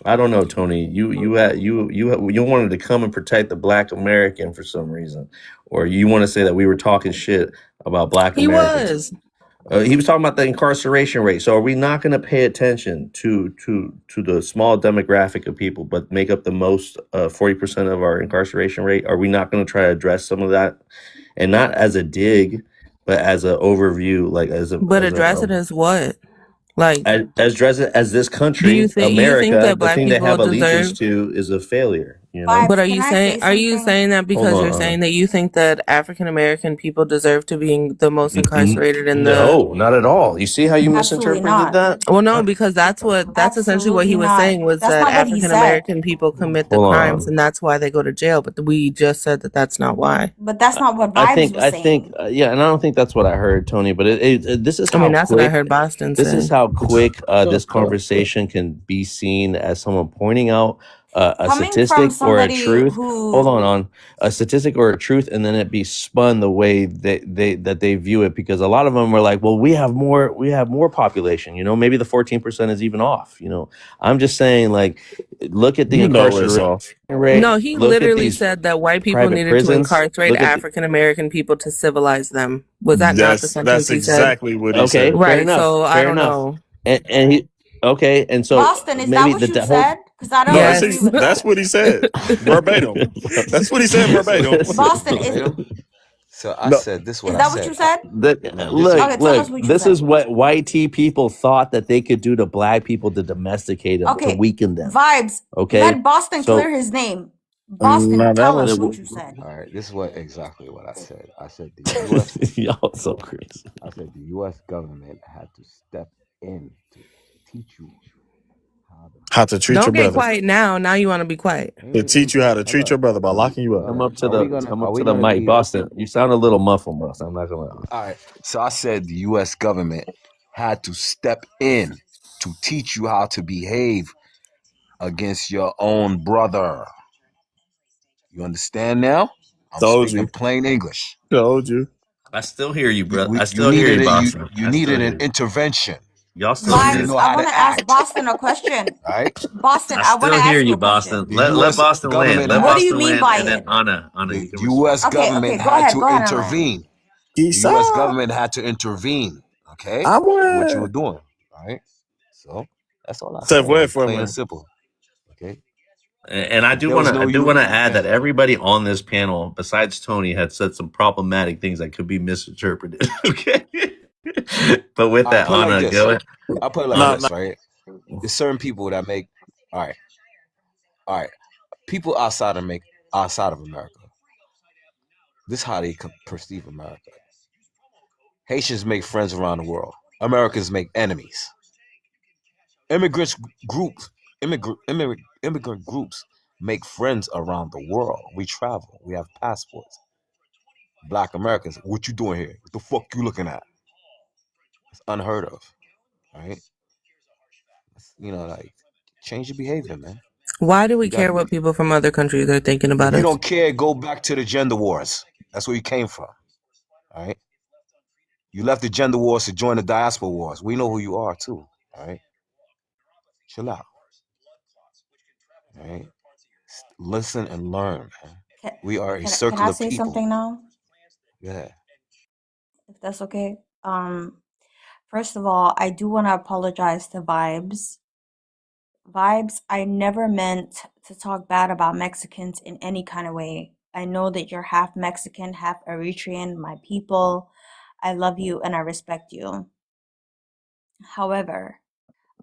I don't know, Tony. You wanted to come and protect the Black American for some reason, or you want to say that we were talking shit about Black He Americans? was. He was talking about the incarceration rate. So are we not going to pay attention to the small demographic of people, but make up the most 40% of our incarceration rate? Are we not going to try to address some of that, and not as a dig, but as an overview, like But address it as what? Like, as this do country, you think America, that the black thing they people have allegiance deserve? to is a failure. You know. Vibes, But are can you I saying say something? that because Hold you're on. saying that you think that African American people deserve to be the most incarcerated in the? No, not at all. You see how you Absolutely misinterpreted not. that? Well, no, because that's essentially what he Absolutely was not. saying was That's that not what he African said. American people commit the Hold crimes, on. and that's why they go to jail. But we just said that that's not why. But that's not what I Vibes think, was saying. yeah, and I don't think that's what I heard, Tony. But this is I mean, how that's what I quick. heard Boston This is say. how quick this conversation can be seen as someone pointing out a Coming from statistic or a somebody truth. who Hold on a statistic or a truth, and then it be spun the way that they view it. Because a lot of them were like, "Well, we have more population. You know, maybe the 14% is even off." You know, I'm just saying, like, look at the You know it's incarceration off. rate. No, he Look at literally these said that white people private needed to prisons. incarcerate Look at the, African American people to civilize them. Was that not the sentence That's he said? exactly what he okay, said. fair Right. enough. So I Fair don't enough. know. And he okay, and so Boston, is that maybe what you whole said? Because I don't No, Yes. agree with that's that. what he said. Verbatim. That's what he said verbatim. Boston, is Verbatim. So I No. said this. Is what is I that what said. you said? No, this Okay, look, tell us what you this said. is what white tea people thought that they could do to black people to domesticate them, to Okay, weaken them. Vibes, Okay, let Boston so clear his name. Boston, No, that tell us was what you said. All right, this is exactly what I said. I said the U.S. y'all so crazy. I said the U.S. government had to step in to teach you how to treat your Don't get brother. quiet now. Now you want to be quiet. To teach you how to treat your brother by locking you up. Come up to the mic, Boston. You sound a little muffled, Boston. I'm not gonna lie. All right. So I said the U.S. government had to step in to teach you how to behave against your own brother. You understand now? I'm Told speaking you. plain English. Told you. I still hear you, bro. I You still hear you, needed Boston. you needed an intervention. Y'all still hear You Vibes, know I how want to to ask act, Boston a question. right? Boston, I I want to still hear ask you you, a question. Boston. The Let U.S. Boston land. government Let What do Boston you mean land, by and then it? Anna, The you can U.S. respond. Okay, government go had ahead, to Anna Land. intervene. The Isa. U.S. government had to intervene. Okay, I what you were want doing, right? So that's all I Steph, said. wait for a Plain and minute. simple. Okay. And I do There want was to no add that everybody on this panel, besides Tony, had said some problematic things that could be misinterpreted. Okay, but with I that, put it like Anna, this. go ahead. I put it like No, this, right? There's certain people that make all right. People outside of America. This is how they perceive America. Haitians make friends around the world. Americans make enemies. Immigrant groups make friends around the world. We travel. We have passports. Black Americans, what you doing here? What the fuck you looking at? It's unheard of, right? Like change your behavior, man. Why do we You gotta care what people from other countries are thinking about If you us? don't care, go back to the gender wars. That's where you came from, all right? You left the gender wars to join the diaspora wars. We know who you are too, all right? Chill out, all right? Listen and learn, man. We are a Can circle I of say people. something now? Yeah. If that's okay. First of all, I do want to apologize to Vibes. Vibes, I never meant to talk bad about Mexicans in any kind of way. I know that you're half Mexican, half Eritrean, my people. I love you and I respect you. However,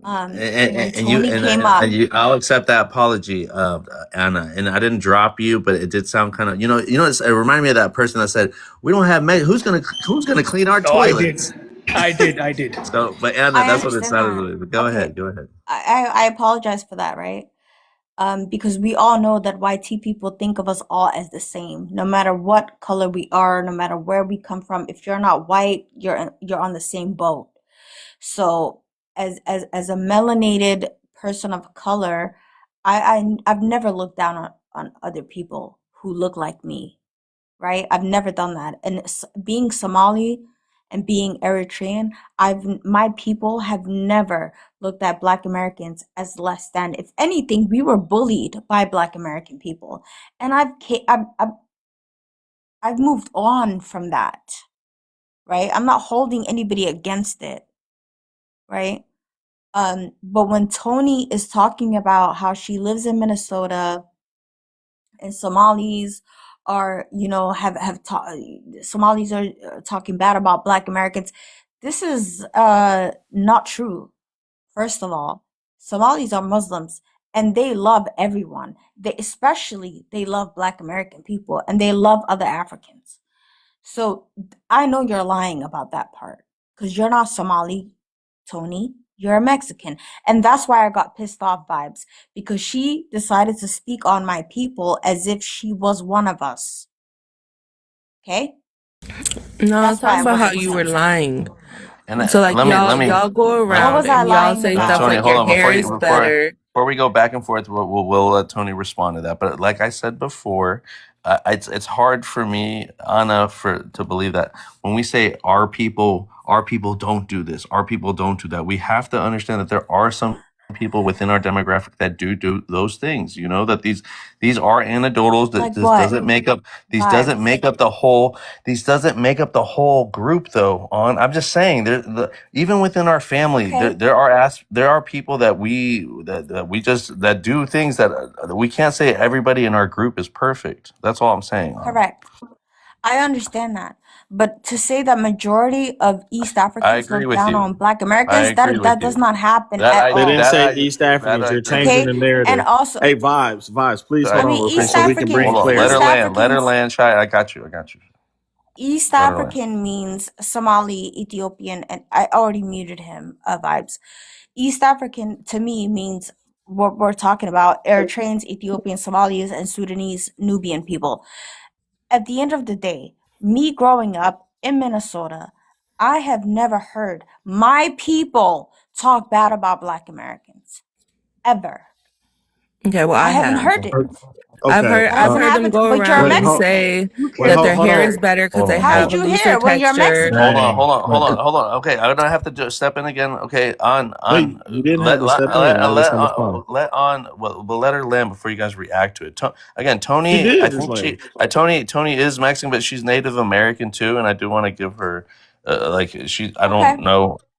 when Tony came up, I'll accept that apology, Anna. And I didn't drop you, but it did sound kind of, it reminded me of that person that said, "We don't have who's gonna clean our No, toilets?" I did. So, but Anna, I that's what it understand sounded that. like. But go Okay, ahead, go ahead. I apologize for that, right? Because we all know that YT people think of us all as the same, no matter what color we are, no matter where we come from. If you're not white, you're on the same boat. So, as a melanated person of color, I've never looked down on other people who look like me, right? I've never done that. And being Somali and being Eritrean, my people have never looked at Black Americans as less than. If anything, we were bullied by Black American people, and I've moved on from that, right? I'm not holding anybody against it, right? But when Tony is talking about how she lives in Minnesota and Somalis are, Somalis are talking bad about Black Americans, this is not true. First of all, Somalis are Muslims and they love everyone. They love Black American people and they love other Africans. So I know you're lying about that part because you're not Somali, Tony. You're a Mexican. And that's why I got pissed off vibes, because she decided to speak on my people as if she was one of us. Okay? No, I'm That's why talking I about how wasn't you were pleased. lying. And So like let me y'all go What around was I and y'all lying say stuff about? Tony, like hold your on hair is better. before we go back and forth. We'll let Tony respond to that. But like I said before, it's hard for me, Anna, to believe that when we say our people don't do this, our people don't do that. We have to understand that there are some people within our demographic that do those things. You know, that these are anecdotals. That Like this what? doesn't make up Vibes. these doesn't make up the whole group, though. I'm just saying, even within our family, Okay. there are people that that do things that we can't say everybody in our group is perfect. That's all I'm saying. Correct. I understand that. But to say that majority of East I Africans agree look with down you. on Black I Americans, agree with that does you. not happen That at I They didn't all. that say I East that Africans. I You're agree with changing Okay? the you. And narrative. also, Hey, vibes, please I, hold I on mean, real quick East so we can bring hold African, on. Let her East clarity. land. Let her Africans, land. Shy. I got you. East Let her land. African means Somali, Ethiopian, and I already muted him, vibes. East African to me means what we're talking about: Eritreans, Ethiopians, Somalis, and Sudanese, Nubian people. At the end of the day, me growing up in Minnesota, I have never heard my people talk bad about Black Americans. Ever. Okay, well I I haven't have. heard it. Okay. It I've hasn't heard them happened, go but you're a around Wait, and hold, Mexican. say You wait, that can their hold hair hear. is on. better because Hold they on. How Hold have did on. a you looser hear when you're texture. Mexican? Hold on. Hold on. Okay, I don't have to step in again. Okay, on. You didn't have to step in. I just want to respond. Well, let her land before you guys react to it. Again, She Tony. I did just think land. Tony is Mexican, but she's Native American too, and I do want to give her I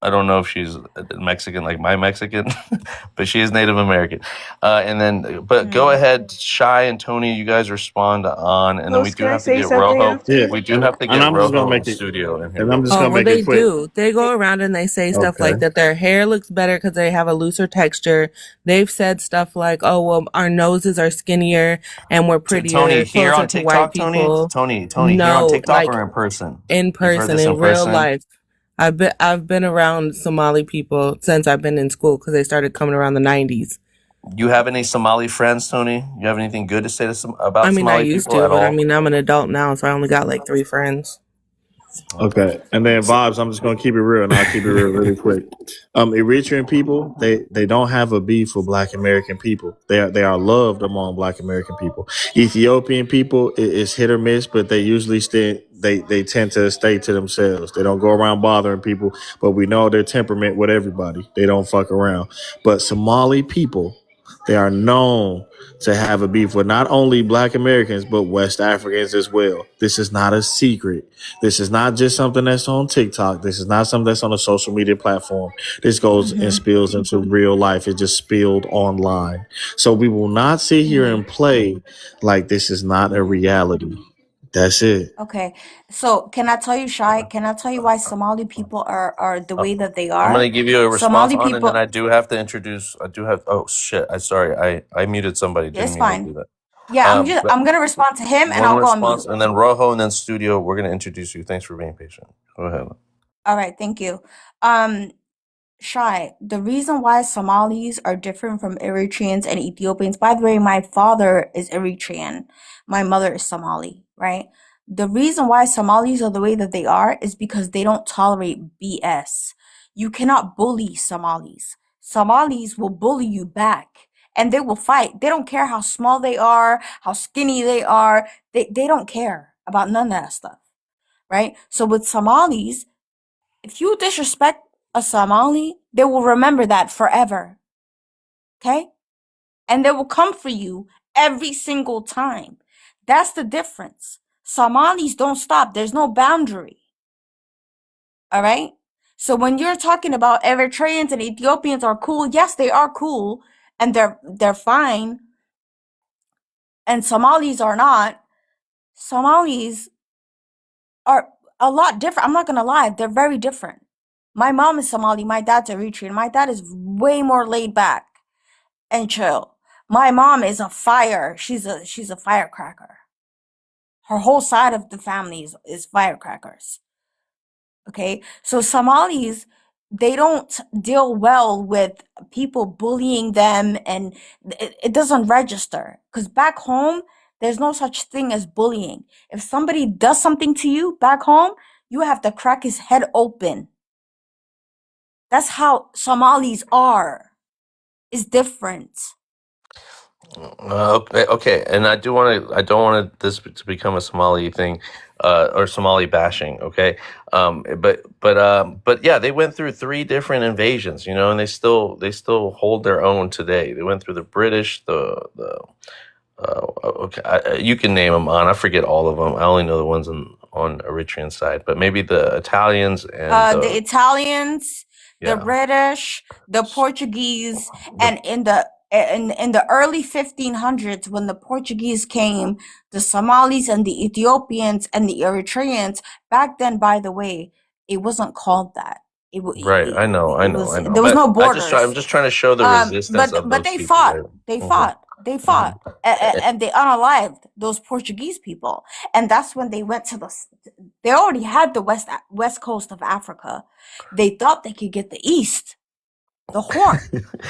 Okay. don't know if she's Mexican like my Mexican, but she is Native American. But go ahead, Shy and Tony. You guys respond on, and then we Los, do can I have to say get something Rojo. after? Yeah. We do have to And get I'm just gonna Rojo in make it studio in here and real I'm just quick. Oh, gonna well, make they it quick. do. They go around and they say stuff Okay. like that their hair looks better because they have a looser texture. They've said stuff like, oh, well, our noses are skinnier and we're Tony, prettier, here closer on to white TikTok, Tony, people. here on No, TikTok like or in person? in You've heard person, this in in real person? life. I've been around Somali people since I've been in school because they started coming around the 90s. You have any Somali friends, Tony? You have anything good to say about I mean, I Somali used people to, at but I all? mean, I'm an adult now, so I only got like 3 friends. Okay. And then vibes, I'm just gonna keep it real and I'll keep it real really quick. Eritrean people, they don't have a beef with Black American people. They are loved among Black American people. Ethiopian people is hit or miss, but they usually they tend to stay to themselves. They don't go around bothering people, but we know their temperament with everybody. They don't fuck around. But Somali people, they are known to have a beef with not only Black Americans, but West Africans as well. This is not a secret. This is not just something that's on TikTok. This is not something that's on a social media platform. This goes and spills into real life. It just spilled online. So we will not sit here and play like this is not a reality. That's it. Okay. So can I tell you, Shai? Can I tell you why Somali people are the way that they I'm are? gonna give you a response Somali on, and then people, I do have to introduce. I do have. Oh shit! I muted somebody. yeah, Didn't it's mean to fine. do that. Yeah, But I'm gonna respond to him and one I'll go on mute. response, and then Rojo, and then Studio. We're gonna introduce you. Thanks for being patient. Go ahead. All right, thank you. Shai, the reason why Somalis are different from Eritreans and Ethiopians, by the way, my father is Eritrean, my mother is Somali, right? The reason why Somalis are the way that they are is because they don't tolerate BS. You cannot bully Somalis. Somalis will bully you back and they will fight. They don't care how small they are, how skinny they are. They don't care about none of that stuff, right? So with Somalis, if you disrespect a Somali, they will remember that forever. Okay? And they will come for you every single time. That's the difference. Somalis don't stop. There's no boundary. All right. So when you're talking about Eritreans and Ethiopians are cool, yes, they are cool and they're fine, and Somalis are not. Somalis are a lot different. I'm not gonna lie, they're very different. My mom is Somali, my dad's Eritrean. My dad is way more laid back and chill. My mom is a fire. She's a firecracker. Her whole side of the family is firecrackers. Okay, so Somalis, they don't deal well with people bullying them, and it doesn't register. Because back home, there's no such thing as bullying. If somebody does something to you back home, you have to crack his head open. That's how Somalis are. It's different. Okay, and I don't want this to become a Somali thing, or Somali bashing. Okay, but yeah, they went through 3 different invasions, and they still hold their own today. They went through the British, okay, you can name them I forget all of them. I only know the ones on Eritrean side, but maybe the Italians and The Italians, the yeah, British, the Portuguese, and in the early 1500s, when the Portuguese came, the Somalis and the Ethiopians and the Eritreans, back then, by the way, it wasn't called that. right. I know. There was But no I'm borders. just trying to show the resistance of But those they people. fought. Right? They Mhm. fought. They fought, and they unalived those Portuguese people. And that's when they went to they already had the west coast of Africa. They thought they could get the east, the Horn,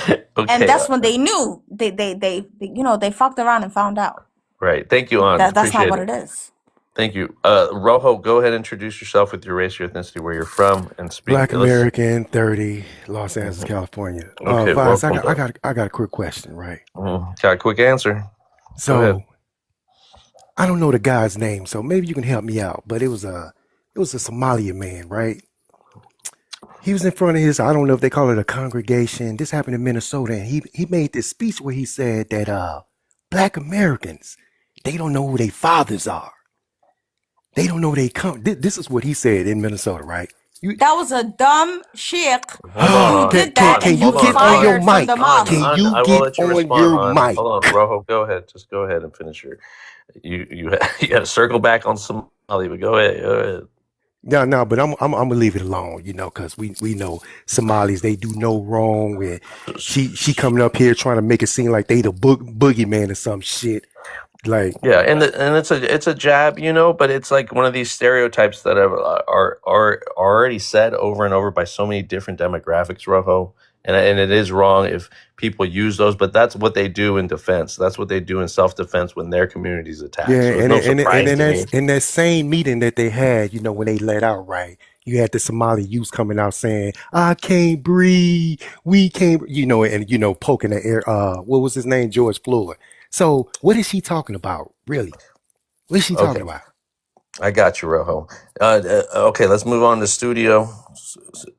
and Okay. that's when they knew they fucked around and found out Right. Thank you, Ans. that's not Appreciate what it. it is. Thank you. Rojo, go ahead and introduce yourself with your race, your ethnicity, where you're from, and speak. Black Let's. American, 30, Los Angeles, California. Okay. Vice, Welcome. I got a quick question, right? Got a quick answer. Go ahead. So I don't know the guy's name, so maybe you can help me out. But it was a Somalian man, right? He was in front of his, I don't know if they call it a congregation. This happened in Minnesota, and he made this speech where he said that Black Americans, they don't know who their fathers are. They don't know they come. This is what he said in Minnesota, right? That was a dumb sheikh Hold who did that, and he you was get on your fired from mic? the mosque. Can you I will get let you on respond. your mic? Hold on, Rojo. Go ahead. Just go ahead and finish your. You got to circle back on Somali, but go ahead. Go ahead. No, but I'm gonna leave it alone, because we know Somalis, they do no wrong. And she coming up here trying to make it seem like they the boogeyman or some shit. Like, Yeah, and it's a jab, but it's like one of these stereotypes that are already said over and over by so many different demographics, Rojo. And it is wrong if people use those, but that's what they do in defense. That's what they do in self-defense when their community is attacked. yeah, So it's and no and surprise and to me. in that same meeting that they had, when they let out, right? You had the Somali youth coming out saying, "I can't breathe, we can't," and poking the air. What was his name? George Floyd. So what is she talking about, really? What is she talking Okay, about? I got you, Rojo. Okay, let's move on to studio.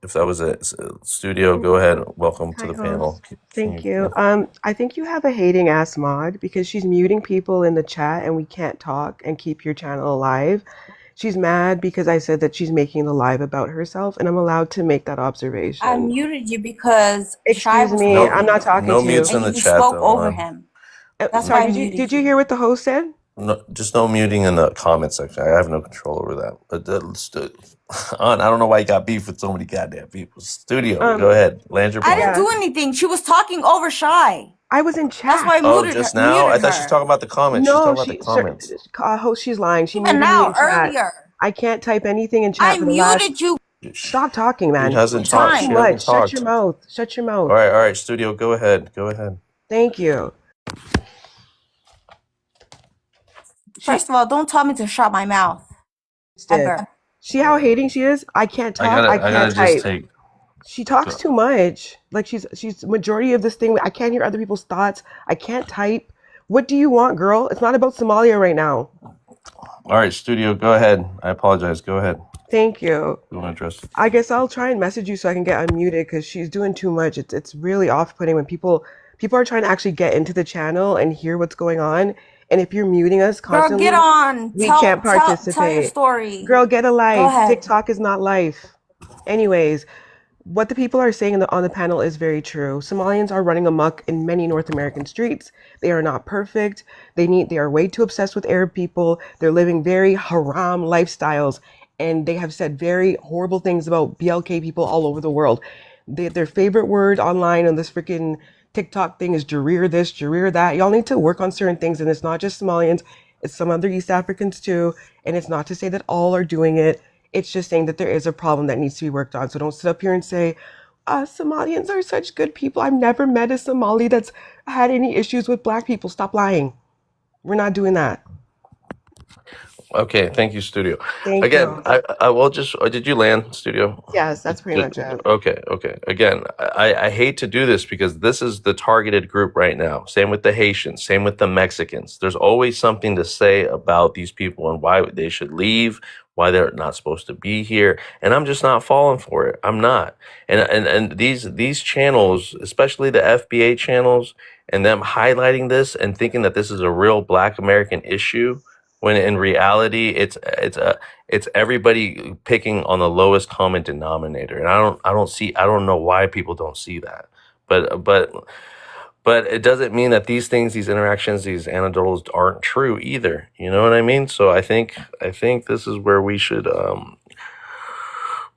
If that was it, studio, go ahead. Welcome to Hi, the panel. host. Can Thank you? you. I think you have a hating ass mod because she's muting people in the chat and we can't talk and keep your channel alive. She's mad because I said that she's making the live about herself, and I'm allowed to make that I observation. muted you because Shy Excuse was me, No, I'm not talking, talking no to you. mutes in and the you chat spoke though. over him. That's why Sorry, I did you muted hear what the host said? No, just no muting in the comment section. I have no control over that. But let's do it. I don't know why you got beef with so many goddamn people. Studio, go ahead. Land your I plane. didn't do anything. She was talking over Shy. I was in That's why I chat. Oh, muted just now? I muted thought she's her. talking about the comments. She's No, talking about the comments. host, she's lying. She Even muted me now, in chat. earlier, I can't type anything in I chat for the last. muted you Stop talking, She man. hasn't You talk talked. too She time. hasn't much. Shut your talked. mouth. Shut your mouth. All right, studio, go ahead. Go ahead. Thank you. First of all, don't tell me to shut my mouth. Did. Ever. See how hating she is? I can't talk. I I gotta can't just type. take. She talks too much. Like she's majority of this thing. I can't hear other people's thoughts. I can't type. What do you want, girl? It's not about Somalia right now. All right, studio, go ahead. I apologize. Go ahead. Thank you. You want to address it? I guess I'll try and message you so I can get unmuted because she's doing too much. It's really off-putting when people are trying to actually get into the channel and hear what's going on. And if you're muting us Girl, constantly, get on. we Tell can't your participate. story. Girl, get a Go life. ahead. TikTok is not life. Anyways, what the people are saying on the panel is very true. Somalians are running amok in many North American streets. They are not perfect. They are way too obsessed with Arab people. They're living very haram lifestyles, and they have said very horrible things about BLK people all over the world. Their favorite word online on this freaking TikTok thing is Jareer this, Jareer that. Y'all need to work on certain things, and it's not just Somalians. It's some other East Africans too. And it's not to say that all are doing it. It's just saying that there is a problem that needs to be worked on. So don't sit up here and say, Somalians are such good people. I've never met a Somali that's had any issues with black people. Stop lying. We're not doing that. Okay, thank you, Studio. Thank Again, you. I will just. Did you land, Studio? Yes, that's pretty much it. Okay. Again, I hate to do this because this is the targeted group right now. Same with the Haitians, same with the Mexicans. There's always something to say about these people and why they should leave, why they're not supposed to be here, and I'm just not falling for it. I'm not. And these channels, especially the FBA channels, and them highlighting this and thinking that this is a real Black American issue, when in reality it's everybody picking on the lowest common denominator, and I don't know why people don't see that, but it doesn't mean that these things, these interactions, these anecdotals aren't true either. You know what I mean? So I think this is where we should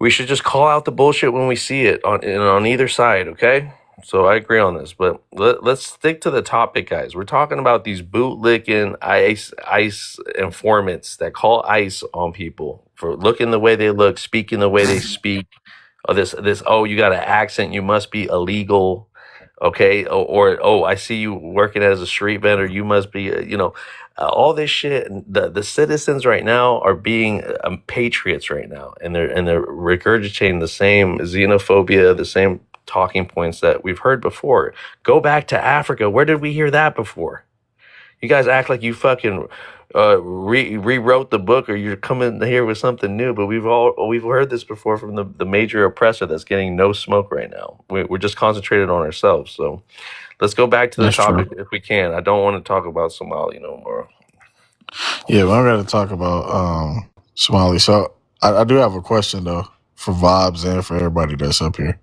just call out the bullshit when we see it on either side. Okay. So I agree on this, but let's stick to the topic, guys. We're talking about these bootlicking ICE informants that call ICE on people for looking the way they look, speaking the way they speak. Oh, you got an accent, you must be illegal, okay? Or I see you working as a street vendor, you must be, all this shit. The citizens right now are being patriots right now, and they're regurgitating the same xenophobia, the same talking points that we've heard before. Go back to Africa. Where did we hear that before? You guys act like you fucking rewrote the book, or you're coming here with something new. But we've heard this before from the major oppressor that's getting no smoke right now. We're just concentrated on ourselves. So let's go back to the That's topic true. if we can. I don't want to talk about Somali no more. Yeah, but I'm going to talk about Somali. So I do have a question though for Vibes and for everybody that's up here.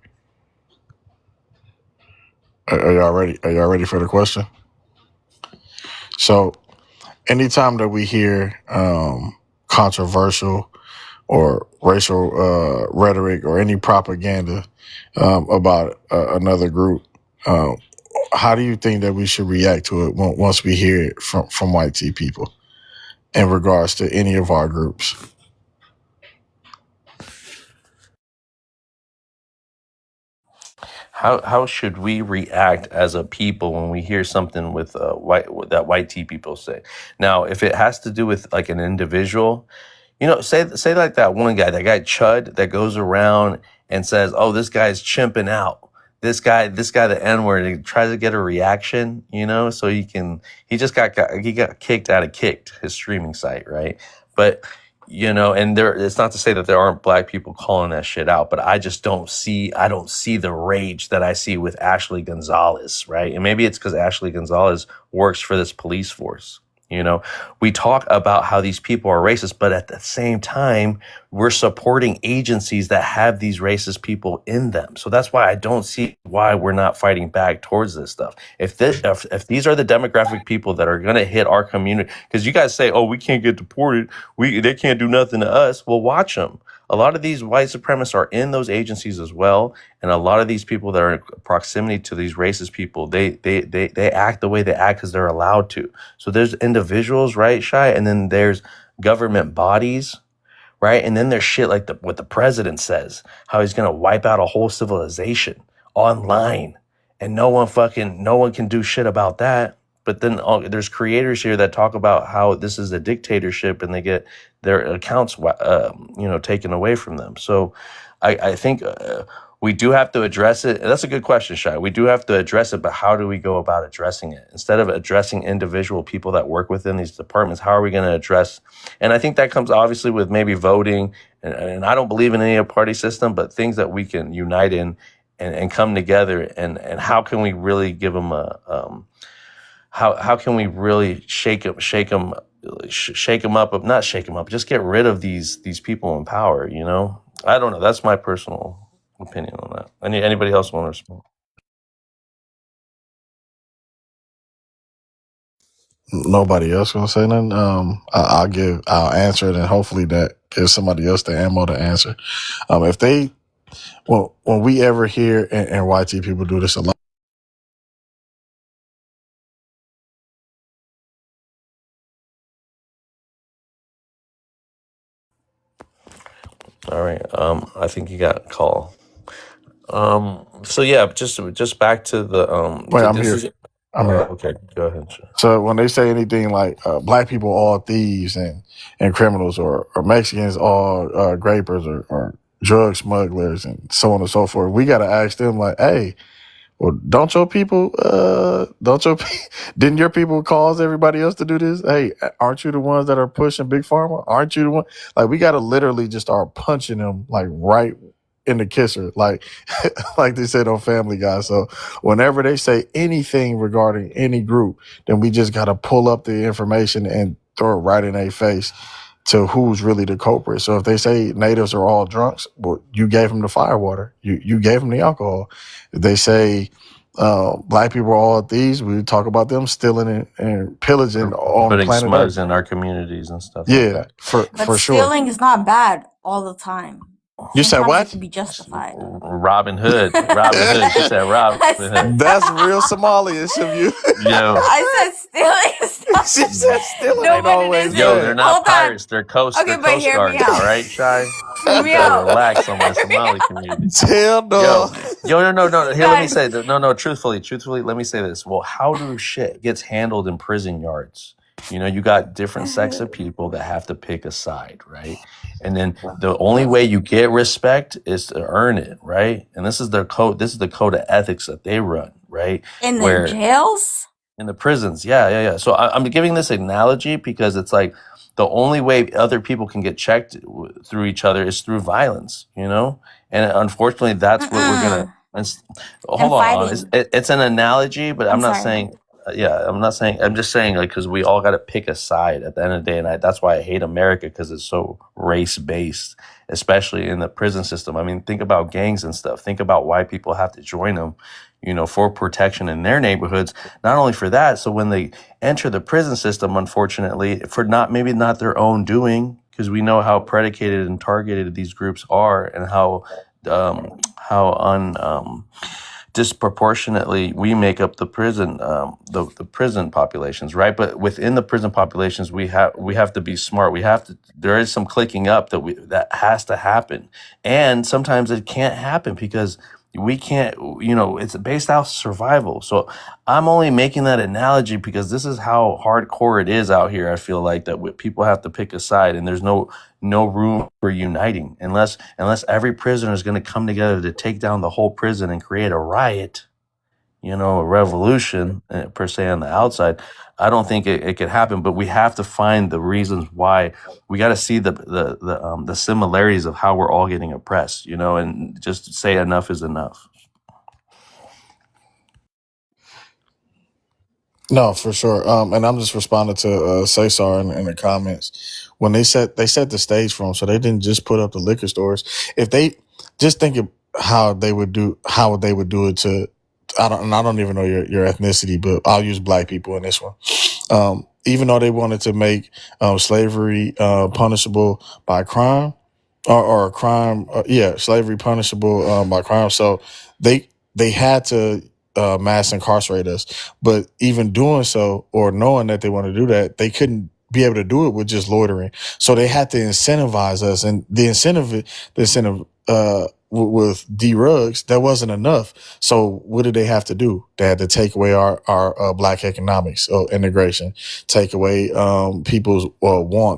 Are y'all ready? Are y'all ready for the question? So anytime that we hear controversial or racial rhetoric or any propaganda about another group, how do you think that we should react to it once we hear it from white tea people in regards to any of our groups? How should we react as a people when we hear something with white tea people say? Now, if it has to do with like an individual, say like that one guy, that guy Chud, that goes around and says, "Oh, this guy's chimping out. This guy, the N-word." He tries to get a reaction, so he got kicked out of Kicked, his streaming site, right? But and it's not to say that there aren't Black people calling that shit out, but I don't see the rage that I see with Ashley Gonzalez, right? And maybe it's because Ashley Gonzalez works for this police force. We talk about how these people are racist, but at the same time, we're supporting agencies that have these racist people in them. So that's why I don't see why we're not fighting back towards this stuff. If these are the demographic people that are going to hit our community, because you guys say, "Oh, we can't get deported. They can't do nothing to us." Well, watch them. A lot of these white supremacists are in those agencies as well, and a lot of these people that are in proximity to these racist people, they act the way they act because they're allowed to. So there's individuals, right, Shai, and then there's government bodies, right, and then there's shit like what the president says, how he's gonna wipe out a whole civilization online, and no one can do shit about that. But then there's creators here that talk about how this is a dictatorship and they get their accounts, taken away from them. So I think we do have to address it. That's a good question, Shai. We do have to address it, but how do we go about addressing it? Instead of addressing individual people that work within these departments, how are we going to address? And I think that comes obviously with maybe voting. And I don't believe in any party system, but things that we can unite in and come together. And how can we really give them how can we really shake them shake them up, not shake them up, just get rid of these people in power. You know, I don't know. That's my personal opinion on that. Anybody else want to respond? Nobody else gonna say nothing. I'll answer it, and hopefully that gives somebody else the ammo to answer. If they, well, when we ever hear and YT people do this a lot. All right. I think you got a call. So yeah, just back to the Wait, I'm here. I'm here. Okay, go ahead. So when they say anything like black people all thieves and criminals, or Mexicans all grapers or drug smugglers and so on and so forth, we got to ask them like, hey, well, didn't your people cause everybody else to do this? Hey, aren't you the ones that are pushing Big Pharma? Aren't you the one? Like, we got to literally just start punching them like right in the kisser, like like they said on Family Guy. So whenever they say anything regarding any group, then we just got to pull up the information and throw it right in their face to who's really the culprit. So if they say natives are all drunks, well, you gave them the firewater. You gave them the alcohol. If they say black people are all thieves, we talk about them stealing and pillaging on putting planet smugs Earth. in our communities and stuff. Yeah, like for But sure. stealing is not bad all the time. You said Sometimes what? it can be justified. Robin Hood. She said Robin Hood. That's real Somalian of you. Yo, I said stealing is not She said stealing No, ain't but it always isn't. yo, bad. they're not Hold on. pirates. They're coast. Okay, They're but coast hear guards. me out. All right, Shy. Hear me Better out. relax on my Somali community. Hell no. Yo, no. Here, let me Guys. say that. No. Truthfully, let me say this. Well, how do shit gets handled in prison yards? You know, you got different sects of people that have to pick a side, right? And then the only way you get respect is to earn it, right? And this is their code. This is the code of ethics that they run, right? In the jails? In the prisons, yeah. So I'm giving this analogy because it's like the only way other people can get checked through each other is through violence, you know? And unfortunately, that's what we're gonna. Hold on, it's an analogy, but I'm not saying. I'm just saying, like, because we all got to pick a side at the end of the day, and that's why I hate America, because it's so race based, especially in the prison system. I mean, think about gangs and stuff. Think about why people have to join them, you know, for protection in their neighborhoods. Not only for that, so when they enter the prison system, unfortunately, for maybe not their own doing, because we know how predicated and targeted these groups are, and how disproportionately we make up the prison the prison populations, right? But within the prison populations, we have to be smart. There is some clicking up that has to happen, and sometimes it can't happen because we can't, you know, it's based out survival. So I'm only making that analogy because this is how hardcore it is out here. I feel like that people have to pick a side, and there's no room for uniting unless every prisoner is going to come together to take down the whole prison and create a riot, you know, a revolution per se on the outside. I don't think it could happen, but we have to find the reasons why. We got to see the similarities of how we're all getting oppressed, you know, and just say enough is enough. No, for sure. And I'm just responding to Cesar in the comments when they set the stage for them, so they didn't just put up the liquor stores. If they just think of how they would do it to, I don't even know your ethnicity, but I'll use black people in this one. Even though they wanted to make slavery punishable by crime, or a crime, slavery punishable by crime. So they had to mass incarcerate us. But even doing so, or knowing that they want to do that, they couldn't be able to do it with just loitering. So they had to incentivize us, and the incentive with D-Rugs, that wasn't enough. So what did they have to do? They had to take away our black economics, integration, take away people's wants.